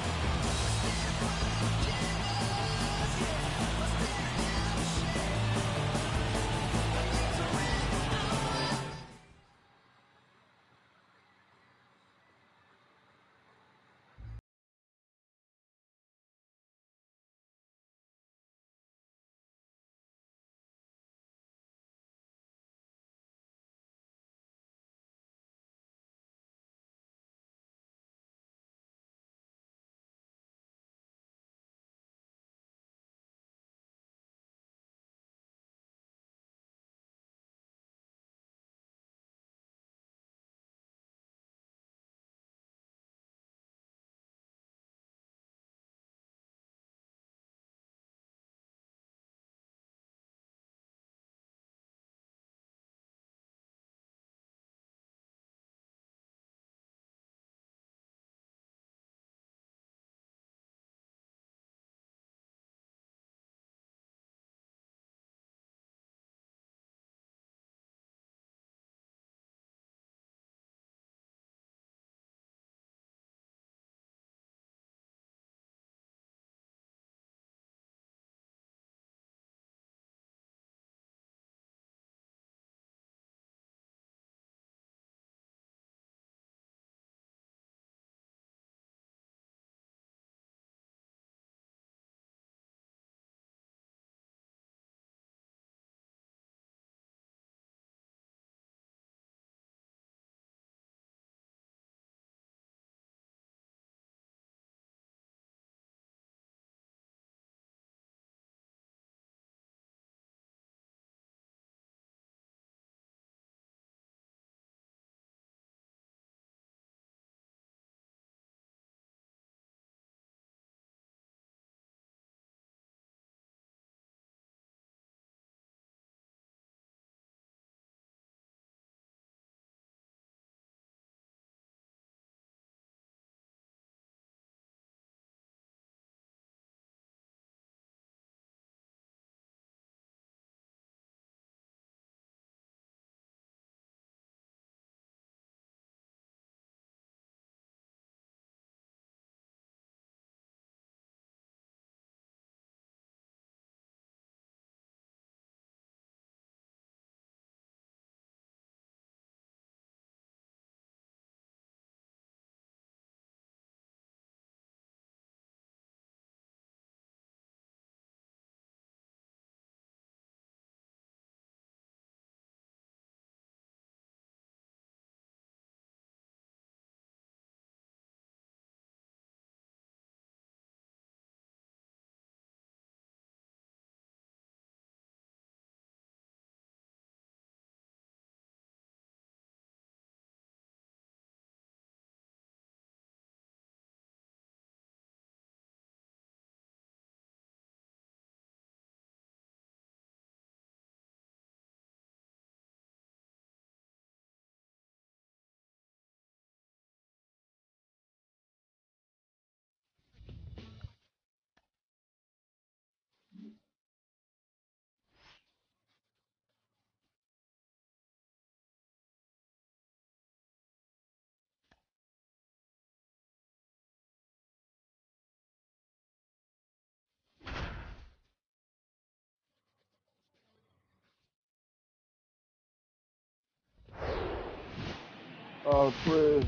Wow, Chris.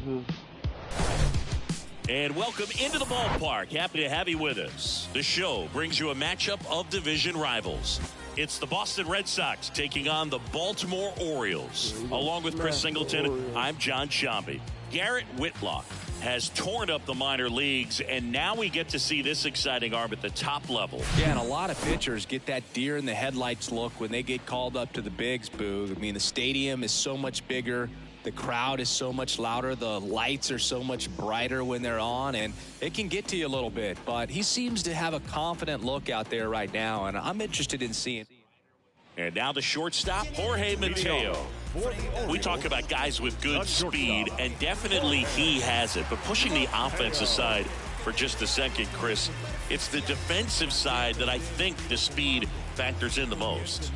And welcome into the ballpark. Happy to have you with us. The show brings you a matchup of division rivals. It's the Boston Red Sox taking on the Baltimore Orioles. Along with Chris Singleton, I'm John Shambi. Garrett Whitlock has torn up the minor leagues, and now we get to see this exciting arm at the top level. Yeah, and a lot of pitchers get that deer in the headlights look when they get called up to the bigs, Boo. I mean, the stadium is so much bigger. The crowd is so much louder. The lights are so much brighter when they're on, and it can get to you a little bit. But he seems to have a confident look out there right now, and I'm interested in seeing. And now the shortstop, Jorge Mateo. We talk about guys with good speed, and definitely he has it. But pushing the offensive side for just a second, Chris, it's the defensive side that I think the speed factors in the most.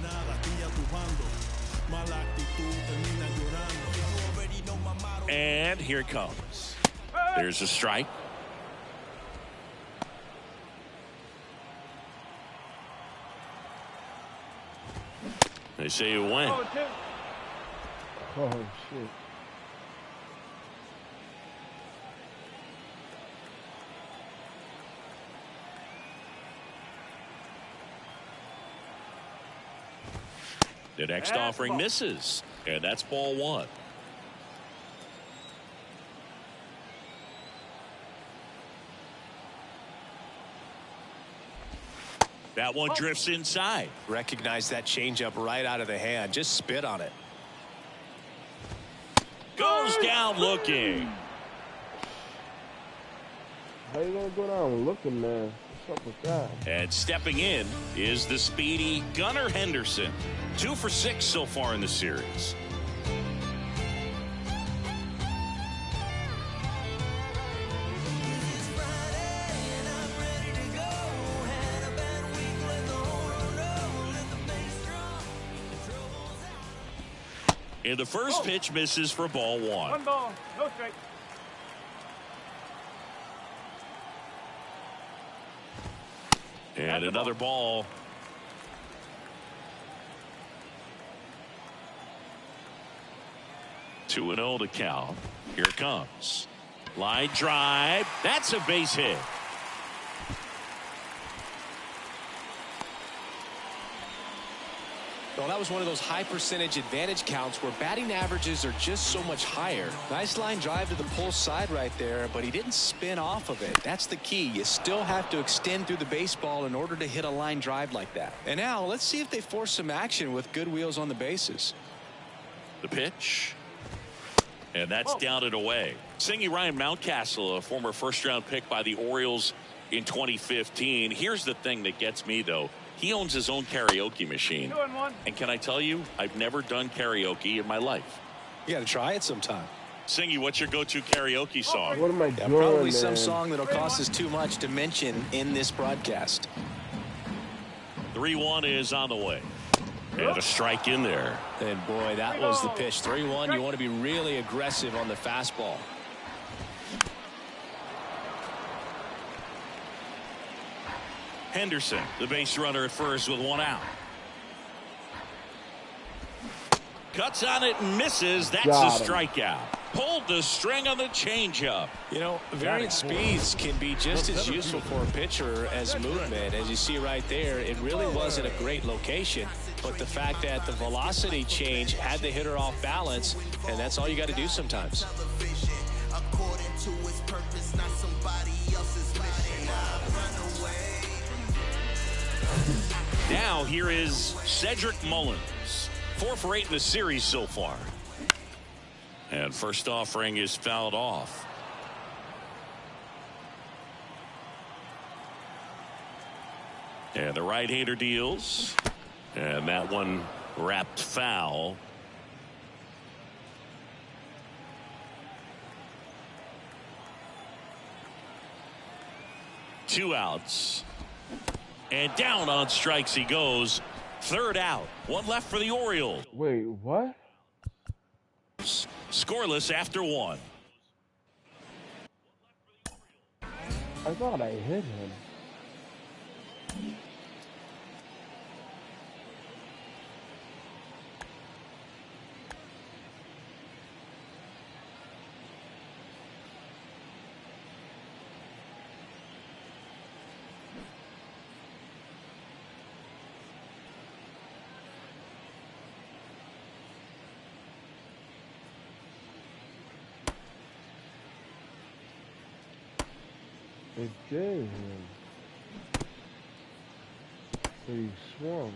And here it comes. There's a strike. They say you win. Oh, shit. The next offering misses, and that's ball one. That one drifts inside. Recognize that changeup right out of the hand. Just spit on it. Goes down looking. How you gonna go down looking, man? What's up with that? And stepping in is the speedy Gunnar Henderson. 2 for 6 so far in the series. And the first pitch misses for ball one. 1 ball, no strike. And another ball. Two and 0 to count. Here it comes. Line drive. That's a base hit. Well, that was one of those high percentage advantage counts where batting averages are just so much higher. Nice line drive to the pull side right there, but he didn't spin off of it. That's the key. You still have to extend through the baseball in order to hit a line drive like that. And now let's see if they force some action with good wheels on the bases. The pitch. And that's down and away. Singy Ryan Mountcastle, a former first-round pick by the Orioles in 2015. Here's the thing that gets me, though. He owns his own karaoke machine. 2 and 1. And can I tell you, I've never done karaoke in my life. You got to try it sometime. Singy, what's your go-to karaoke song? What am I doing, probably man? some song that'll cost us too much to mention in this broadcast. 3-1 is on the way. And a strike in there. And boy, that was the pitch. 3-1. You want to be really aggressive on the fastball. Henderson, the base runner at first with 1 out. Cuts on it and misses. That's a strikeout. Pulled the string on the changeup. You know, variant speeds can be just as useful for a pitcher as movement. As you see right there, it really wasn't a great location. But the fact that the velocity change had the hitter off balance, and that's all you got to do sometimes. Now here is Cedric Mullins. 4 for 8 in the series so far. And first offering is fouled off. And the right-hander deals. And that one wrapped foul. Two outs. And down on strikes he goes. Third out. 1 left for the Orioles. Wait, what? Scoreless after 1. I thought I hit him. It did him. But he swung.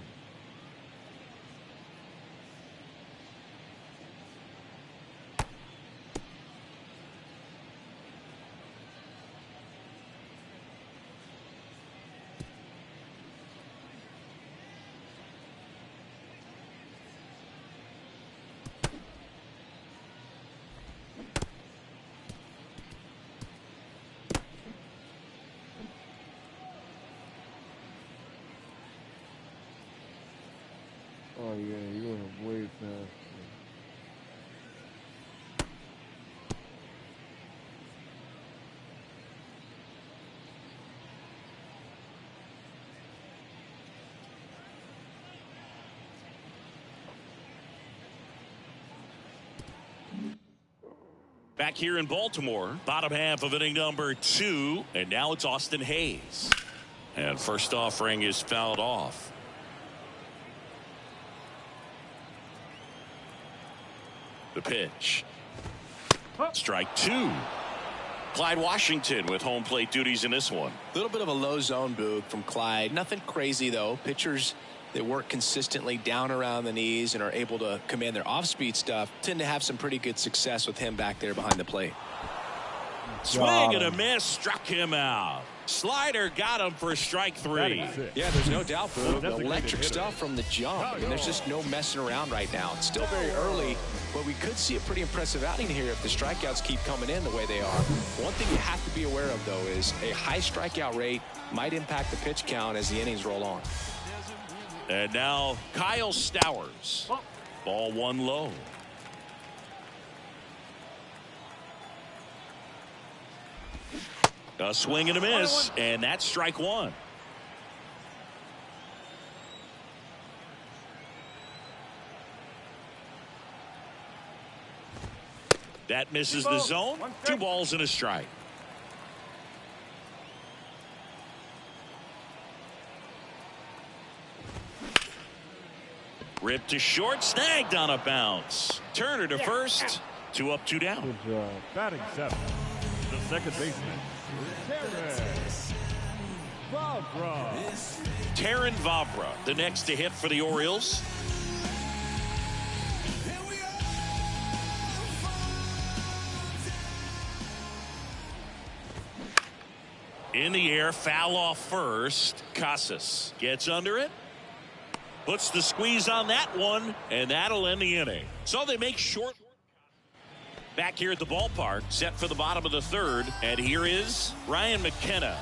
Oh yeah, you went way past me. Back here in Baltimore, bottom half of inning number 2, and now it's Austin Hayes. And first offering is fouled off. The pitch. Strike 2. Clyde Washington with home plate duties in this one. A little bit of a low zone, Boog, from Clyde. Nothing crazy, though. Pitchers that work consistently down around the knees and are able to command their off-speed stuff tend to have some pretty good success with him back there behind the plate. Swing and a miss, struck him out. Slider got him for strike 3. Yeah, there's no doubt, Boog. Electric stuff from the jump. I mean, there's just no messing around right now. It's still very early, but we could see a pretty impressive outing here if the strikeouts keep coming in the way they are. One thing you have to be aware of, though, is a high strikeout rate might impact the pitch count as the innings roll on. And now Kyle Stowers. Ball 1 low. A swing and a miss, and that's strike 1. That misses the zone. 2 balls and a strike. Ripped to short, snagged on a bounce. Turner to first. 2 up, 2 down. Good job. Batting 7, the second baseman, Terrin Vavra, the next to hit for the Orioles. In the air, foul off first. Casas gets under it. Puts the squeeze on that one, and that'll end the inning. So they make short. Back here at the ballpark, set for the bottom of the 3rd, and here is Ryan McKenna.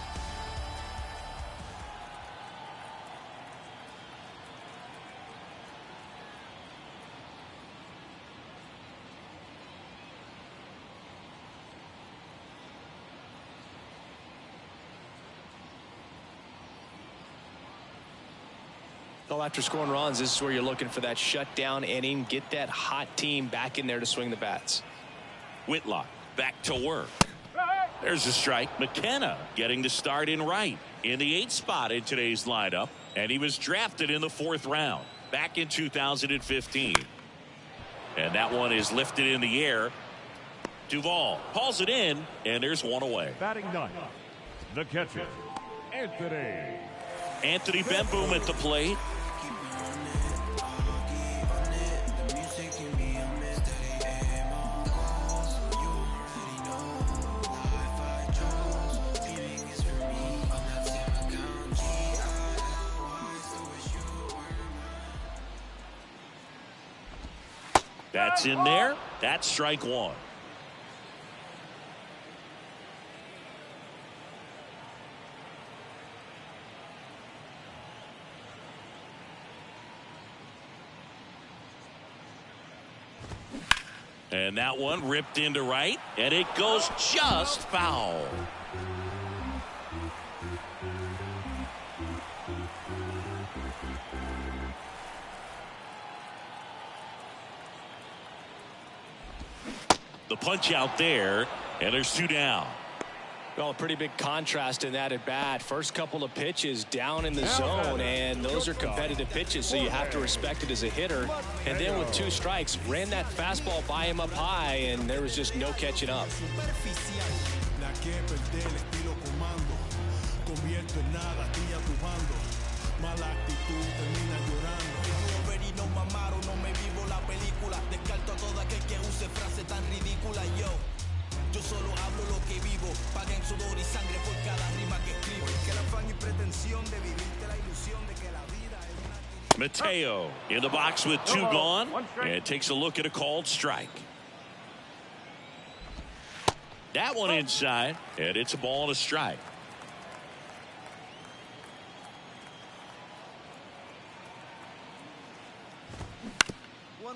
Well, after scoring runs, this is where you're looking for that shutdown inning. Get that hot team back in there to swing the bats. Whitlock back to work. There's a strike. McKenna getting the start in right in the 8th spot in today's lineup, and he was drafted in the 4th round back in 2015. And that one is lifted in the air. Duvall hauls it in, and there's 1 away. Batting 9, the catcher, Anthony Benboom at the plate. That's in there. That's strike 1. And that one ripped into right, and it goes just foul. The punch out there, and there's 2 down. Well, a pretty big contrast in that at bat. First couple of pitches down in the zone, and those are competitive pitches, so you have to respect it as a hitter. And then with 2 strikes, ran that fastball by him up high, and there was just no catching up. qué perder el estilo comando. Convierto en nada, tía tu bando. Mala actitud, termina llorando. You already know my motto, no me vivo la película. Descarto a todo aquel que use frase tan ridícula. Yo solo hablo lo que vivo. Paguen sudor y sangre por cada rima que escribo. Que el afán y pretensión de vivirte la ilusión de que la vida es una... Mateo in the box with 2 gone, and takes a look at a called strike. That one inside, and it's a ball and a strike.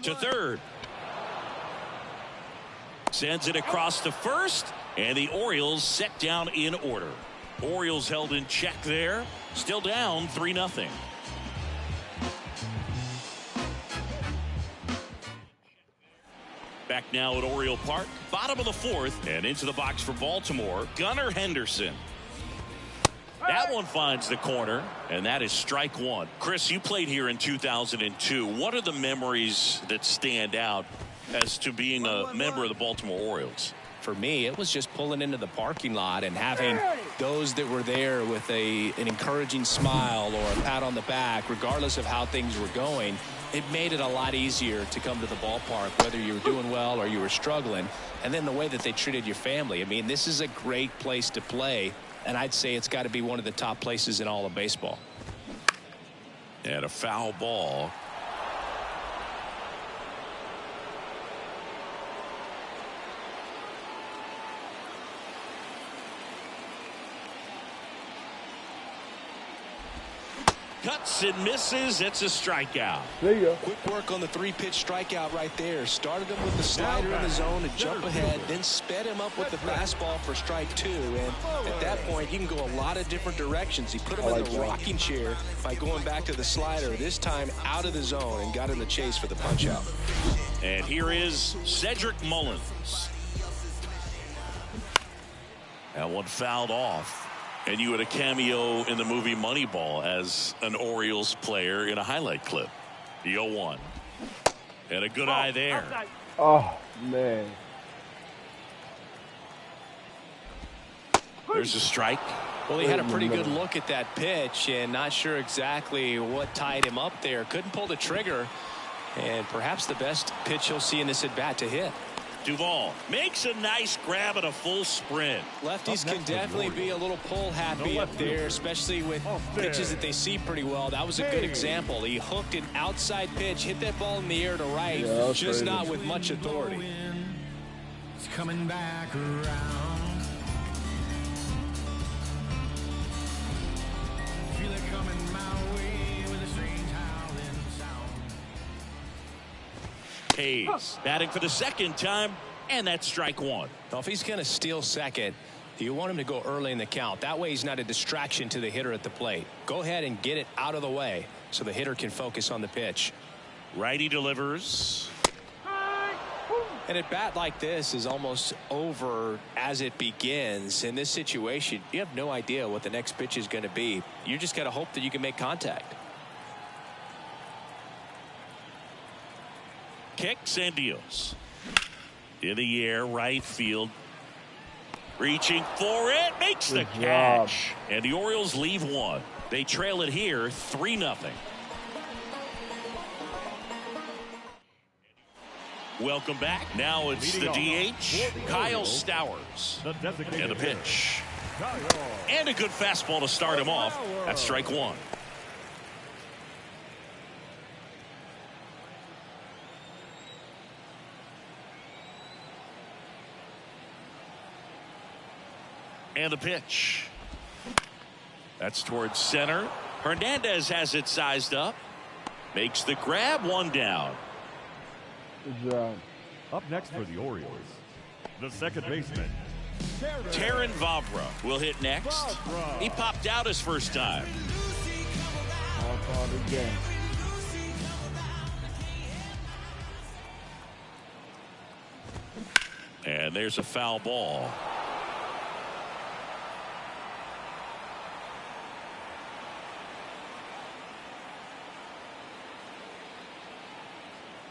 To third. Sends it across to first, and the Orioles set down in order. Orioles held in check there, still down 3-0. Back now at Oriole Park, bottom of the 4th, and into the box for Baltimore, Gunnar Henderson. That one finds the corner, and that is strike 1. Chris, you played here in 2002. What are the memories that stand out as to being a member of the Baltimore Orioles? For me, it was just pulling into the parking lot and having those that were there with an encouraging smile or a pat on the back, regardless of how things were going. It made it a lot easier to come to the ballpark, whether you were doing well or you were struggling. And then the way that they treated your family. I mean, this is a great place to play, and I'd say it's got to be one of the top places in all of baseball. And a foul ball. Cuts and misses. It's a strikeout. See ya. Quick work on the 3-pitch strikeout right there. Started him with the slider in the zone to jump ahead, then sped him up with the fastball for strike 2. And at that point, you can go a lot of different directions. He put him in the rocking chair by going back to the slider, this time out of the zone, and got in the chase for the punch out. And here is Cedric Mullins. That one fouled off. And you had a cameo in the movie Moneyball as an Orioles player in a highlight clip. The 0-1. And a good eye there. Oh, man. There's a strike. Well, he had a pretty good look at that pitch and not sure exactly what tied him up there. Couldn't pull the trigger. And perhaps the best pitch he'll see in this at-bat to hit. Duvall makes a nice grab at a full sprint. Lefties can definitely be a little pull happy up there, especially with pitches that they see pretty well. That was a good example. He hooked an outside pitch, hit that ball in the air to right, just not with much authority. It's coming back around. Feel it coming my way with a strange howling sound. Hayes batting for the second time, and that's strike 1. Now, if he's going to steal second, you want him to go early in the count. That way he's not a distraction to the hitter at the plate. Go ahead and get it out of the way so the hitter can focus on the pitch. Righty delivers. And at bat like this is almost over as it begins. In this situation, you have no idea what the next pitch is going to be. You just got to hope that you can make contact. Kicks and deals. In the air, right field. Reaching for it, makes the catch. And the Orioles leave 1. They trail it here 3-0. Welcome back. Now it's the DH, Kyle Stowers. And the pitch. And a good fastball to start him off. That's strike 1. And the pitch. That's towards center. Hernandez has it sized up. Makes the grab, 1 down. Good job. Up next for the Orioles, the second baseman, Taron Vavra will hit next. He popped out his first time. Again. And there's a foul ball.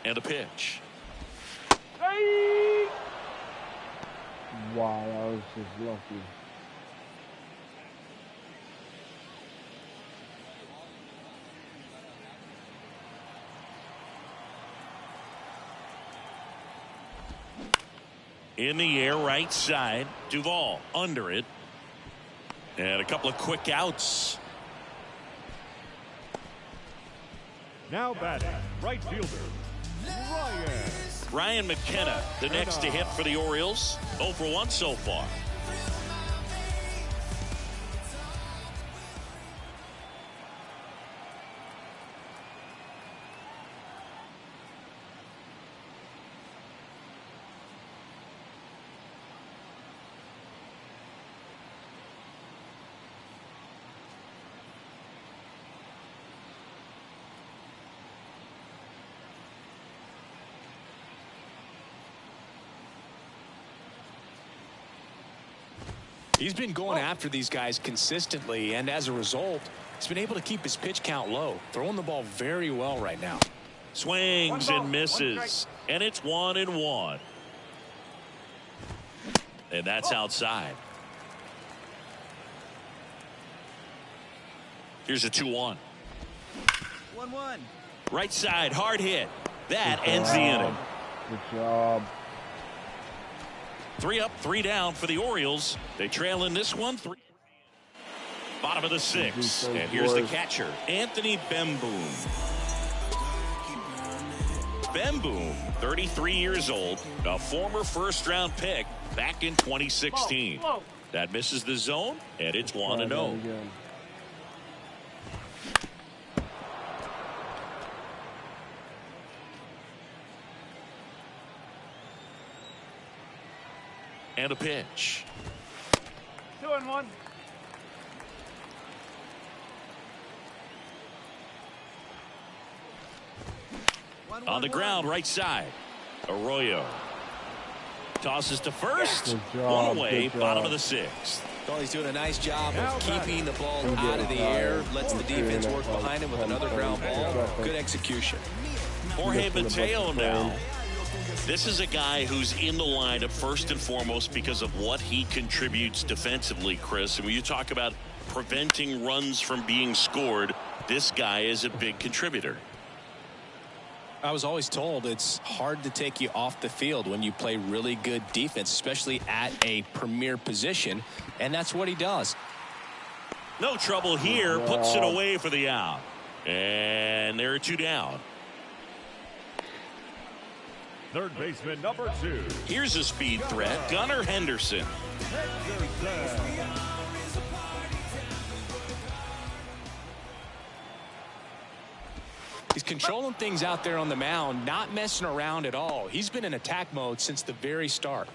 And a pitch. Wow, I was just lucky. In the air, right side. Duvall under it. And a couple of quick outs. Now batting, right fielder, Ryan McKenna, the next to hit for the Orioles. 0 for 1 so far. He's been going after these guys consistently, and as a result, he's been able to keep his pitch count low, throwing the ball very well right now. Swings and misses, and it's 1-1. And that's outside. Here's a 2-1. 1-1. Right side, hard hit. That ends the inning. Good job. 3 up, 3 down for the Orioles. They trail in this one. Bottom of the 6th. And here's the catcher, Anthony Bemboom. Bemboom, 33 years old, a former first-round pick back in 2016. That misses the zone, and it's 1-0. And a pitch. 2-1. On the ground, right side. Arroyo tosses to first. One away, bottom of the 6th. Well, he's doing a nice job of keeping the ball out of the air. Lets the defense work behind him with another ground ball. Good execution. Jorge Mateo now. This is a guy who's in the lineup first and foremost because of what he contributes defensively, Chris. And when you talk about preventing runs from being scored, this guy is a big contributor. I was always told it's hard to take you off the field when you play really good defense, especially at a premier position, and that's what he does. No trouble here, puts it away for the out. And there are 2 down. third baseman number 2. Here's a speed threat, Gunnar Henderson. He's controlling things out there on the mound, not messing around at all. He's been in attack mode since the very start.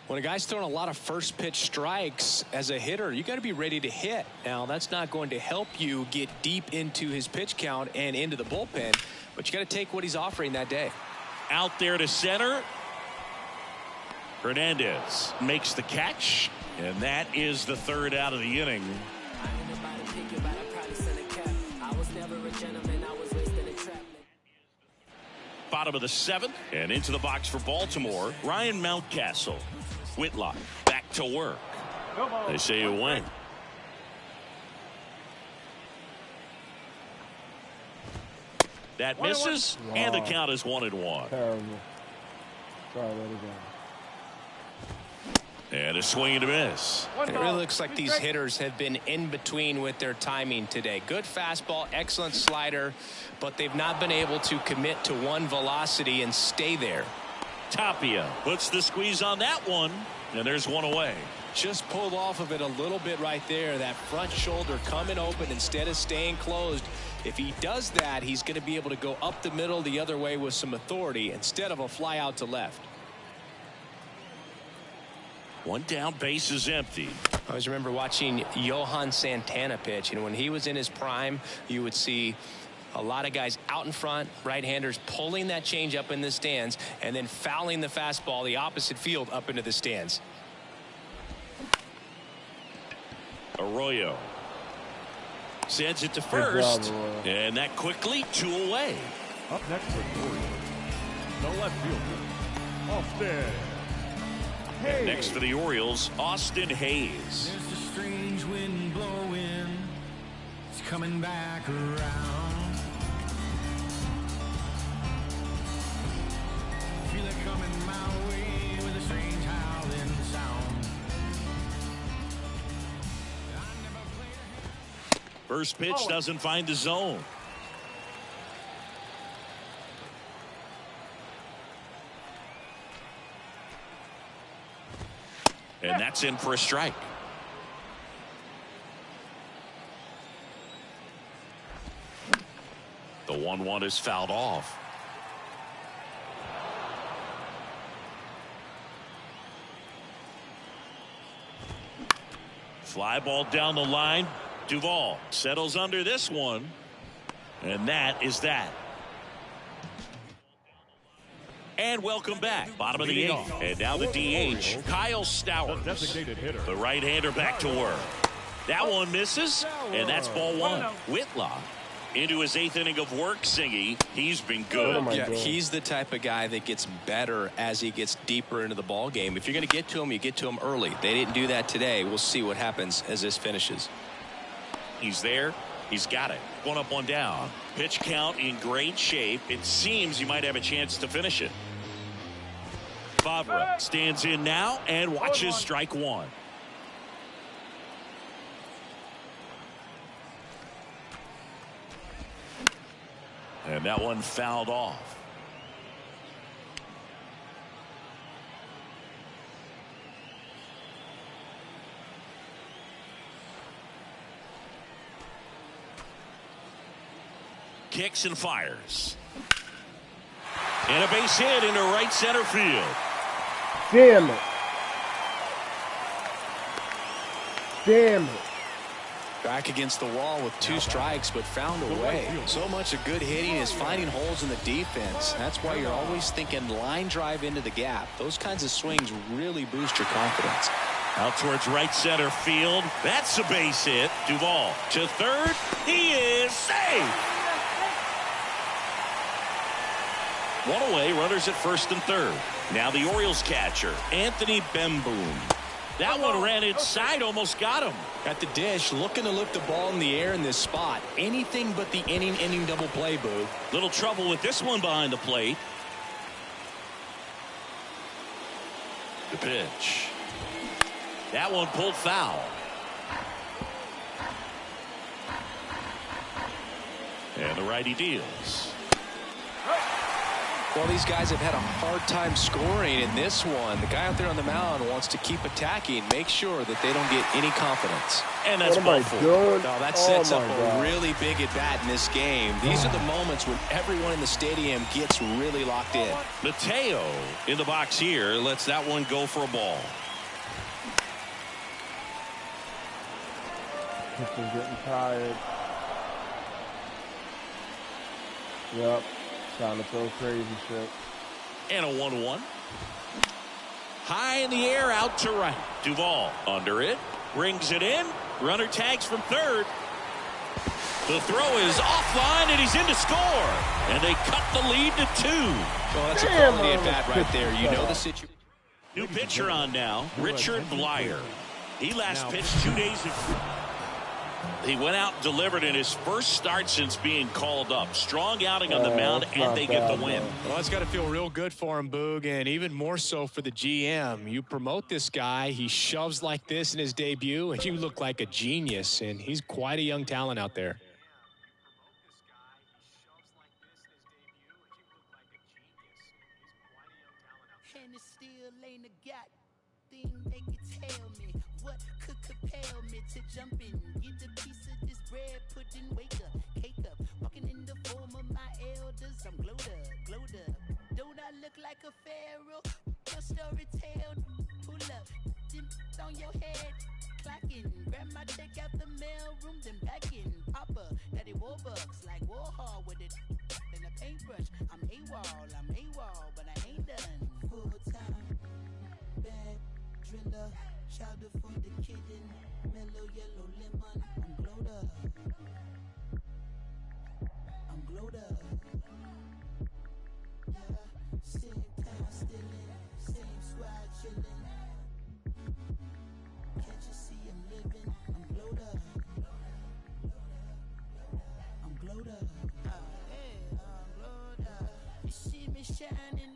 When a guy's throwing a lot of first pitch strikes as a hitter, you got to be ready to hit. Now, that's not going to help you get deep into his pitch count and into the bullpen, but you got to take what he's offering that day. Out there to center. Hernandez makes the catch, and that is the 3rd out of the inning. Bottom of the 7th, and into the box for Baltimore, Ryan Mountcastle. Whitlock back to work. They say it went. That misses, and the count is 1-1. Terrible. Try that again. And a swing and a miss. It really looks like these hitters have been in between with their timing today. Good fastball, excellent slider, but they've not been able to commit to one velocity and stay there. Tapia puts the squeeze on that one, and there's one away. Just pulled off of it a little bit right there. That front shoulder coming open instead of staying closed. If he does that, he's going to be able to go up the middle the other way with some authority instead of a fly out to left. One down, base is empty. I always remember watching Johan Santana pitch, and when he was in his prime, you would see a lot of guys out in front, right-handers pulling that change up in the stands and then fouling the fastball the opposite field up into the stands. Arroyo sends it to first, and that quickly 2 away. Up next for the left fielder, Austin. And next for the Orioles, Austin Hayes. There's a strange wind blowing. It's coming back around. Feel it coming my way with a strange howling sound. First pitch doesn't find the zone. And that's in for a strike. The 1-1 is fouled off. Fly ball down the line. Duvall settles under this one. And that is that. And welcome back. Bottom of the 8th. And now the DH, Kyle Stowers. The right-hander back to work. That one misses. And that's ball 1. Whitlock into his 8th inning of work, Singy. He's been good. Yeah, he's the type of guy that gets better as he gets deeper into the ball game. If you're going to get to him, you get to him early. They didn't do that today. We'll see what happens as this finishes. He's there. He's got it. 1 up, 1 down. Pitch count in great shape. It seems he might have a chance to finish it. Favre stands in now and watches strike 1. And that one fouled off. Kicks and fires. And a base hit into right center field. Damn it. Damn it. Back against the wall with 2 strikes, but found a way. So much of good hitting is finding holes in the defense. That's why you're always thinking line drive into the gap. Those kinds of swings really boost your confidence. Out towards right center field. That's a base hit. Duvall to third. He is safe. 1 away, runners at first and third. Now the Orioles catcher, Anthony Bemboom. That one ran inside, almost got him. At the dish, looking to lift the ball in the air in this spot. Anything but the inning double play, Boo. Little trouble with this one behind the plate. The pitch. That one pulled foul. And the righty deals. Well, these guys have had a hard time scoring in this one. The guy out there on the mound wants to keep attacking, make sure that they don't get any confidence. And that's ball 4. No, that sets up a really big at bat in this game. These are the moments when everyone in the stadium gets really locked in. Mateo in the box here lets that one go for a ball. Pitcher's getting tired. Yep. Trying to throw crazy shit. And a 1-1. High in the air, out to right. Duvall under it. Brings it in. Runner tags from third. The throw is offline, and he's in to score. And they cut the lead to 2. Well, that's a quality at bat right there. You know the situation. New pitcher on now, Richard Blyer. He last pitched 2 days ago. He went out and delivered in his first start since being called up. Strong outing on the mound, and they get the win. Well, it's got to feel real good for him, Boog, and even more so for the GM. You promote this guy, he shoves like this in his debut, and you look like a genius, and he's quite a young talent out there. And it still ain't a got thing they can tell me. What could compel me to jump in? Get a piece of this bread, put in, wake up, cake up. Walking in the form of my elders, I'm glowed up, glowed up. Don't I look like a pharaoh? Your story tell, pull up, dip on your head, clocking. Grab my check out the mail room, then back in. Papa, daddy Warbucks, like Warhol with it and a paintbrush. I'm AWOL, but I ain't done. Full time, bad driller, chowder for the kitten, mellow yellow lemon. I'm glowed up. I'm glowed up. Yeah, same time stealing, same swag chilling. is shining.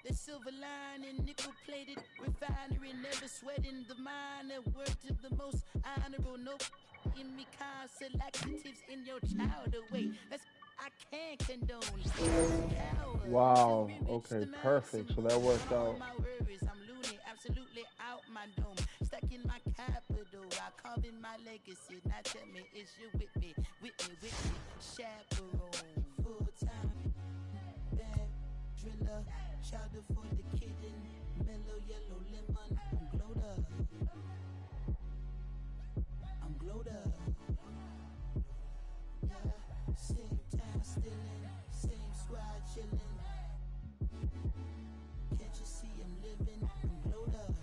The silver lining, nickel plated refinery, never sweating the mine. A word to the most honorable. No in me, constant laxatives in your child away. That's I can't condone. Wow. Okay, perfect. So that worked All out. my worries, I'm loony, absolutely out my dome. Stuck in my capital, I carve in my legacy. Now tell me, is you with me, chaperone, full time, bad driller, chowder for the kitten, mellow yellow lemon. I'm glowed up. I'm glowed up. Yeah, same time stealing, same squad chilling. Can't you see I'm living? I'm glowed up.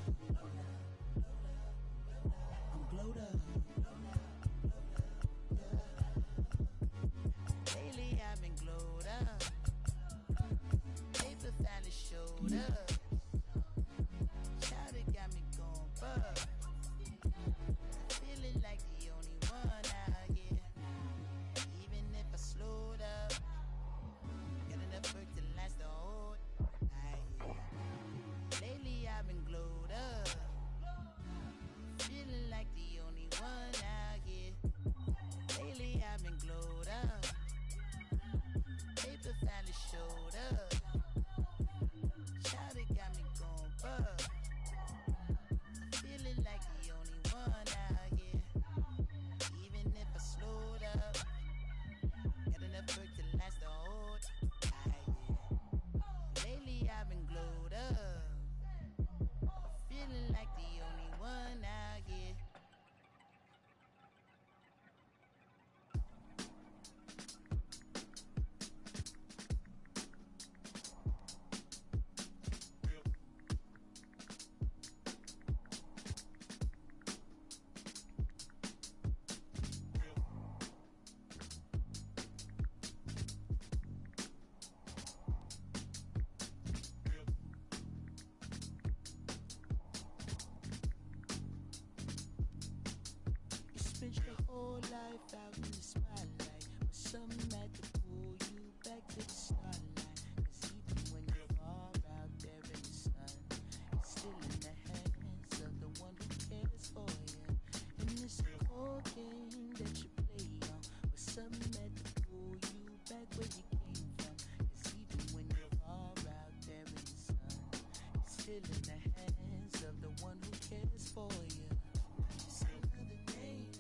I'm glowed up. Yeah. Lately I've been glowed up. Paper finally showed up. Chowder got me going buck. Feeling like the only one out here. Even if I slowed up, got enough work to last the whole night. Lately I've been glowed up. Feeling like the only one out here. Lately I've been glowed up. Paper finally showed up. Chowder got me going buck. Feeling like the only one out here. Even if I slowed up, got enough work to last the whole night. Lately I've been glowed up. Feeling like the only one out here. You spent your whole life out in the spotlight, but some had to pull you back to the starlight. 'Cause even when you're far out there in the sun, it's still in the hands of the one who cares for you. And it's a cold game that you play on, but some had to pull you back where you came from. 'Cause even when you're far out there in the sun, it's still in the hands of the one who cares for you. Just another name,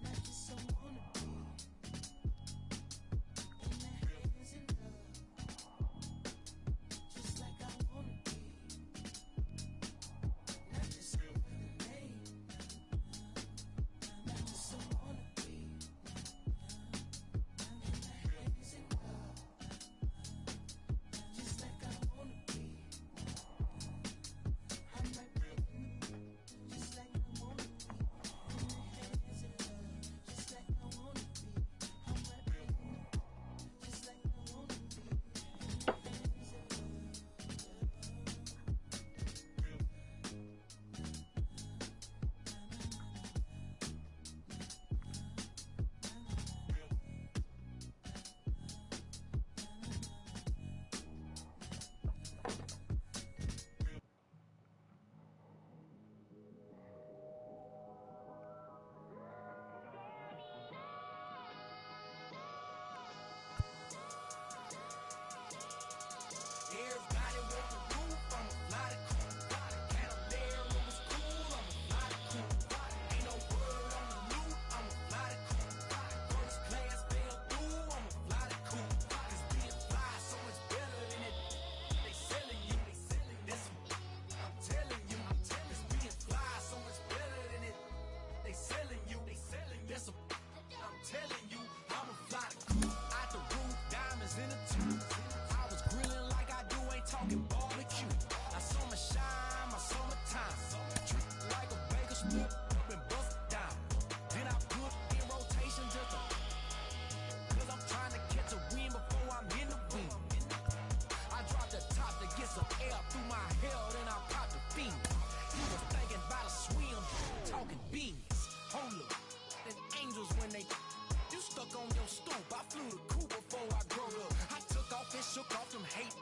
not just someone to be. In the hands of love, just like I wanna be. Not just another name, not just someone to be. In the hands of love, just like I wanna be. shook off them hate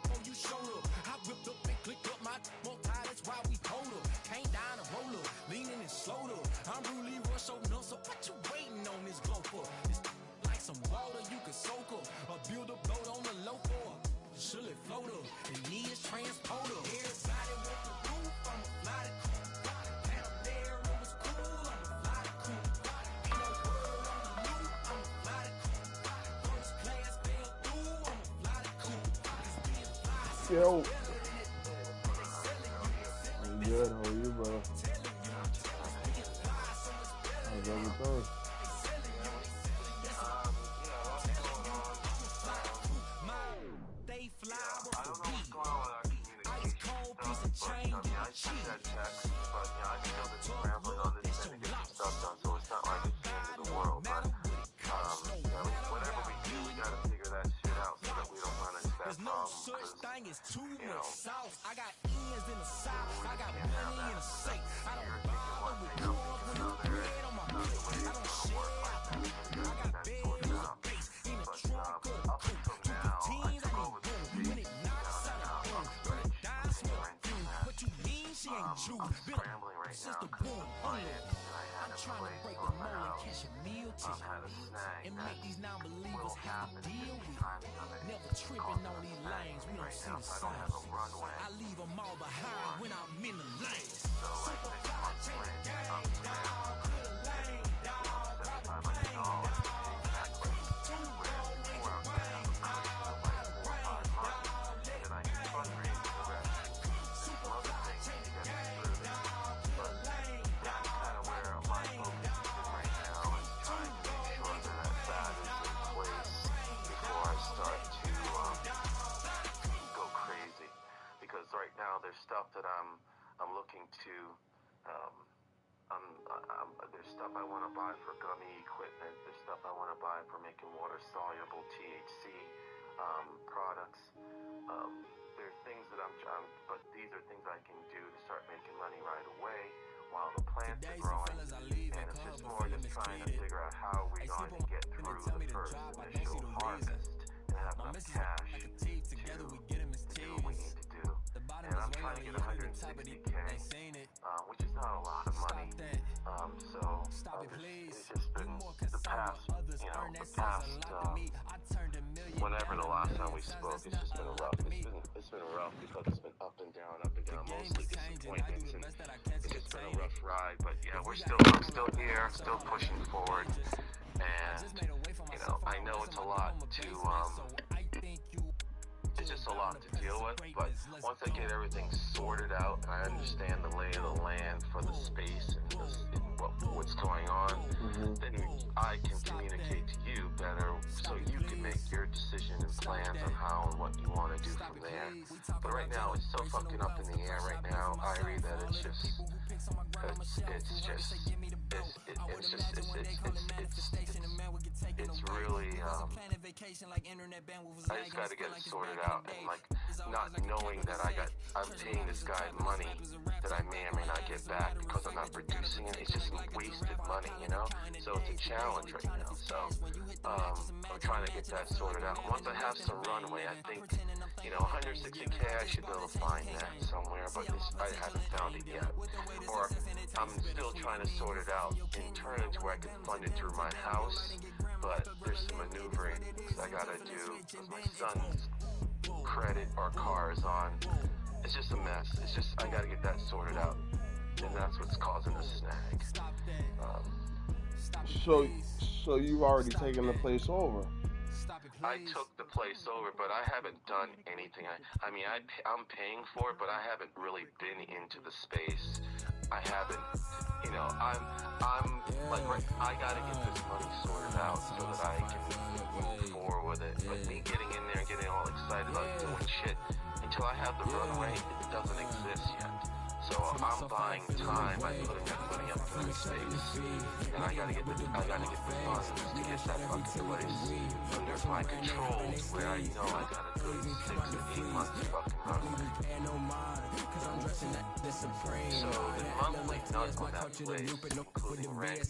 on you shoulder. I whipped up and clicked up my multi, that's why we told her. Came down a roller, leaning and slowed up. I'm really rush so no, so what you waiting on this glow for? It's like some water you can soak up, or build a boat on the low for. Should it float up? The knee is transporter. Everybody want the roof, I'ma fly the cool. Down there it was cool, I'ma fly the cool. Ain't no word on the loop, I'ma fly the cool. First class fell through, I'ma fly the cool. It's being fly. Yo. I'm good. How are you, bro? How's everything? I don't know what's going on with our communication stuff, but I mean, I sent that text, but I still been scrambling on this thing to get some stuff done, so it's not like it's the end of the world, but whatever we do, we gotta figure that shit out so that we don't run into that problem, because, you know, I got ends in the south, I got money in the safe. I don't bother with you when you bread on my plate. I don't share, I got bed in the base, in the trunk of the coupe. Teens, I need boom. When it knocks out of boom, when it dies, what you mean she ain't true? scrambling right now because I'm trying to break the mold and catch a meal ticket and make these non-believers have to deal with. Never tripping on these lanes, we don't see the signs. I leave them all behind when I'm in the lane. Superfly, change the game, dog. Put a lane, dog. Rob a plane, dog. Two roll in the rain, dog. Ride a rain, dog. Let it bang, dog. Superfly, change the game, dog. Put a lane, dog. kind of where my focus is right now is trying to make sure that is in place before I start to go crazy. Because right now there's stuff that I'm looking to, there's stuff I want to buy for gummy equipment. There's stuff I want to buy for making water-soluble THC products. There are things that but these are things I can do to start making money right away while the plants are growing. And it's just more just trying to figure out how we're going to get through the first initial harvest and have enough cash to do what we need to do. And I'm trying to get 160K, which is not a lot of money. So it's just been the past, whenever the last time we spoke, it's just been rough. It's been rough because it's been up and down, mostly disappointments, and it's just been a rough ride. But yeah, I'm still here, still pushing forward, and I know it's a lot to it's just a lot to deal with, but once I get everything sorted out and I understand the lay of the land for the space and what's going on, then I can communicate to you better so you can make your decision and plans on how and what you want to do from there. But right now it's so fucking up in the air right now, Irie, that it's really, I just gotta get it sorted out, and not knowing that I'm paying this guy money that I may or may not get back because I'm not producing it. It's just wasted money, so it's a challenge right now. So I'm trying to get that sorted out. Once I have some runway, I think 160K I should be able to find that somewhere, but I haven't found it yet. Or I'm still trying to sort it out and turn it to where I can fund it through my house, but there's some maneuvering because I gotta do with my son's credit or car is on. It's just a mess. It's just I gotta get that sorted out, and that's what's causing the snag. So you've already taken the place over? I took the place over, but I haven't done anything. I'm paying for it, but I haven't really been into the space. I haven't, I gotta get this money sorted out so that I can move forward with it. But me getting in there and getting all excited about doing shit until I have the runway, it doesn't exist yet. So I'm buying time by putting that money up to the space, and I gotta get the funds to get that fucking place under my control, where I know I got a good 6 to 8 months fucking runway. So the monthly nut on that place, including rent,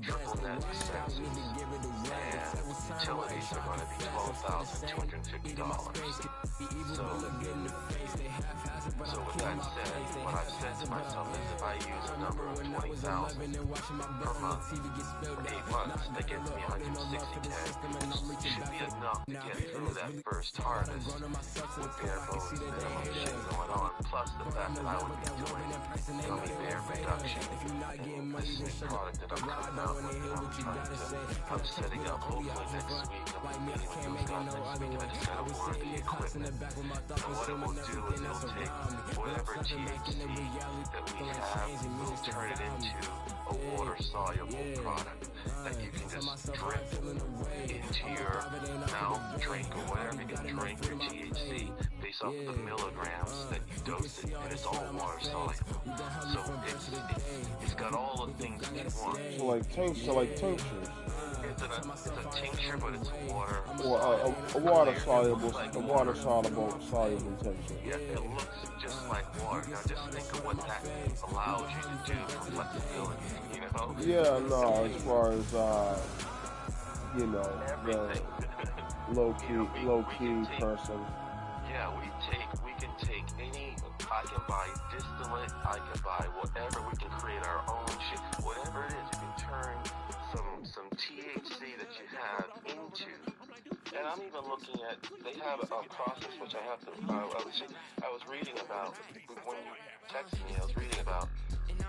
triple net expenses, and utilities are going to be $12,250. So with that said, what I've said to myself is if I use a number of 20,000 per month for 8 months, that gets me 160K, which should be enough to get through that first harvest with bare bones minimum shit going on, plus the fact that I would be doing gummy bear production. This new product that I'm coming out with, I'm setting up hopefully next week. I'll be meeting with those guys next week, and I just gotta order the equipment. And what it will do is it'll take whatever THC that we have, we'll turn it into a water-soluble product that you can just drip into your mouth, drink, or whatever. You can drink your THC based off of the milligrams that you dose it, and it's all water-soluble. So it's got all the things that you want. So like tinctures. It's a tincture, but it's water. Or a water soluble tincture. Yeah, it looks just like water. Now just think of what that allows you to do for flexibility, you know? Yeah, no, as far as the low key person. Yeah, we can take any. I can buy distillate. I can buy whatever. We can create our own shit. Whatever it is, you can turn some THC that you have into. And I'm even looking at, they have a process which I have to, I was reading about, when you texted me, I was reading about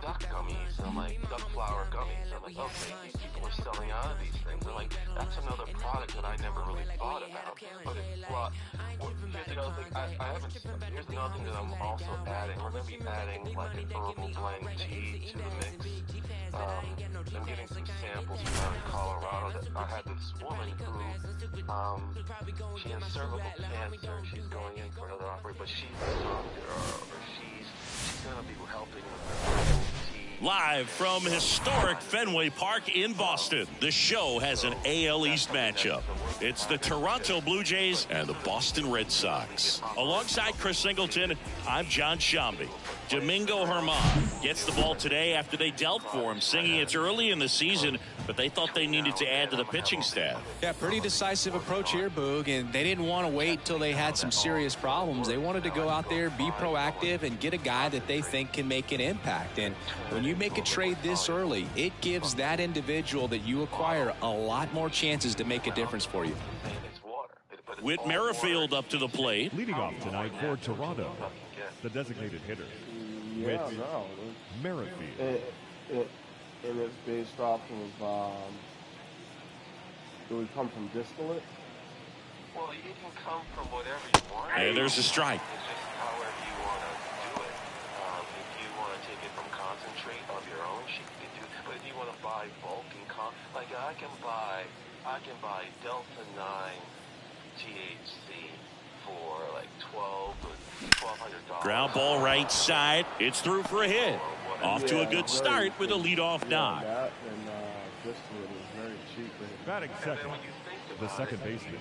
duck gummies, and I'm like, duck flower gummies. I'm like, okay, these people are selling out of these things. I'm like, that's another product that I never really thought about. But it's a lot. Here's another thing, here's another thing that I'm also adding. We're going to be adding like an herbal blend tea to the mix. I'm getting some samples from out in Colorado. That I had this woman who, she has cervical cancer. She's going in for another operation, but she's a doctor, or she's going to be helping with the tea. Live from historic Fenway Park in Boston, the show has an AL East matchup. It's the Toronto Blue Jays and the Boston Red Sox. Alongside Chris Singleton, I'm John Shambi. Domingo Germán gets the ball today after they dealt for him, singing it's early in the season, but they thought they needed to add to the pitching staff. Yeah, pretty decisive approach here, Boog, and they didn't want to wait till they had some serious problems. They wanted to go out there, be proactive, and get a guy that they think can make an impact. And when you make a trade this early, it gives that individual that you acquire a lot more chances to make a difference for you. Whit Merrifield up to the plate. Leading off tonight for Toronto, the designated hitter, Whit Merrifield. And it's based off of, do we come from distillate? Well, you can come from whatever you want. And there's a strike. It's just however you want to do it. If you want to take it from concentrate of your own, you can do. But if you want to buy bulk and like I can buy Delta 9 THC for like $1,200. Ground ball right side. It's through for a hit. Off to a good start with a leadoff knock. That and distillate is very cheap. Batting second, the second baseman,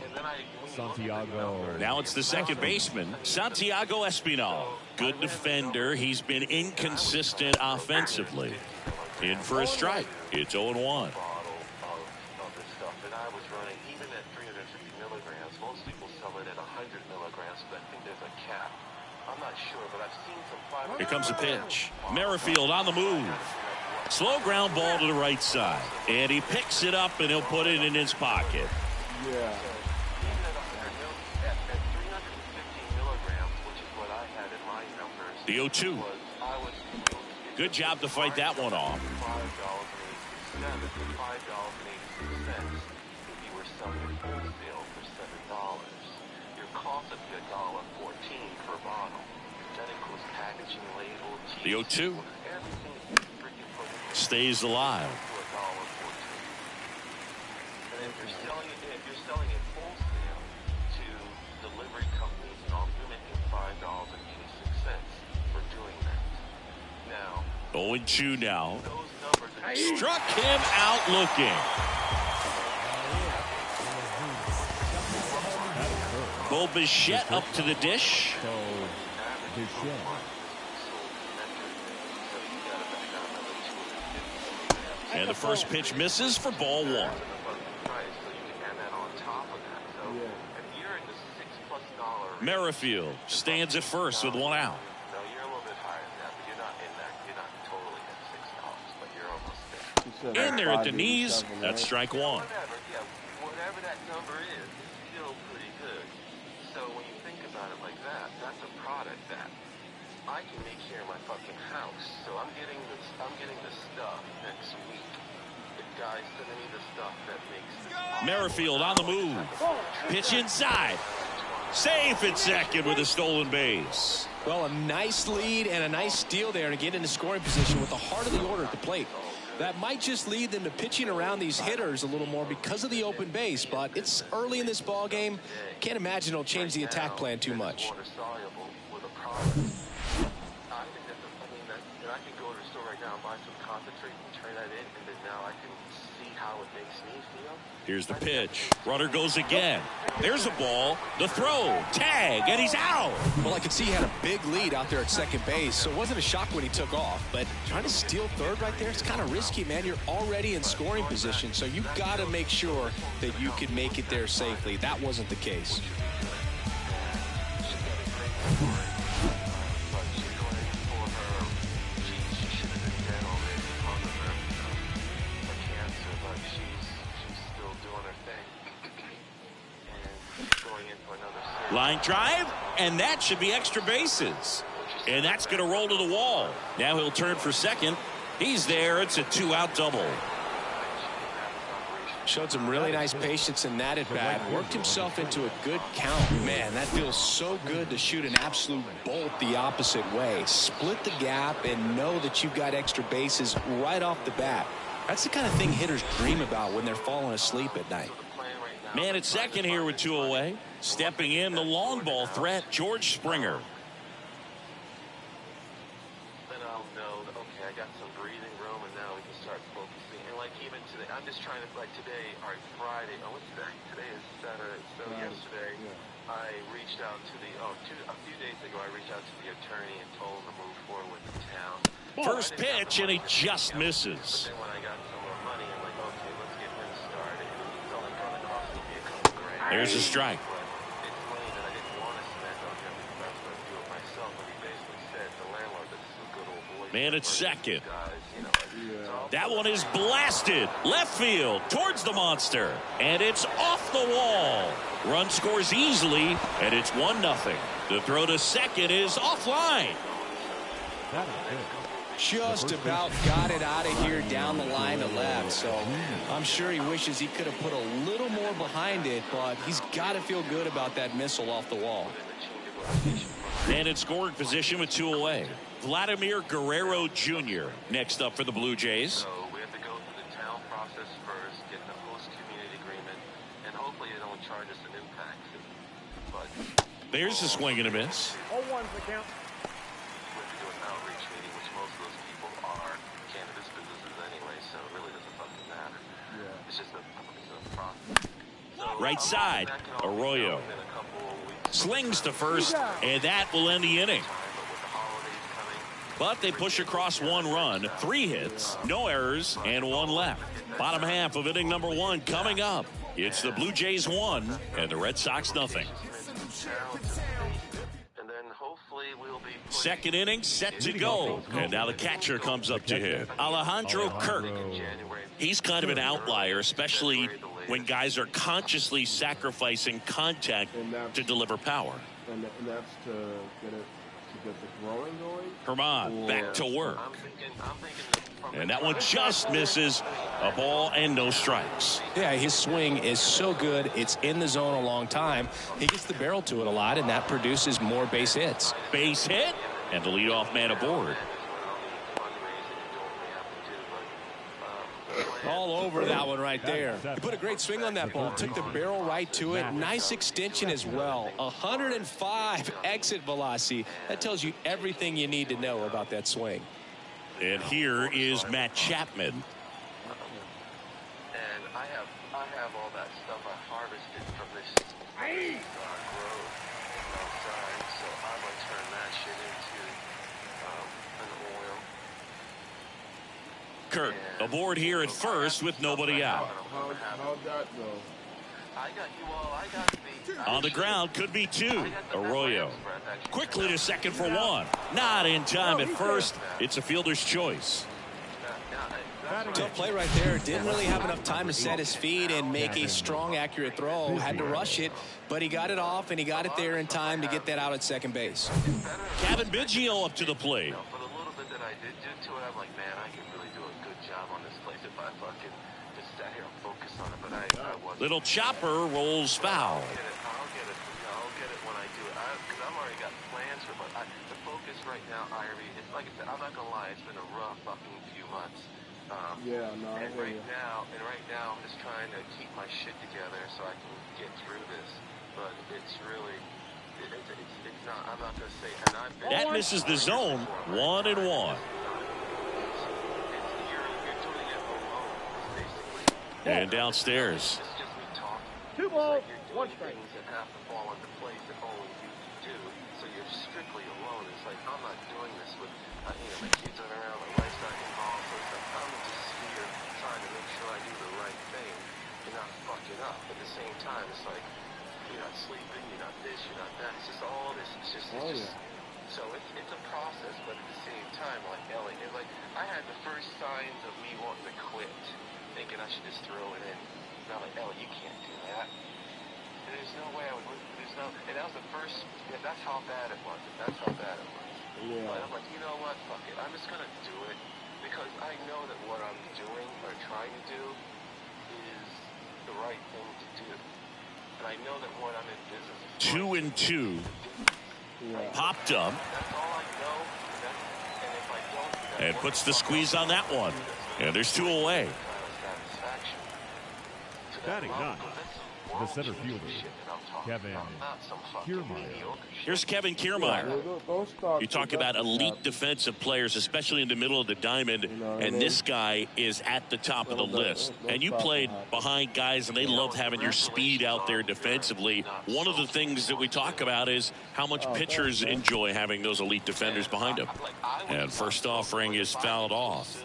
Santiago. Now it's the second baseman, Santiago Espinal. Good defender. He's been inconsistent offensively. In for a strike. It's 0-1. Here comes a pitch. Merrifield on the move. Slow ground ball to the right side. And he picks it up and he'll put it in his pocket. Yeah. The 0-2. Good job to fight that one off. The 0-2 stays alive. And if you're selling it wholesale to delivery companies and all, you're making $5.86 for doing that. Now, 0-2 now. Struck him out looking. Bo Bichette up to the dish. And the first pitch misses for ball 1. Merrifield stands at first with 1 out. In there at the knees, that's strike 1. Whatever that number is still pretty good. So when you think about it like that, that's a product that I can make here in my fucking house. So I'm getting the stuff next week. The guys sending me the stuff that makes this. Merrifield on the move. Pitch inside. Safe at second with a stolen base. Well, a nice lead and a nice steal there to get into scoring position with the heart of the order at the plate. That might just lead them to pitching around these hitters a little more because of the open base, but it's early in this ball game. Can't imagine it'll change the attack plan too much. I can go to the store right now and buy some concentrate and turn that in, and then now I can see how it makes me feel. Here's the pitch. Runner goes again. There's a ball. The throw. Tag. And he's out. Well, I could see he had a big lead out there at second base, so it wasn't a shock when he took off. But trying to steal third right there, it's kind of risky, man. You're already in scoring position, so you've got to make sure that you can make it there safely. That wasn't the case. Line drive, and that should be extra bases. And that's going to roll to the wall. Now he'll turn for second. He's there. It's a 2-out double. Showed some really nice patience in that at bat. Worked himself into a good count. Man, that feels so good to shoot an absolute bolt the opposite way. Split the gap and know that you've got extra bases right off the bat. That's the kind of thing hitters dream about when they're falling asleep at night. Man at second here with 2 away. Stepping in, the long ball threat, George Springer. Then I'll know that, okay, I got some breathing room, and now we can start focusing. And like even today, I'm just trying to, like today, all right, Friday, what's today? Today is Saturday. So yesterday, I reached out to a few days ago, I reached out to the attorney and told him to move forward with the town. First pitch, and he just misses. Then when I got some more money, I'm like, okay, let's get him started. It's only going to cost me a couple grand. There's a strike. It's money that I didn't want to spend on him because I was going to do it myself. But he basically said, the landlord, this is a good old boy. Man at second. Guys, you know, That one is blasted. Left field towards the monster. And it's off the wall. Run scores easily, and it's 1-0. The throw to second is offline. Just about got it out of here down the line to left. So I'm sure he wishes he could have put a little more behind it, but he's got to feel good about that missile off the wall. And in scoring position with 2 away. Vladimir Guerrero Jr. next up for the Blue Jays. So we have to go through the town process first, get the host community agreement, and hopefully they don't charge us an impact. But there's a swing and a miss. 0-1's the count. we have to do an outreach meeting, which most of those people are cannabis businesses anyway, so it really doesn't fucking matter. Yeah. It's just a process. So, Right side, Arroyo slings to first, and that will end the inning. But they push across 1 run, 3 hits, no errors, and 1 left. Bottom half of inning number 1 coming up. It's the Blue Jays 1 and the Red Sox 0. Second inning set to go. And now the catcher comes up to hit. Alejandro Kirk. He's kind of an outlier, especially when guys are consciously sacrificing contact to deliver power. And that's to get the throwing going. Herman back to work. And that one just misses. A ball and no strikes. Yeah, his swing is so good. It's in the zone a long time. He gets the barrel to it a lot, and that produces more base hits. Base hit, and the leadoff man aboard. All over that one right there. He put a great swing on that ball. Took the barrel right to it. Nice extension as well. 105 exit velocity. That tells you everything you need to know about that swing. And here is Matt Chapman. And I have all that stuff I harvested from this grove outside, so I'm gonna turn that shit into an oil. Kirk aboard here at first with nobody out. How'd that go? On the ground, could be 2. Arroyo quickly to second for 1. Not in time at first. It's a fielder's choice. Tough play right there. Didn't really have enough time to set his feet and make a strong, accurate throw. Had to rush it, but he got it off, and he got it there in time to get that out at second base. Kevin Biggio up to the plate. For the little bit that I did do to it, I'm like, man, I can really do a good job on this place if I fucking just sat here and focus on it. But I wasn't. Little chopper rolls foul. I'll get it. I'll get it when I do it. Because I've already got plans for it. But the focus right now, Irie, it's like I said, I'm not gonna lie, it's been a rough fucking few months. And right now, I'm just trying to keep my shit together so I can get through this. But it's really, it's not. I'm not gonna say. And I've been, that misses the zone. 1-1. You're doing it alone, basically. And downstairs. It's just me talking. 2 balls, You're 1 doing strike. things that have to fall into place that only you can do. So you're strictly alone. It's like I'm not doing this with, my kids aren't around, my wife's not involved. So it's like I'm just here trying to make sure I do the right thing and not fuck it up. At the same time, it's like you're not sleeping, you're not this, you're not that. It's just all this. It's just. So it's a process, but at the same time, like Ellie, I had the first signs of me wanting to quit, thinking I should just throw it in. And I'm like, Ellie, you can't do that. There's no way I would. And that was the first. That's how bad it was. That's how bad it was. Yeah. But I'm like, you know what? Fuck it. I'm just gonna do it because I know that what I'm doing or trying to do is the right thing to do. And I know that what I'm in business is 2 and 2. Popped up. That's all I know. And if I don't, And puts the squeeze on that one. And there's 2 away. Batting ninth, the center fielder, Kevin Kiermaier. Here's Kevin Kiermaier. You talk about elite defensive players, especially in the middle of the diamond, and this guy is at the top of the list. And you played behind guys, and they love having your speed out there defensively. One of the things that we talk about is how much pitchers enjoy having those elite defenders behind them. And first offering is fouled off.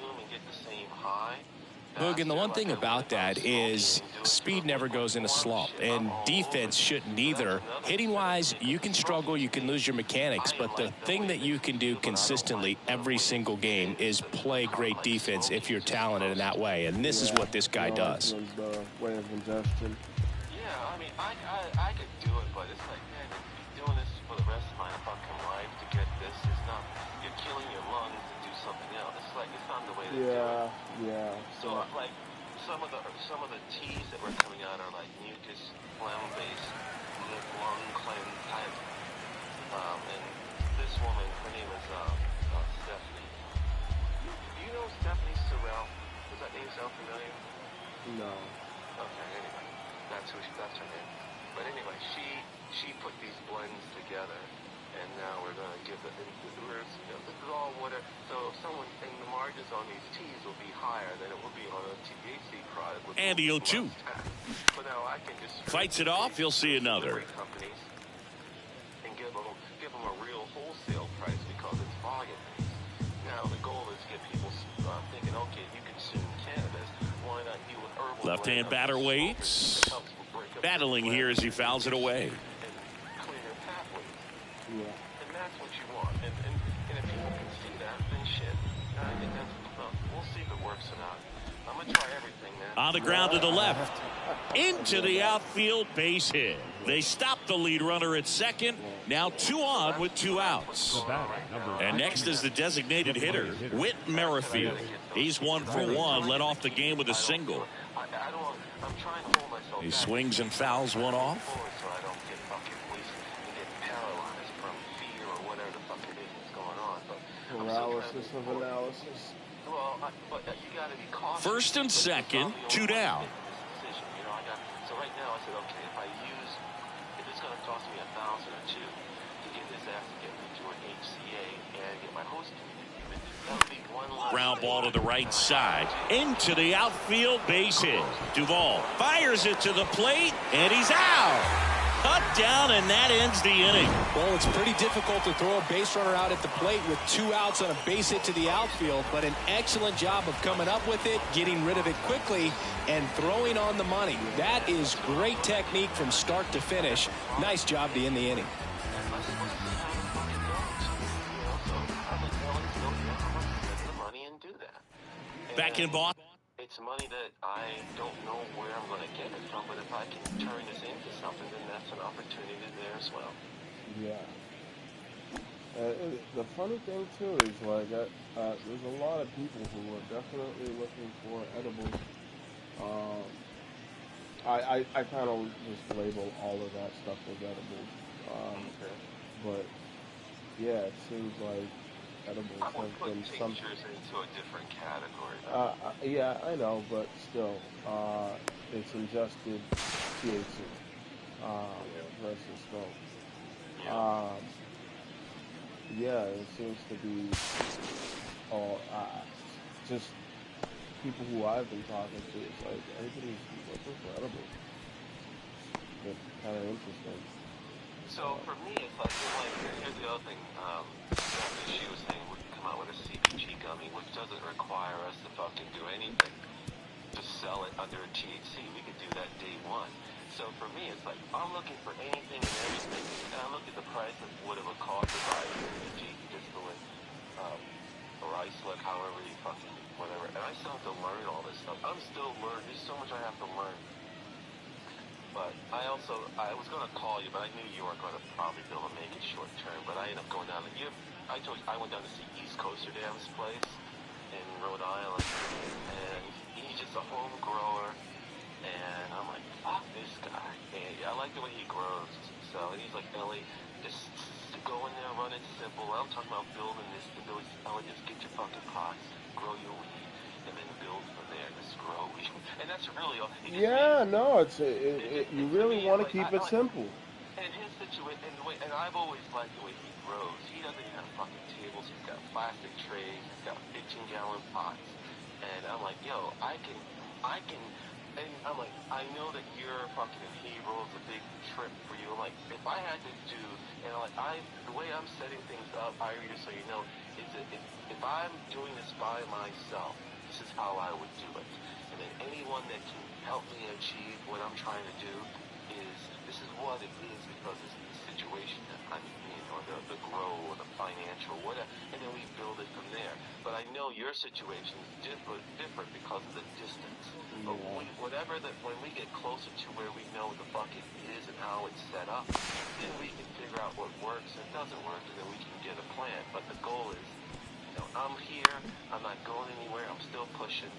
Boog, and the one thing about that is speed never goes in a slump, and defense shouldn't either. Hitting-wise, you can struggle, you can lose your mechanics, but the thing that you can do consistently every single game is play great defense if you're talented in that way, and this is what this guy does. Way of ingestion. Yeah, I mean, I could do it, but it's like, man, doing this for the rest of my fucking life to get this is not. You're killing your lungs to do something else. It's like it's not the way to do it. So like some of the teas that were coming out are like mucus, phlegm-based, lung cleanse type. And this woman, her name is Stephanie. Do you know Stephanie Sorrell? Does that name sound familiar? No. Okay, anyway, that's her name. But anyway, she put these blends together, and now we're gonna give it. This is all water. So someone saying the margins on these teas will be higher than it will be on a THC product. And the O2 But now I can just fights it off. You'll see another. Companies and give them a real wholesale price because it's volume based. Now the goal is to get people thinking, okay, you consume cannabis, why not you with herbal? Left-hand batter waits. Battling here as he fouls it away. Cleaner pathways. Yeah. And that's what you want. And if people can see that, then shit. I think that's we'll see if it works or not. I'm gonna try everything, man. On the ground to the left. Into the outfield, base hit. They stopped the lead runner at second. Now 2 on with 2 outs. And next is the designated hitter, Whit Merrifield. He's 1 for 1, led off the game with a single. I'm trying to hold myself. He swings and fouls one off. So I don't get fucking wasted and get paralyzed from fear or whatever the fuck it is that's going on. But paralysis of analysis. Well, but you got to be cautious. First and second, 2 down. So right now I said, okay, if it's going to cost me $1,000 or $2,000 to get this ass to get me to an HCA and get my host community, that would be one Ground ball to the right side. Into the outfield, base hit. Duvall fires it to the plate, and he's out. cut down, and that ends the inning. Well, it's pretty difficult to throw a base runner out at the plate with 2 outs on a base hit to the outfield, but an excellent job of coming up with it, getting rid of it quickly, and throwing on the money. That is great technique from start to finish. Nice job to end the inning. Back in Boston. It's money that I don't know where I'm going to get it from, but if I can turn this into something, then that's an opportunity there as well. Yeah. The funny thing too is like there's a lot of people who are definitely looking for edibles. I kind of just label all of that stuff as edibles. But yeah, it seems like edibles have been some. Into a different category. Yeah, I know, but still, it's ingested THC versus smoke. Yeah, it seems to be just people who I've been talking to. It's like everybody's looking for edibles. It's kind of interesting. So for me, it's like here's the other thing. She was saying we come out with a CBG gummy, which doesn't require us to fucking do anything. Just sell it under a THC. We could do that day one. So for me, it's like I'm looking for anything and everything. And I look at the price of what it would cost to buy CBG distillate or isolate, however you fucking whatever. And I still have to learn all this stuff. I'm still learning. There's so much I have to learn. But I was going to call you, but I knew you weren't going to probably be able to make it short term. But I ended up going down to I told you I went down to see East Coaster Dam's place in Rhode Island, and he's just a home grower. And I'm like, fuck this guy. And I like the way he grows. So, and he's like, Ellie, just go in there, run it simple. I'm talking about building this. Ellie, just get your fucking pots, grow your weed, and then build from there. Just grow weed. And that's really all. Yeah, no, you really want to keep it simple. And his situation, and I've always liked the way he grows. He doesn't have fucking tables. He's got plastic trays. He's got 15-gallon pots. And I'm like, yo, I can. And I'm like, I know that you're fucking hero. It's a big trip for you. I'm like, if I had to do, and like the way I'm setting things up, Irie, just so you know, if I'm doing this by myself, this is how I would do it. And then anyone that can help me achieve what I'm trying to do this is what it is because it's the situation that I'm in, or the grow, or the financial, whatever, and then we build it from there. But I know your situation is different because of the distance. But when we get closer to where we know what the fuck it is and how it's set up, then we can figure out what works and doesn't work, and then we can get a plan. But the goal is, I'm here, I'm not going anywhere, I'm still pushing.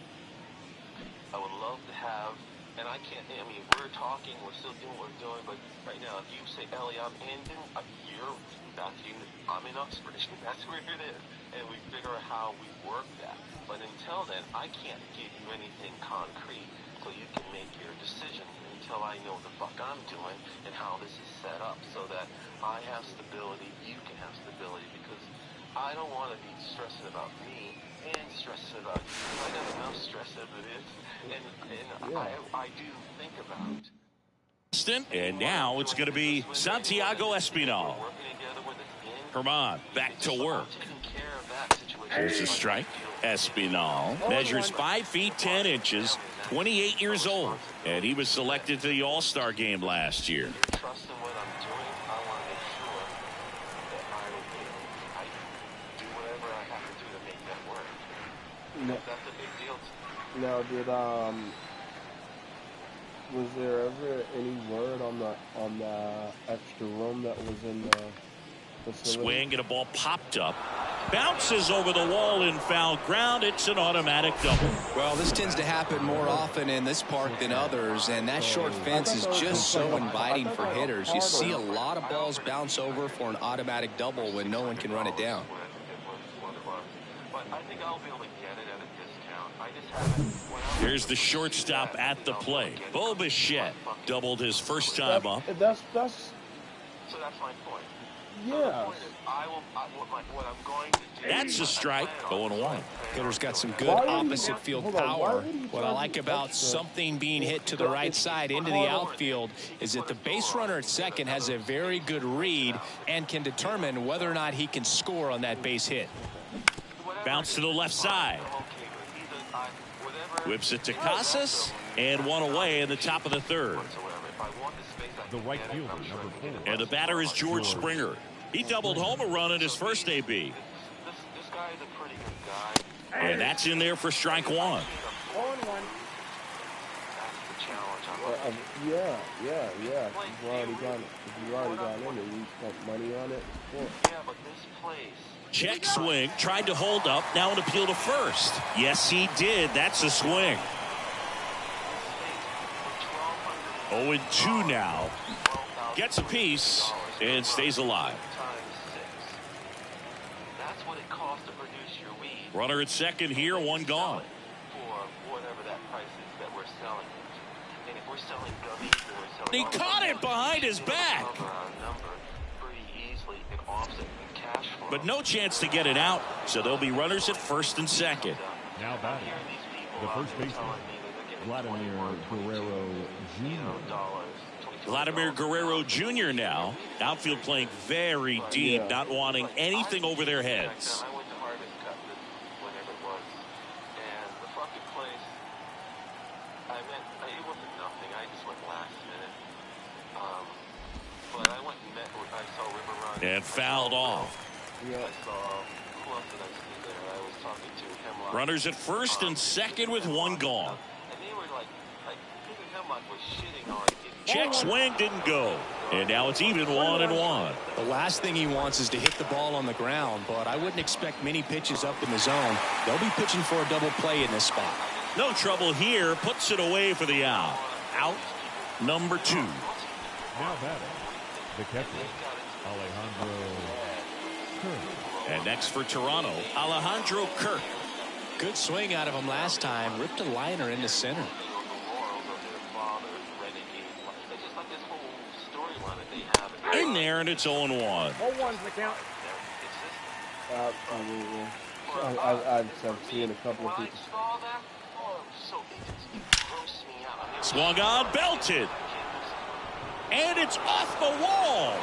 I would love to have, and I can't, I mean, we're talking, we're still doing what we're doing, but right now, if you say, Ellie, I'm in, I'm in Uxbridge, that's where it is, and we figure out how we work that. But until then, I can't give you anything concrete, so you can make your decision until I know what the fuck I'm doing and how this is set up, so that I have stability, you can have stability, because I don't want to be stressing about me and stressing about you. I got enough stress as it is, and I do think about. And now it's going to be Santiago Espinal. Herman back to work. Here's a strike. Espinal measures 5 feet 10 inches, 28 years old, and he was selected to the All-Star game last year. Trust in what I'm doing. I want to make sure that I do whatever I have to do to make that work. That's a big deal to me. Now, was there ever any word on the extra room that was in the facility? Swing and a ball popped up. Bounces over the wall in foul ground. It's an automatic double. Well, this tends to happen more often in this park than others, and that short fence is just so inviting for hitters. You see a lot of balls bounce over for an automatic double when no one can run it down. But I think I'll be able to get it at a discount. I just haven't. Here's the shortstop at the plate. Bo Bichette doubled his first time up. That's So that's my point. Yeah. That's a strike. 0-1. Hitter's got some good opposite field power. What I like about something being hit to the right side into the outfield is that the base runner at second has a very good read and can determine whether or not he can score on that base hit. Bounce to the left side. Whips it to Casas, and one away in the top of the third. The right fielder, number 4. And the batter is George Springer. He doubled home a run in his first AB. This guy is a pretty good guy. And that's in there for strike 1. 0-1. Yeah. If you already gone in and you spent money on it. Sure. Yeah, but this place. Check swing, tried to hold up, now an appeal to first. Yes, he did. That's a swing. 0-2 now. Gets a piece and stays alive. That's what it costs to produce your weed. Runner at second here, one gone. For whatever that price is that we're selling. And if we're selling gummies and we're selling. He caught it behind his back. Pretty easily in offset and cash flow. But no chance to get it out, so there'll be runners at first and second. Now batting, the first baseman, Vladimir Guerrero Jr. Vladimir Guerrero Jr. now. Outfield playing very deep, not wanting anything over their heads. I went to Harvest Cup whenever it was. And the fucking place, it wasn't nothing. I just went last minute. But I went and met, I saw River Run. And fouled off. I saw, who else did I see there? I was talking to Hemlock. Runners at first and second with one gone. And they were like even Hemlock was shitting on it. Check swing didn't go. And now it's even 1-1. The last thing he wants is to hit the ball on the ground, but I wouldn't expect many pitches up in the zone. They'll be pitching for a double play in this spot. No trouble here. Puts it away for the out. Out number 2. Now batting, the catcher, Alejandro Kirk. And next for Toronto, Alejandro Kirk. Good swing out of him last time. Ripped a liner into center. In there, and it's 0-1. 0-1's the count. I've seen a couple of people. Swung on, belted. And it's off the wall.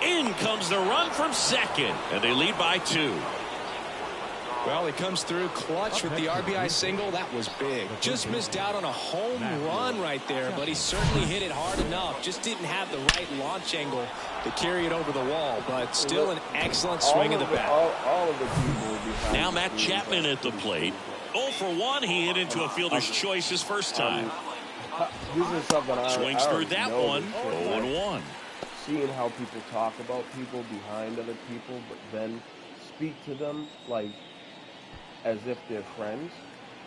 In comes the run from second, and they lead by 2. Well, he comes through clutch with the RBI single. That was big. Just missed out on a home run right there, but he certainly hit it hard enough. Just didn't have the right launch angle to carry it over the wall, but still an excellent swing of the bat. All of the people behind. Now Matt Chapman at the plate. 0 for 1. He hit into a fielder's choice his first time. This is something Swings through that one. 0-1. Seeing how people talk about people behind other people, but then speak to them like as if they're friends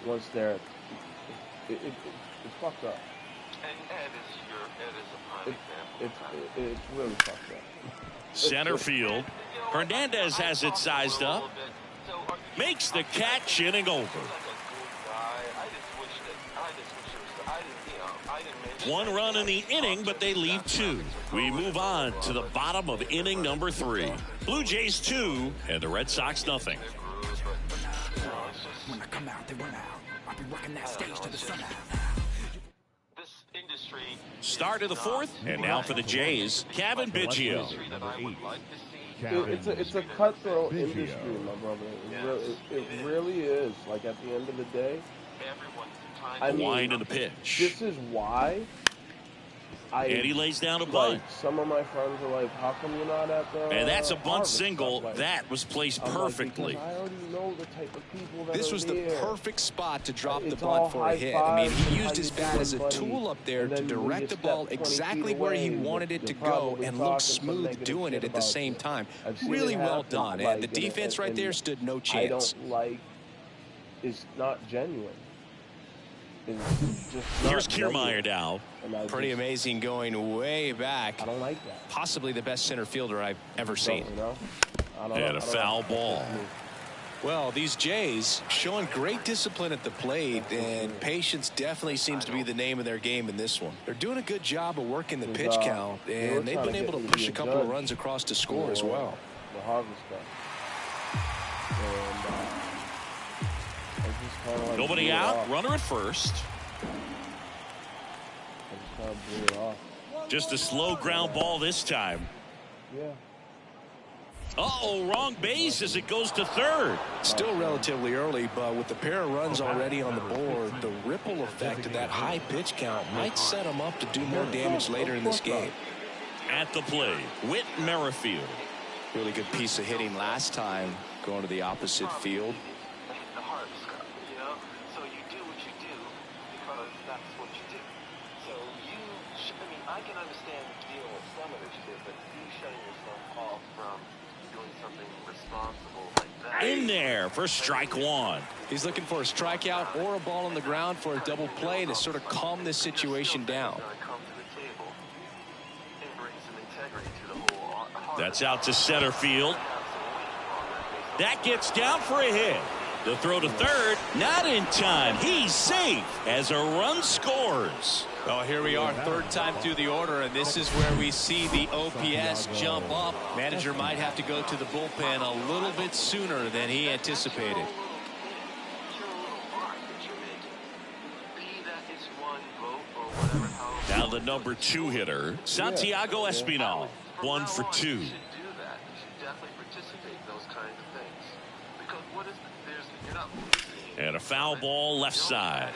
once they're it's fucked up. And Ed is a prime example. It's really fucked up. Center field. Hernandez has it sized up. Makes the catch, inning over. One run in the inning, but they leave 2. We move on to the bottom of inning number 3. Blue Jays 2 and the Red Sox nothing. When I come out, they run out. I'll be rocking that stage to the sun out. This industry. Start of the 4th, and now for the Jays, Kevin Biggio. It's a cutthroat industry, my brother. It really is. Like at the end of the day, I mean, line in the pitch. This is why. And he lays down a bunt. Like, some of my friends are like, how come you're not at the and that's a bunt single. Like, that was placed perfectly. Like, I already know the type of people that this are was there. the perfect spot to drop the It's bunt for a hit. I mean, he used his bat as a buddy. tool up there to direct the ball exactly where he wanted it to go and look smooth doing it at the same time. Really well done. And the defense right there stood no chance. I don't like, it's not genuine. Here's Kiermaier now. Pretty amazing going way back. I don't like that. Possibly the best center fielder I've ever seen. And a foul ball. Well, these Jays showing great discipline at the plate, and patience definitely seems to be the name of their game in this one. They're doing a good job of working the pitch count, and they've been able to push a couple of runs across to score as well. The harvest stuff. And, like nobody out, runner at first. I just blew it off. Just a slow ground ball this time. Yeah. Uh-oh, wrong base as it goes to third. Still relatively early, but with the pair of runs already on the board, the ripple effect of that high pitch count might set them up to do more damage later in this game. At the plate, Whit Merrifield. Really good piece of hitting last time, going to the opposite field. The hard stuff, you know? So you do what you do because that's what you do. So I mean, I can understand dealing with some of this shit, but you shutting yourself off from doing something responsible like that. In there for strike one. He's looking for a strikeout or a ball on the ground for a double play to sort of calm this situation down. That's out to center field. That gets down for a hit. The throw to third, not in time. He's safe as a run scores. Oh, here we are, third time through the order, and this is where we see the OPS jump up. Manager might have to go to the bullpen a little bit sooner than he anticipated. Now the number 2 hitter, Santiago Espinal, 1 for 2. And a foul ball left side.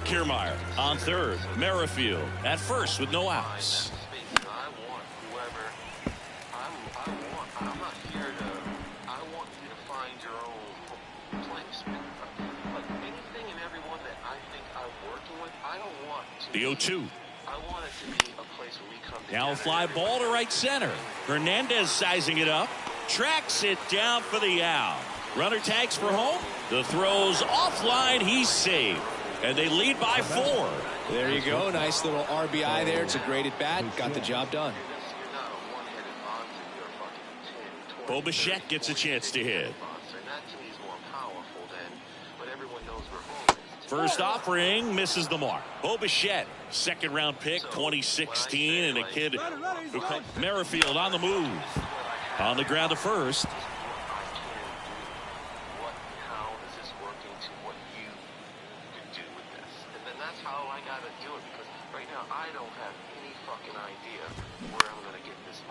Kiermaier on third. Merrifield at first with no outs. The 0-2. Now a fly ball to right center. Hernandez sizing it up. Tracks it down for the out. Runner tags for home. The throw's offline. He's safe. And they lead by 4. There you go. Nice little RBI there. It's a great at bat. Got the job done. Bo Bichette gets a chance to hit. First offering misses the mark. Bo Bichette, second round pick, 2016, and a kid who comes. Merrifield on the move. On the ground to first.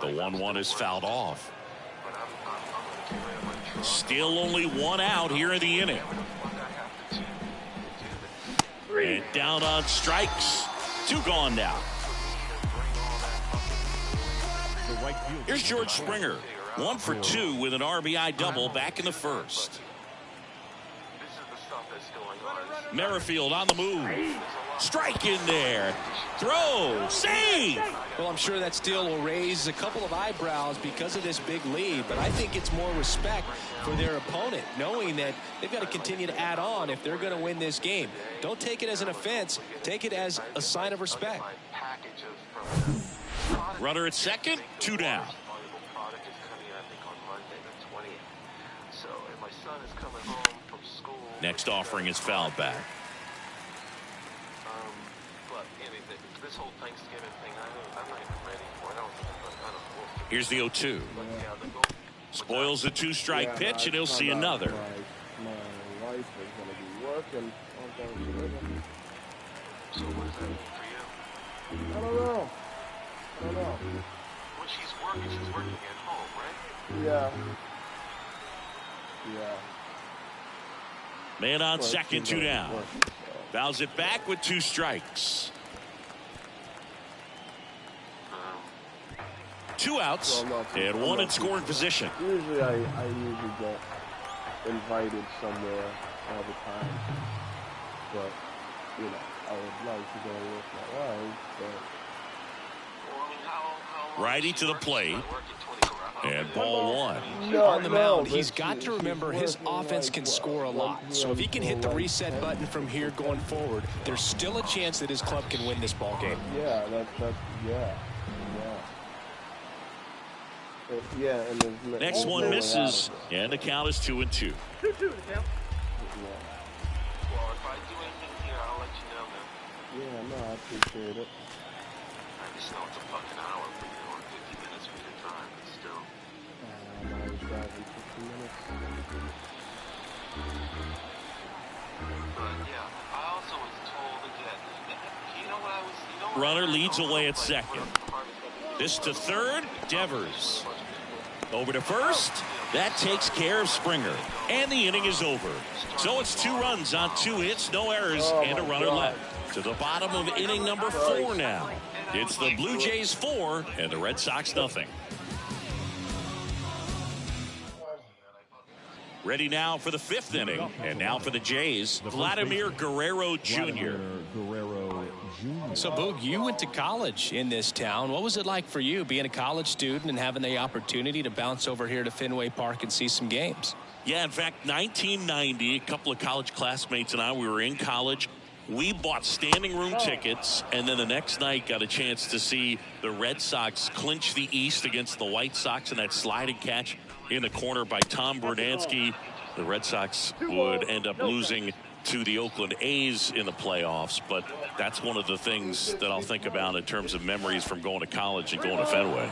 The 1-1 is fouled off. Still only 1 out here in the inning. And down on strikes. 2 gone now. Here's George Springer. 1 for 2 with an RBI double back in the first. Merrifield on the move. Strike in there. Throw. Save. Well, I'm sure that steal will raise a couple of eyebrows because of this big lead, but I think it's more respect for their opponent, knowing that they've got to continue to add on if they're going to win this game. Don't take it as an offense. Take it as a sign of respect. Runner at second, 2 down. Next offering is fouled back. This whole Thanksgiving thing, I'm not even ready for it. I don't know. Here's the 0-2. Spoils the 2-strike pitch, and he'll see another. My wife is going to be working on Thanksgiving. So what does that mean for you? I don't know. When she's working at home, right? Yeah. Man on second, 2 down. Fouls it back with 2 strikes. 2 outs and 1 in scoring position. Usually I usually get invited somewhere all the time, but you know, I would like to go with my wife, but Righty to the plate. And ball one. On the mound, he's got to remember his offense can score a lot. So if he can hit the reset button from here going forward, there's still a chance that his club can win this ball game. Yeah, and Next one misses, and the count is 2-2. 2-2 to count. Well, if I do anything here, I'll let you know, man. Yeah, no, I appreciate it. I just know it's a fucking hour for you, or 50 minutes for your time, but still. I was driving 50 minutes. But yeah, I also was told again, you know what I was, Runner leads away at second. This to third, Devers. Over to first. That takes care of Springer. And the inning is over. So it's 2 runs on 2 hits, no errors, and a runner left. To the bottom of inning number 4 now. It's the Blue Jays 4 and the Red Sox nothing. Ready now for the 5th inning. And now for the Jays, Vladimir Guerrero Jr. So, Boog, you went to college in this town. What was it like for you being a college student and having the opportunity to bounce over here to Fenway Park and see some games? Yeah, in fact, 1990, a couple of college classmates and I, we were in college. We bought standing room tickets, and then the next night got a chance to see the Red Sox clinch the East against the White Sox in that sliding catch in the corner by Tom Bernansky. The Red Sox would end up losing to the Oakland A's in the playoffs, but that's one of the things that I'll think about in terms of memories from going to college and going to Fenway.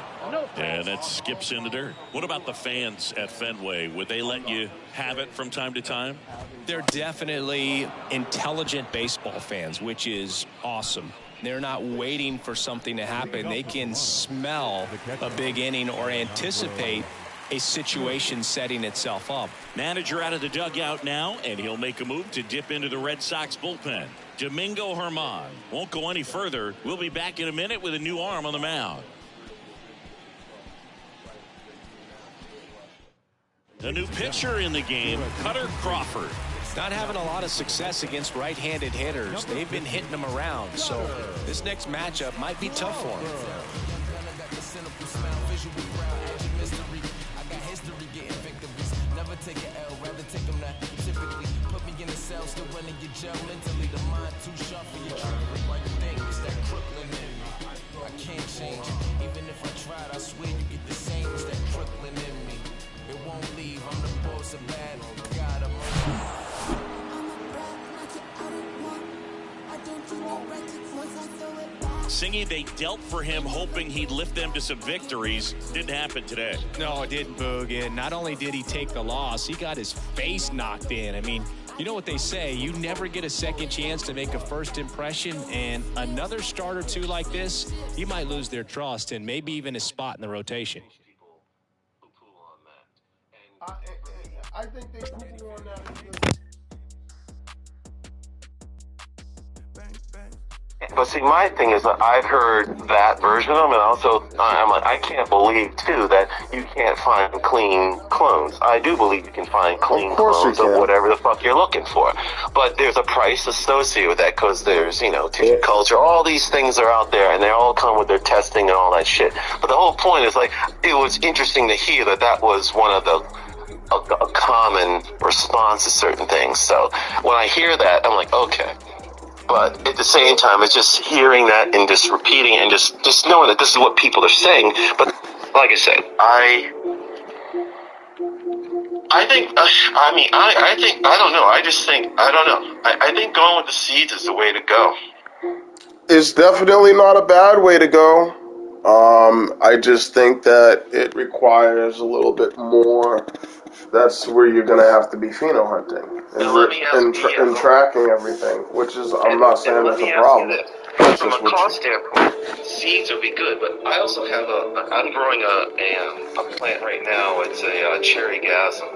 And it skips in the dirt. What about the fans at Fenway? Would they let you have it from time to time? They're definitely intelligent baseball fans, which is awesome. They're not waiting for something to happen. They can smell a big inning or anticipate a situation setting itself up. Manager out of the dugout now, and he'll make a move to dip into the Red Sox bullpen. Domingo Germán won't go any further. We'll be back in a minute with a new arm on the mound. A new pitcher in the game, Cutter Crawford. Not having a lot of success against right-handed hitters. They've been hitting them around, so this next matchup might be tough for him. Take an L, rather take them not typically. Put me in the cell, still running your gel mentally. The mind too sharp for your trickery. Right thing, it's that Brooklyn in me. I can't change it. Even if I tried, I swear you get the same. It's that Brooklyn in me. It won't leave. I'm the boss of bad. God, I'm Singing they dealt for him, hoping he'd lift them to some victories. Didn't happen today. No, it didn't, Boog. And not only did he take the loss, he got his face knocked in. I mean, you know what they say, you never get a second chance to make a first impression, and another start or two like this, you might lose their trust and maybe even a spot in the rotation. I think they poo-poo on that. But see, my thing is that I've heard that version of them, and also I'm like, I can't believe too that you can't find clean clones. I do believe you can find clean clones of whatever the fuck you're looking for, but there's a price associated with that because there's, you know, tissue culture, all these things are out there, and they all come with their testing and all that shit. But the whole point is, like, it was interesting to hear that that was one of the a common response to certain things. So when I hear that, I'm like, okay. But at the same time, it's just hearing that and just repeating it and just knowing that this is what people are saying. But like I said, I think, I don't know. I think going with the seeds is the way to go. It's definitely not a bad way to go. I just think that it requires a little bit more. That's where you're going to have to be pheno hunting and tracking everything, which is, I'm not saying that's a problem. From a cost standpoint, seeds would be good, but I also have I'm growing a plant right now. It's a cherry gasm,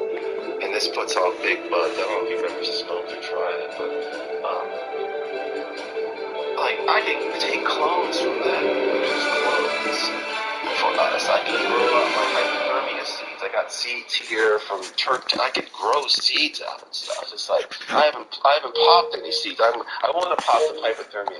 and this puts off big buds. I don't know if you've ever smoked or tried it, but like, I can take clones from that, just clones. For us, I can grow up my hypothermia seeds. I got seeds here from Turkey. I could grow seeds out and stuff. It's like I haven't popped any seeds. I want to pop the hypothermia